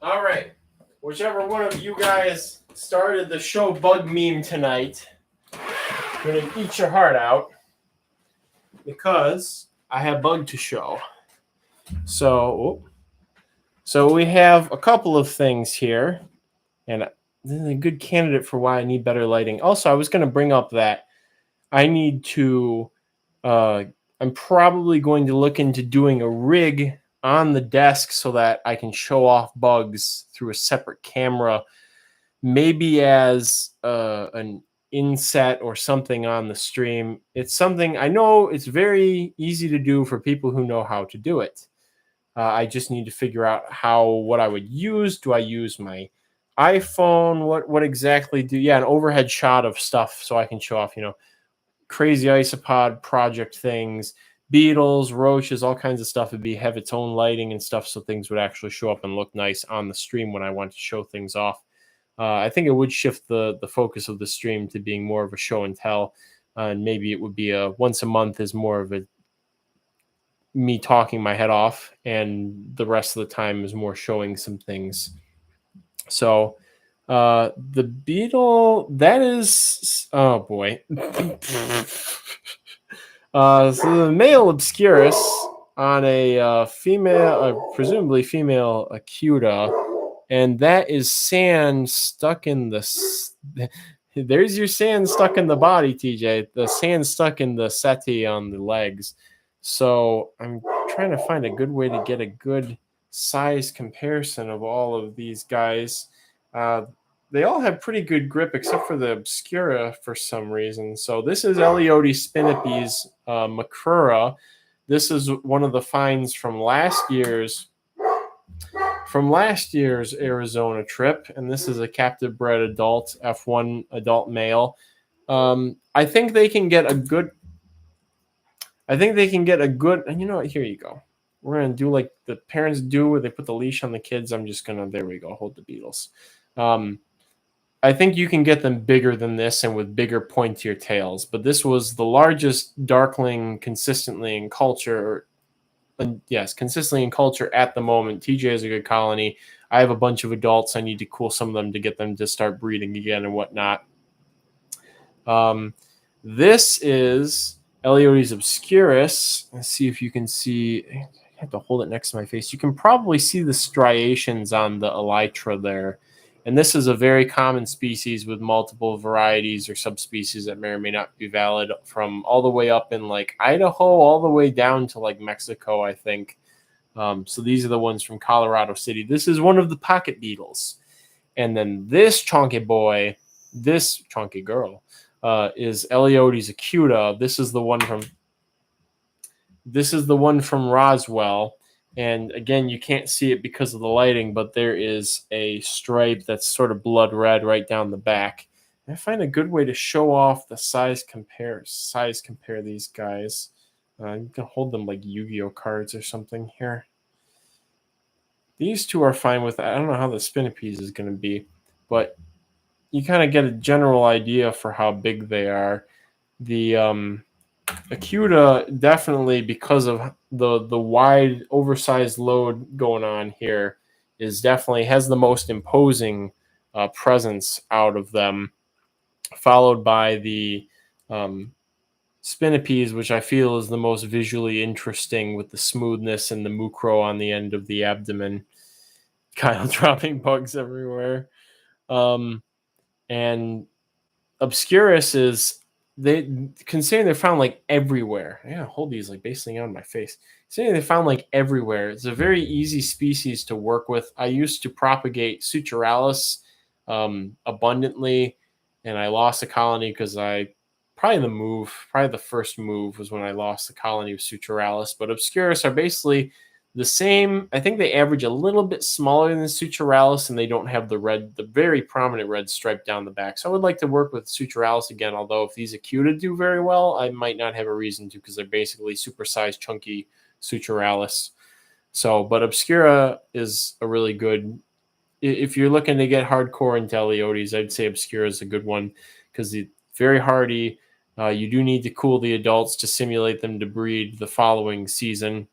All right. Whichever one of you guys started the show bug meme tonight, I'm going to eat your heart out because I have bug to show. So we have a couple of things here, and this is a good candidate for why I need better lighting. Also, I was going to bring up that I need to, I'm probably going to look into doing a rig on the desk so that I can show off bugs through a separate camera, maybe as an inset or something on the stream. It's something I know it's very easy to do for people who know how to do it. I just need to figure out what I would use. Do I use my iPhone? What exactly an overhead shot of stuff so I can show off, crazy isopod project things, Beetles, Roaches, all kinds of stuff would have its own lighting and stuff, so things would actually show up and look nice on the stream when I want to show things off. I think it would shift the focus of the stream to being more of a show and tell, and maybe it would be once a month is more of a me talking my head off, and the rest of the time is more showing some things. So the Beetle, that is, oh boy. So the male Obscurus on a female, presumably female Acuta, and that is sand stuck in the. There's your sand stuck in the body, TJ. The sand stuck in the seti on the legs. So I'm trying to find a good way to get a good size comparison of all of these guys. They all have pretty good grip except for the Obscura for some reason. So this is Eleote spinipes Macrura. This is one of the finds from last year's Arizona trip, and this is a captive bred adult F1 adult male. I think they can get a good. And you know what? Here you go. We're gonna do like the parents do, where they put the leash on the kids. I'm just gonna. There we go. Hold the Beetles. I think you can get them bigger than this and with bigger pointier tails. But this was the largest darkling consistently in culture. Yes, consistently in culture at the moment. TJ is a good colony. I have a bunch of adults. I need to cool some of them to get them to start breeding again and whatnot. This is Eleotes obscurus. Let's see if you can see. I have to hold it next to my face. You can probably see the striations on the elytra there. And this is a very common species with multiple varieties or subspecies that may or may not be valid, from all the way up in like Idaho all the way down to like Mexico, I think. So these are the ones from Colorado City. This is one of the pocket beetles. And then this chunky boy, this chunky girl, is Eleotes acuta. This is the one from Roswell. And again, you can't see it because of the lighting, but there is a stripe that's sort of blood red right down the back. And I find a good way to show off the size compare these guys. You can hold them like Yu-Gi-Oh cards or something here. These two are fine with. I don't know how the spinipes is going to be, but you kind of get a general idea for how big they are. The Acuta, definitely because of the wide, oversized load going on here, is definitely has the most imposing presence out of them, followed by the spinipes, which I feel is the most visually interesting with the smoothness and the mucro on the end of the abdomen. Kyle dropping bugs everywhere. And Obscurus is, considering they're found like everywhere. Yeah, hold these like basically on my face. Considering they're found like everywhere, it's a very easy species to work with. I used to propagate Suturalis abundantly, and I lost a colony because probably the first move was when I lost the colony of Suturalis. But Obscurus are basically the same. I think they average a little bit smaller than Suturalis, and they don't have the very prominent red stripe down the back. So I would like to work with Suturalis again, although if these Acuta do very well, I might not have a reason to, because they're basically supersized, chunky Suturalis. So, but Obscura is a really good, if you're looking to get hardcore into Eleotes, I'd say Obscura is a good one, because it's very hardy. You do need to cool the adults to simulate them to breed the following season.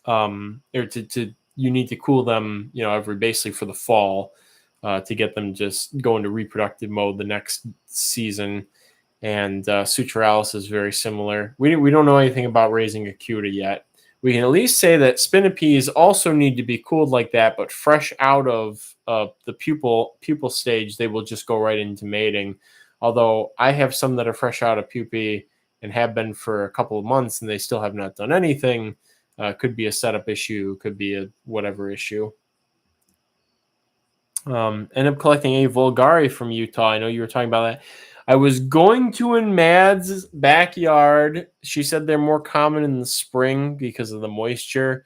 Or to you need to cool them, every basically for the fall to get them just go into reproductive mode the next season. And Suturalis is very similar. We don't know anything about raising Acuta yet. We can at least say that spinipes also need to be cooled like that, but fresh out of the pupal stage, they will just go right into mating. Although I have some that are fresh out of pupae and have been for a couple of months, and they still have not done anything. Could be a setup issue, could be a whatever issue. End up collecting a Vulgari from Utah. I know you were talking about that. I was going to in Mad's backyard. She said they're more common in the spring because of the moisture.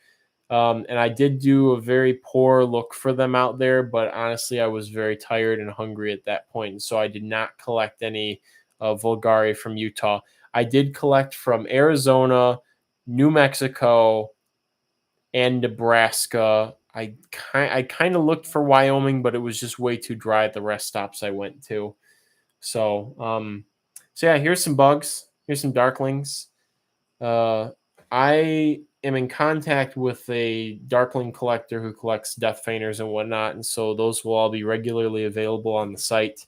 And I did do a very poor look for them out there, but honestly, I was very tired and hungry at that point. And so I did not collect any Vulgari from Utah. I did collect from Arizona, New Mexico, and Nebraska. I kind of looked for Wyoming, but it was just way too dry at the rest stops I went to. So yeah, here's some bugs. Here's some darklings. I am in contact with a darkling collector who collects death fainters and whatnot, and so those will all be regularly available on the site,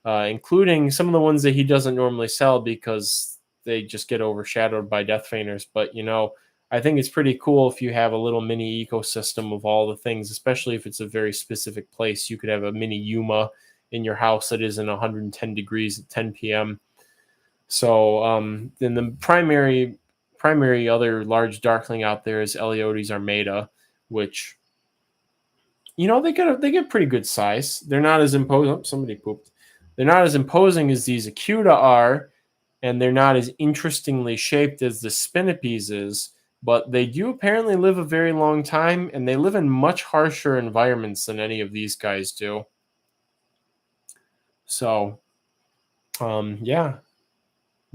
including some of the ones that he doesn't normally sell because they just get overshadowed by death fainters. But I think it's pretty cool if you have a little mini ecosystem of all the things, especially if it's a very specific place. You could have a mini Yuma in your house that isn't 110 degrees at 10 p.m. So then the primary other large darkling out there is Eleodes armata, which they get pretty good size. They're not as imposing. Oh, somebody pooped. They're not as imposing as these Acuta are, and they're not as interestingly shaped as the Spinipes is. But they do apparently live a very long time, and they live in much harsher environments than any of these guys do. So, yeah.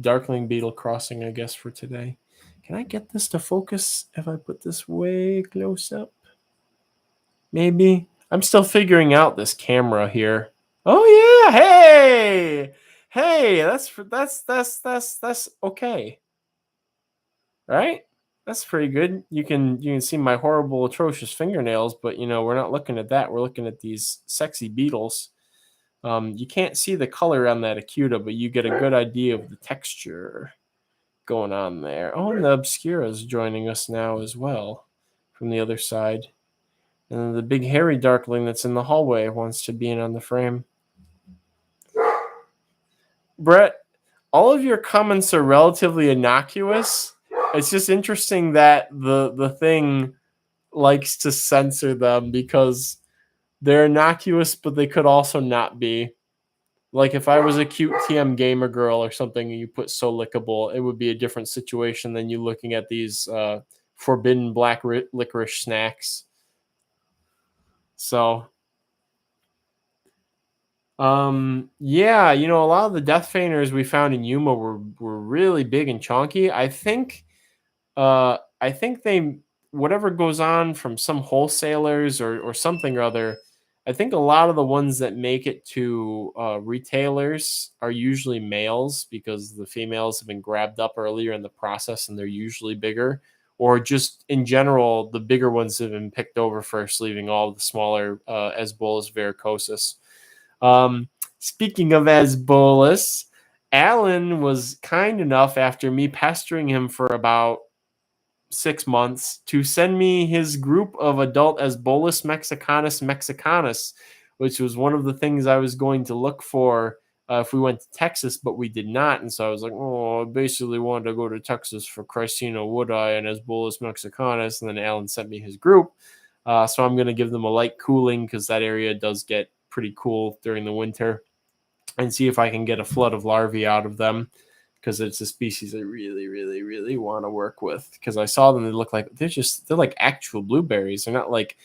Darkling beetle crossing, I guess, for today. Can I get this to focus if I put this way close up? Maybe. I'm still figuring out this camera here. Oh yeah, hey, that's okay. Right? That's pretty good. You can see my horrible, atrocious fingernails, but we're not looking at that. We're looking at these sexy beetles. You can't see the color on that Acuta, but you get a good idea of the texture going on there. Oh, and the Obscura is joining us now as well from the other side. And then the big hairy darkling that's in the hallway wants to be in on the frame. Brett, all of your comments are relatively innocuous. It's just interesting that the thing likes to censor them because they're innocuous, but they could also not be. Like if I was a cute TM gamer girl or something and you put so lickable, it would be a different situation than you looking at these forbidden black licorice snacks. So, yeah, a lot of the death fainters we found in Yuma were really big and chunky. I think they whatever goes on from some wholesalers or something or other. I think a lot of the ones that make it to retailers are usually males because the females have been grabbed up earlier in the process and they're usually bigger. Or just in general, the bigger ones have been picked over first, leaving all the smaller Asbolus varicosus. Speaking of Asbolus, Alan was kind enough, after me pestering him for about 6 months, to send me his group of adult Asbolus mexicanus, which was one of the things I was going to look for if we went to Texas, but we did not. And so I was like, I basically wanted to go to Texas for Chrysina woodi and Asbolus mexicanus. And then Alan sent me his group. So I'm going to give them a light cooling because that area does get pretty cool during the winter, and see if I can get a flood of larvae out of them, because it's a species I really, really, really want to work with. Because I saw them, they look like they're like actual blueberries. They're not like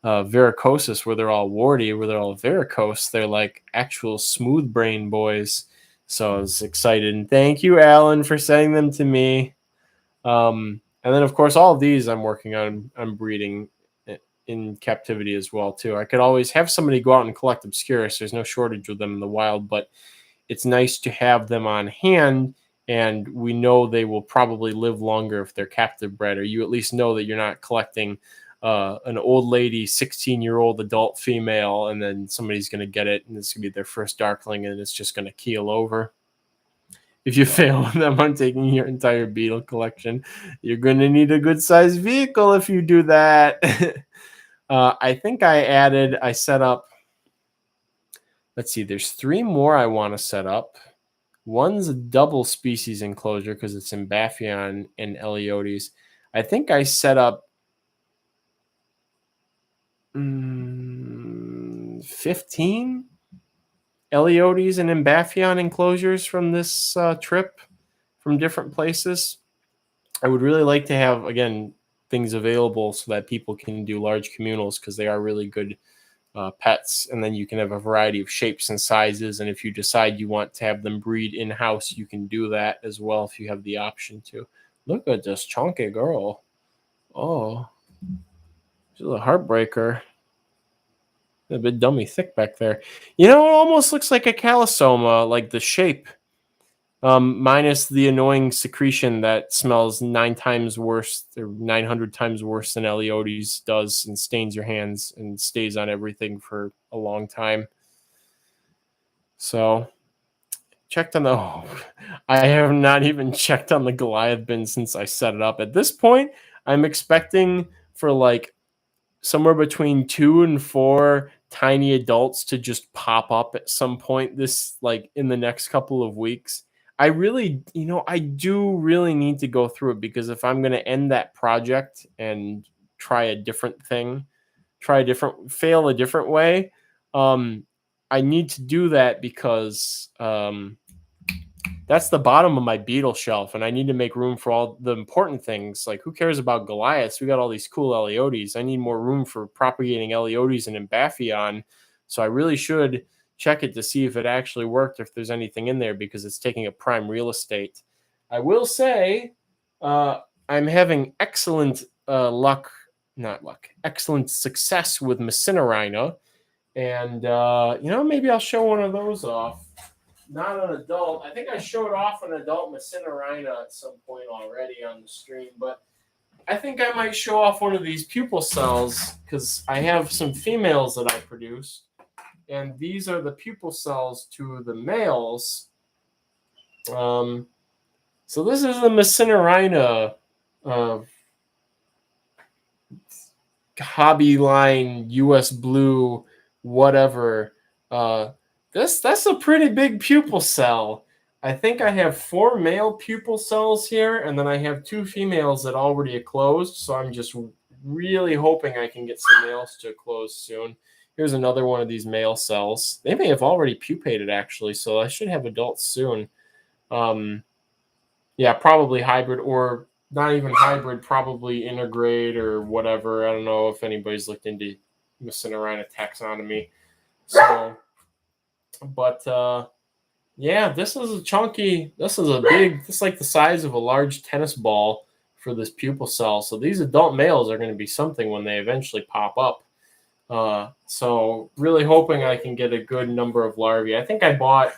varicosus where they're all warty, where they're all varicose. They're like actual smooth brain boys. So I was excited, and thank you, Alan, for sending them to me. And then of course all of these I'm working on. I'm breeding in captivity as well too. I could always have somebody go out and collect Obscurus. There's no shortage of them in the wild, but it's nice to have them on hand, and we know they will probably live longer if they're captive bred, or you at least know that you're not collecting an old lady, 16-year-old adult female, and then somebody's going to get it, and it's going to be their first darkling, and it's just going to keel over. If you fail them on taking your entire beetle collection, you're going to need a good-sized vehicle if you do that. I think I set up, let's see, there's 3 more I want to set up. One's a double species enclosure because it's in Inbathion and Eleodes. I think I set up 15 Eleodes and Inbathion enclosures from this trip from different places. I would really like to have, again, things available so that people can do large communals because they are really good pets. And then you can have a variety of shapes and sizes. And if you decide you want to have them breed in-house, you can do that as well if you have the option to. Look at this chunky girl. Oh, she's a heartbreaker. A bit dummy thick back there. You know, it almost looks like a calisoma, like the shape. Minus the annoying secretion that smells 9 times worse or 900 times worse than Eleodes does and stains your hands and stays on everything for a long time. So, checked on I have not even checked on the Goliath bin since I set it up. At this point, I'm expecting for like somewhere between 2 and 4 tiny adults to just pop up at some point this, like, in the next couple of weeks. I really, I do really need to go through it because if I'm going to end that project and try a different thing, fail a different way, I need to do that because that's the bottom of my beetle shelf, and I need to make room for all the important things. Like, who cares about Goliaths? We got all these cool Eleodes. I need more room for propagating Eleodes and Inbathion, so I really should check it to see if it actually worked, if there's anything in there, because it's taking up prime real estate. I will say I'm having excellent excellent success with Macinarina, and maybe I'll show one of those off. Not an adult. I think I showed off an adult Macinarina at some point already on the stream, but I think I might show off one of these pupil cells because I have some females that I produce, and these are the pupil cells to the males. So this is the Macinarina hobby line US blue whatever. That's a pretty big pupil cell. I think I have 4 male pupil cells here, and then I have 2 females that already are closed, so I'm just really hoping I can get some males to close soon. Here's another one of these male cells. They may have already pupated, actually, so I should have adults soon. Yeah, probably hybrid, or not even hybrid, probably integrate or whatever. I don't know if anybody's looked into Macinarina taxonomy. So, but yeah, this is a chunky, this is like the size of a large tennis ball for this pupil cell. So these adult males are going to be something when they eventually pop up. So really hoping I can get a good number of larvae. I think I bought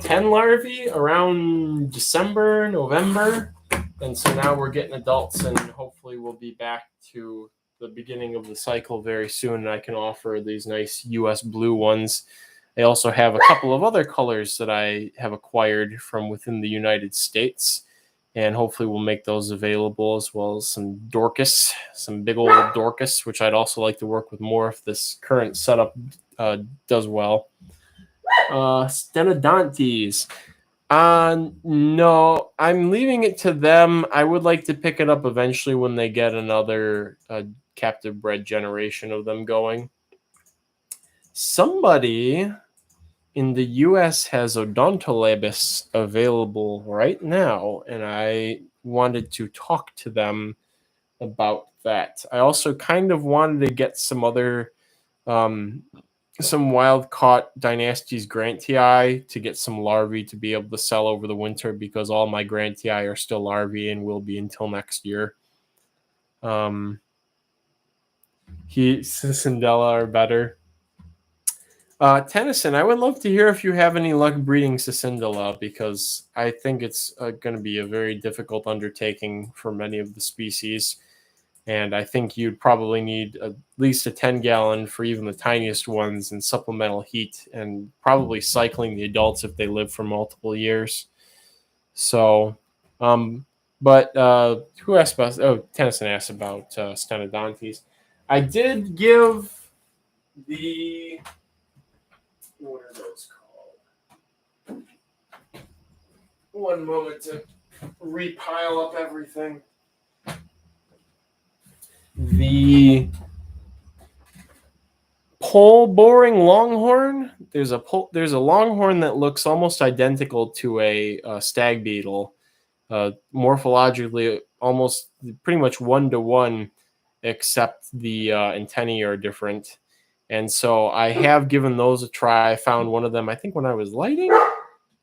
10 larvae around December, November. And so now we're getting adults, and hopefully we'll be back to the beginning of the cycle very soon, and I can offer these nice US blue ones. I also have a couple of other colors that I have acquired from within the United States, and hopefully we'll make those available, as well as some Dorcas, some big old Dorcas, which I'd also like to work with more if this current setup does well. Stenodontes. No, I'm leaving it to them. I would like to pick it up eventually when they get another captive bred generation of them going. Somebody in the US has Odontolabus available right now, and I wanted to talk to them about that. I also kind of wanted to get some other some wild-caught Dynasties Grantii to get some larvae to be able to sell over the winter, because all my Grantii are still larvae and will be until next year. Cicindela are better. Tennyson, I would love to hear if you have any luck breeding Cicindela, because I think it's going to be a very difficult undertaking for many of the species. And I think you'd probably need at least a 10-gallon for even the tiniest ones, and supplemental heat, and probably cycling the adults if they live for multiple years. So, but who asked about? Oh, Tennyson asked about stenodontes. I did give the, what are those called? One moment to repile up everything. The pole boring longhorn. There's a longhorn that looks almost identical to a stag beetle, morphologically almost pretty much 1-to-1, except the antennae are different. And so I have given those a try. I found one of them, I think, when I was lighting,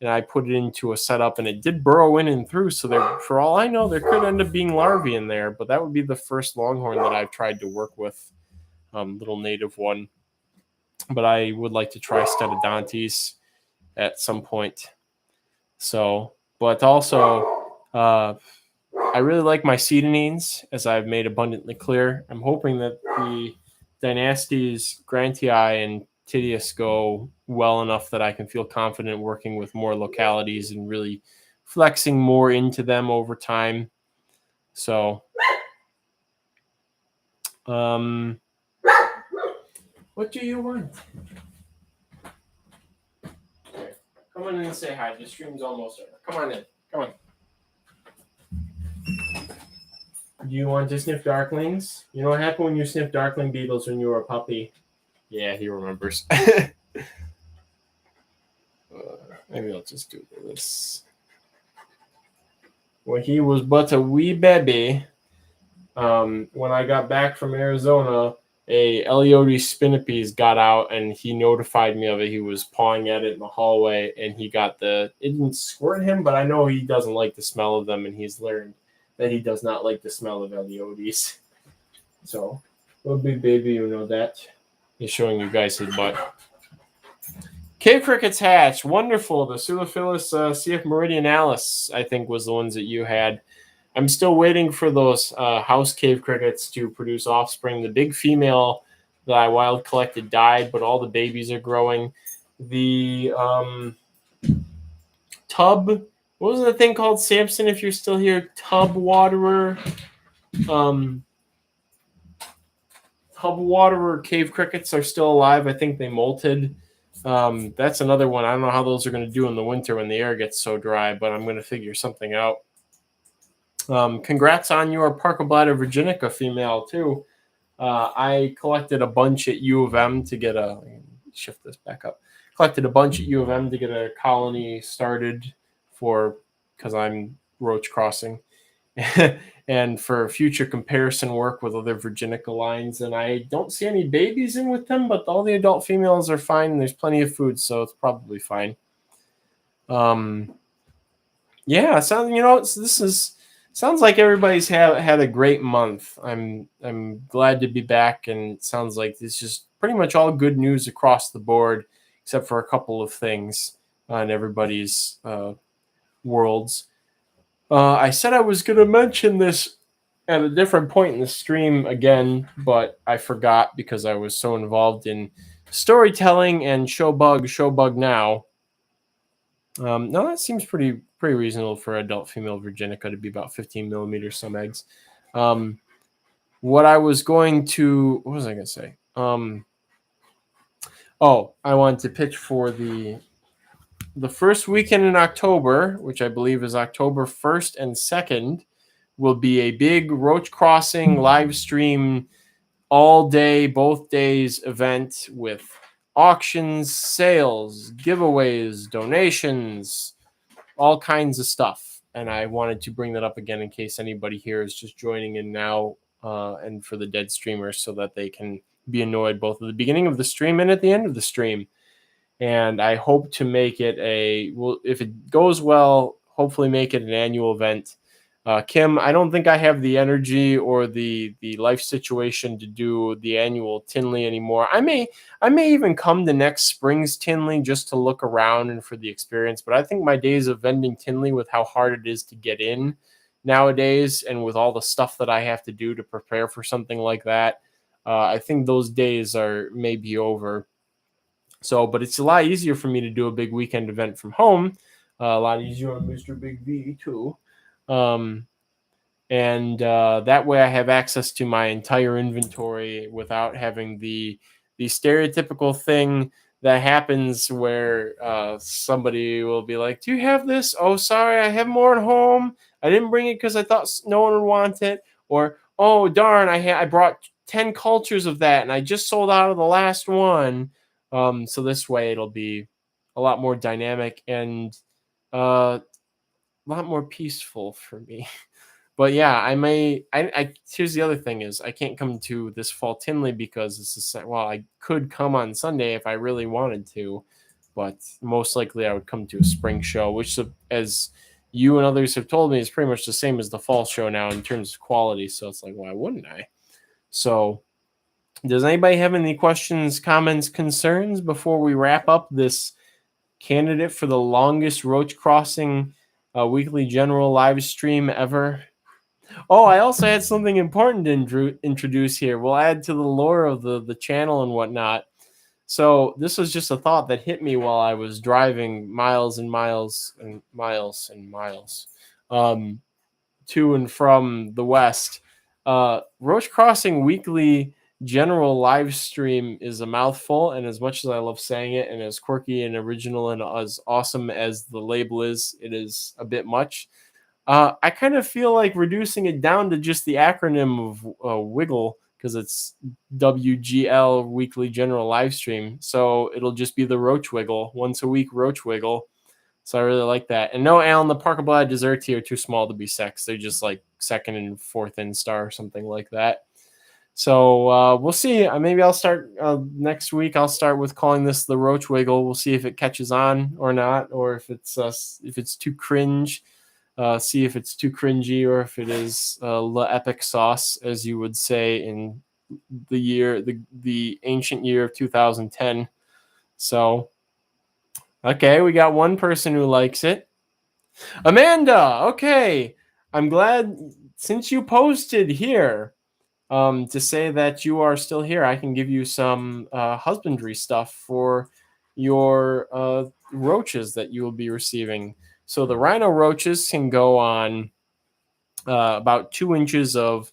and I put it into a setup, and it did burrow in and through. So there, for all I know, there could end up being larvae in there. But that would be the first longhorn that I've tried to work with, little native one. But I would like to try stenodontes at some point. So, but also, I really like my cedonines, as I've made abundantly clear. I'm hoping that the Dynasties Grantii and Titius go well enough that I can feel confident working with more localities and really flexing more into them over time. So, what do you want? Okay. Come on in and say hi. The stream's almost over. Come on in. Come on. Do you want to sniff darklings? You know what happened when you sniffed darkling beetles when you were a puppy? Yeah, he remembers. Maybe I'll just do this. When he was but a wee baby, when I got back from Arizona, a Eleodes spinipes got out, and he notified me of it. He was pawing at it in the hallway, and he got it didn't squirt him, but I know he doesn't like the smell of them, and he's learned that he does not like the smell of Eleodes. So, little big baby, you know that. He's showing you guys his butt. Cave crickets hatch. Wonderful. The Pseudophilus CF meridionalis, I think, was the ones that you had. I'm still waiting for those house cave crickets to produce offspring. The big female that I wild collected died, but all the babies are growing. The tub, what was the thing called, Samson, if you're still here? Tub waterer. Tub waterer cave crickets are still alive. I think they molted. That's another one. I don't know how those are going to do in the winter when the air gets so dry, but I'm going to figure something out. Congrats on your Parkoblatta virginica female, too. I collected a bunch at U of M to get shift this back up. Collected a bunch at U of M to get a colony started because I'm roach crossing. And for future comparison work with other virginica lines. And I don't see any babies in with them, but all the adult females are fine. And there's plenty of food, so it's probably fine. Yeah, sounds like everybody's had a great month. I'm glad to be back, and it sounds like it's just pretty much all good news across the board, except for a couple of things on everybody's worlds. I said I was going to mention this at a different point in the stream again, but I forgot because I was so involved in storytelling and show bug now. No, that seems pretty reasonable for adult female virginica to be about 15 millimeters some eggs. What was I going to say? I wanted to pitch for the first weekend in October, which I believe is October 1st and 2nd, will be a big Roach Crossing live stream all day, both days event with auctions, sales, giveaways, donations, all kinds of stuff. And I wanted to bring that up again in case anybody here is just joining in now and for the dead streamers, so that they can be annoyed both at the beginning of the stream and at the end of the stream. And I hope to make it if it goes well, hopefully make it an annual event. Kim, I don't think I have the energy or the life situation to do the annual Tinley anymore. I may even come to next spring's Tinley just to look around and for the experience. But I think my days of vending Tinley, with how hard it is to get in, nowadays, and with all the stuff that I have to do to prepare for something like that, I think those days are maybe over. So, but it's a lot easier for me to do a big weekend event from home. A lot easier on Mr. Big V too. And that way I have access to my entire inventory without having the stereotypical thing that happens where somebody will be like, "Do you have this? Oh, sorry, I have more at home. I didn't bring it because I thought no one would want it." Or, "Oh, darn, I brought 10 cultures of that and I just sold out of the last one." So this way it'll be a lot more dynamic and a lot more peaceful for me. But yeah, I may. Here's the other thing: is I can't come to this fall Tinley because well, I could come on Sunday if I really wanted to, but most likely I would come to a spring show, which, as you and others have told me, is pretty much the same as the fall show now in terms of quality. So it's like, why wouldn't I? So, does anybody have any questions, comments, concerns before we wrap up this candidate for the longest Roach Crossing weekly general live stream ever? Oh, I also had something important to introduce here. We'll add to the lore of the channel and whatnot. So this was just a thought that hit me while I was driving miles and miles and miles and miles to and from the West. Roach Crossing weekly general live stream is a mouthful, and as much as I love saying it, and as quirky and original and as awesome as the label is, it is a bit much. I kind of feel like reducing it down to just the acronym of Wiggle, because it's WGL Weekly General Live Stream. So it'll just be the Roach Wiggle, once a week Roach Wiggle. So I really like that. And no, Alan, the Parker Blood desserts here are too small to be sex. They're just like second and fourth in star or something like that. So we'll see. Maybe I'll start next week. I'll start with calling this the Roach Wiggle. We'll see if it catches on or not, or if it's too cringe. See if it's too cringy or if it is la epic sauce, as you would say in the ancient year of 2010. So, okay, we got one person who likes it. Amanda, okay. I'm glad since you posted here to say that you are still here. I can give you some husbandry stuff for your roaches that you will be receiving. So the rhino roaches can go on about 2 inches of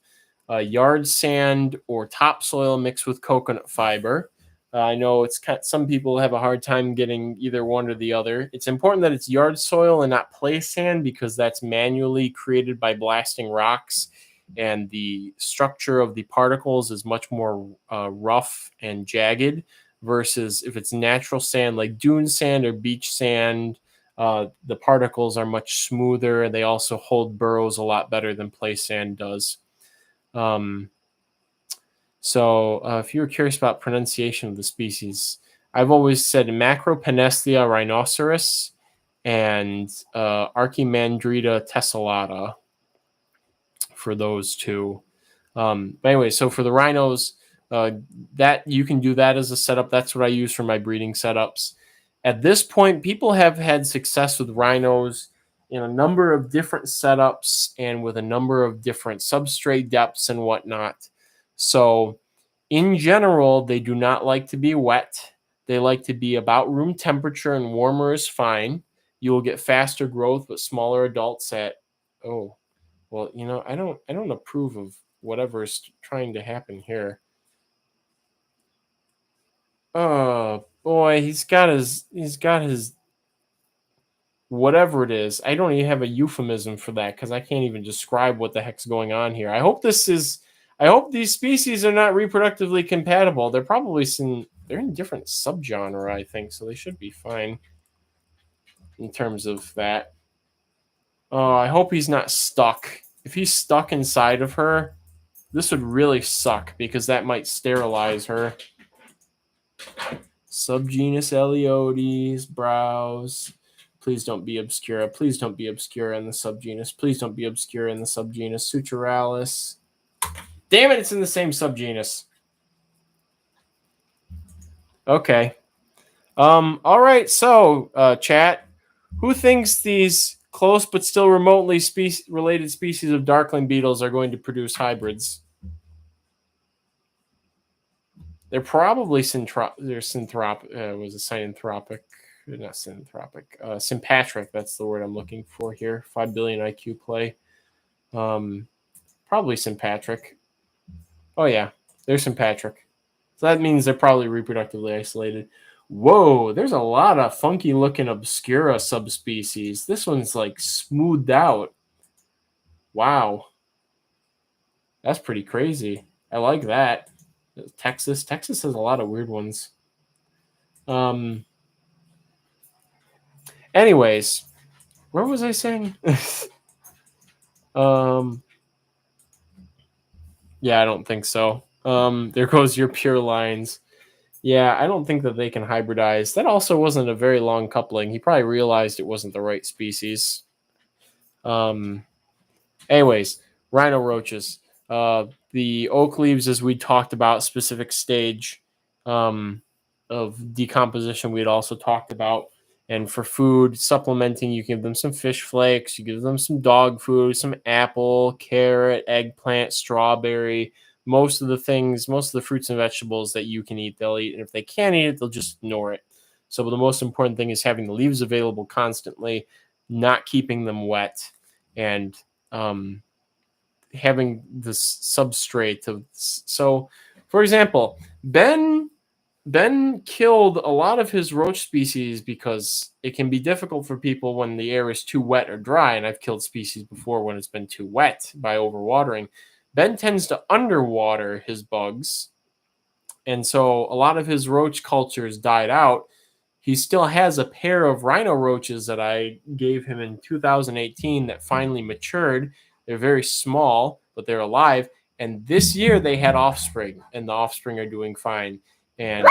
yard sand or topsoil mixed with coconut fiber. I know some people have a hard time getting either one or the other. It's important that it's yard soil and not play sand because that's manually created by blasting rocks, and the structure of the particles is much more rough and jagged versus if it's natural sand like dune sand or beach sand. The particles are much smoother, and they also hold burrows a lot better than play sand does. So if you were curious about pronunciation of the species, I've always said Macropenesthia rhinoceros and Archimandrita tessellata for those two. But anyway, so for the rhinos, that you can do that as a setup. That's what I use for my breeding setups. At this point, people have had success with rhinos in a number of different setups and with a number of different substrate depths and whatnot. So in general, they do not like to be wet. They like to be about room temperature, and warmer is fine. You will get faster growth, but smaller adults at, oh, well, I don't approve of whatever is trying to happen here. Oh boy, he's got his whatever it is. I don't even have a euphemism for that because I can't even describe what the heck's going on here. I hope these species are not reproductively compatible. They're probably they're in different subgenre, I think, so they should be fine in terms of that. Oh, I hope he's not stuck. If he's stuck inside of her, this would really suck because that might sterilize her. Subgenus Eleodes, browse. Please don't be obscura. Please don't be obscura in the subgenus. Please don't be obscura in the subgenus. Suturalis. Damn it, it's in the same subgenus. Okay. All right, so, chat, who thinks these close but still remotely related species of darkling beetles are going to produce hybrids. They're probably synanthropic, not synanthropic, sympatric. That's the word I'm looking for here. 5 billion IQ play. Probably sympatric. Oh yeah, they're sympatric. So that means they're probably reproductively isolated. Whoa, there's a lot of funky looking obscura subspecies. This one's like smoothed out. Wow. That's pretty crazy. I like that. Texas has a lot of weird ones. Anyways, where was I saying? Yeah, I don't think so. There goes your pure lines. Yeah, I don't think that they can hybridize. That also wasn't a very long coupling. He probably realized it wasn't the right species. Anyways, rhino roaches. The oak leaves, as we talked about, specific stage of decomposition we had also talked about. And for food, supplementing, you give them some fish flakes, you give them some dog food, some apple, carrot, eggplant, strawberry, most of the fruits and vegetables that you can eat, they'll eat. And if they can't eat it, they'll just ignore it. So the most important thing is having the leaves available constantly, not keeping them wet, and having this substrate of. So, for example, Ben killed a lot of his roach species because it can be difficult for people when the air is too wet or dry, and I've killed species before when it's been too wet by overwatering. Ben tends to underwater his bugs, and so a lot of his roach cultures died out. He still has a pair of rhino roaches that I gave him in 2018 that finally matured. They're very small, but they're alive. And this year they had offspring, and the offspring are doing fine. And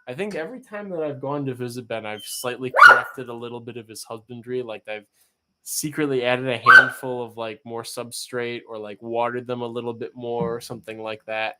I think every time that I've gone to visit Ben, I've slightly corrected a little bit of his husbandry. Like I've secretly added a handful of like more substrate, or like watered them a little bit more, or something like that.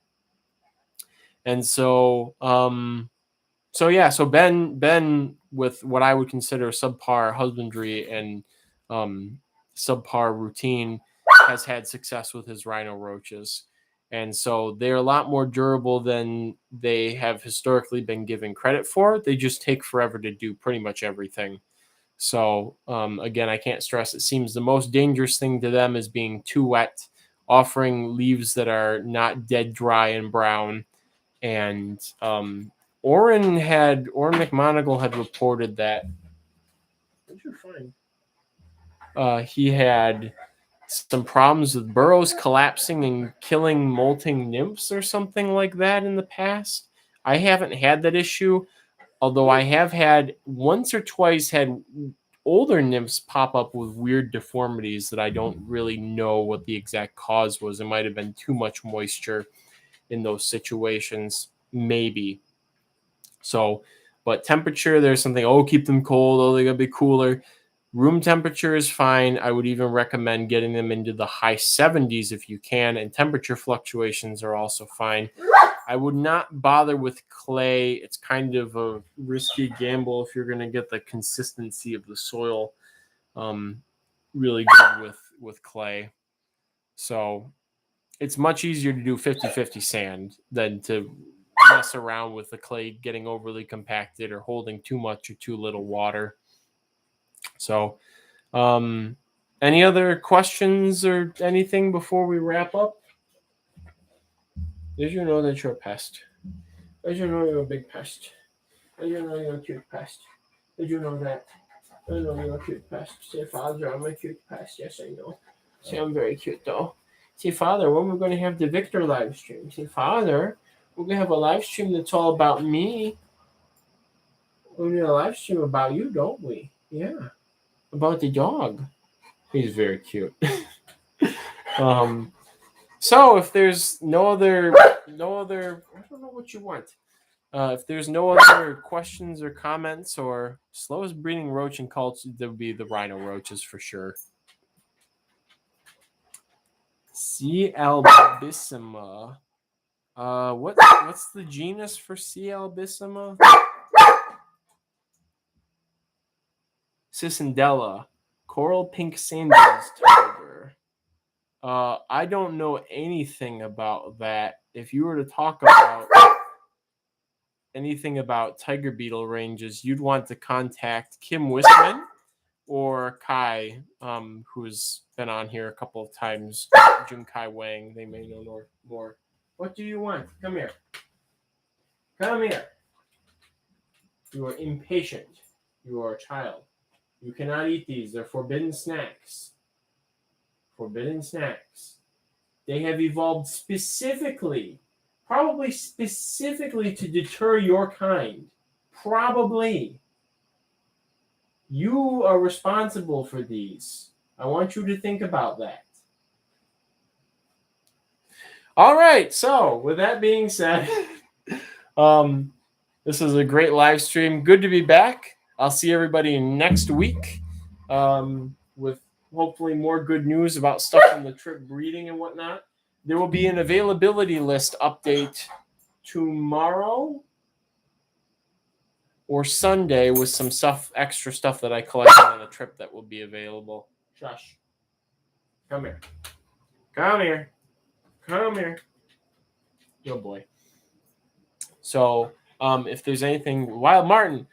And so, so Ben with what I would consider subpar husbandry and subpar routine has had success with his rhino roaches. And so they're a lot more durable than they have historically been given credit for. They just take forever to do pretty much everything. So again, I can't stress, it seems the most dangerous thing to them is being too wet, offering leaves that are not dead dry and brown. And Orrin McMonagle had reported that. What did you find? He had some problems with burrows collapsing and killing molting nymphs or something like that in the past. I haven't had that issue, although I have had once or twice had older nymphs pop up with weird deformities that I don't really know what the exact cause was. It might have been too much moisture in those situations, maybe. So, but temperature, there's something, keep them cold, they're going to be cooler. Room temperature is fine. I would even recommend getting them into the high 70s if you can, and temperature fluctuations are also fine. I would not bother with clay. It's kind of a risky gamble if you're going to get the consistency of the soil really good with clay. So it's much easier to do 50-50 sand than to mess around with the clay getting overly compacted or holding too much or too little water. So any other questions or anything before we wrap up? Did you know that you're a pest? Did you know you're a big pest? Did you know you're a cute pest? Did you know that? I know you're a cute pest. Say, Father, I'm a cute pest. Yes, I know. Say, I'm very cute, though. Say, Father, when we're going to have the Victor live stream? Say, Father, we're going to have a live stream that's all about me. We're going to have a live stream about you, don't we? Yeah. About the dog. He's very cute. So if there's no other, I don't know what you want. If there's no other questions or comments, or slowest breeding roach in culture, there would be the rhino roaches for sure. C. albissima. What's the genus for C. albissima? Cicindella. Coral pink Sandals tiger. I don't know anything about that. If you were to talk about anything about tiger beetle ranges, you'd want to contact Kim Wisman or Kai, who's been on here a couple of times. Jun Kai Wang, they may know more. What do you want? Come here. Come here. You are impatient. You are a child. You cannot eat these. They're forbidden snacks. Forbidden snacks. They have evolved specifically, probably specifically to deter your kind. Probably. You are responsible for these. I want you to think about that. All right. So, with that being said, this is a great live stream. Good to be back. I'll see everybody next week with hopefully more good news about stuff from the trip breeding and whatnot. There will be an availability list update tomorrow or Sunday with some extra stuff that I collected on the trip that will be available. Shush. Come here. Come here. Come here. Good boy. So, if there's anything, Wild Martin,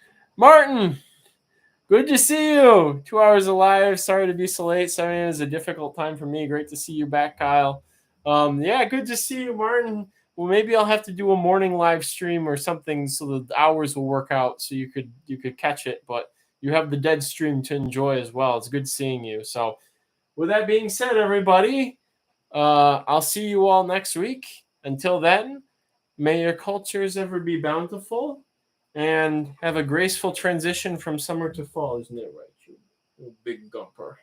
good to see you. 2 hours alive. Sorry to be so late. 7 a.m. is a difficult time for me. Great to see you back, Kyle. Yeah, good to see you, Martin. Well, maybe I'll have to do a morning live stream or something so the hours will work out so you could catch it. But you have the dead stream to enjoy as well. It's good seeing you. So, with that being said, everybody, I'll see you all next week. Until then, may your cultures ever be bountiful and have a graceful transition from summer to fall. Isn't it right, you big gumper?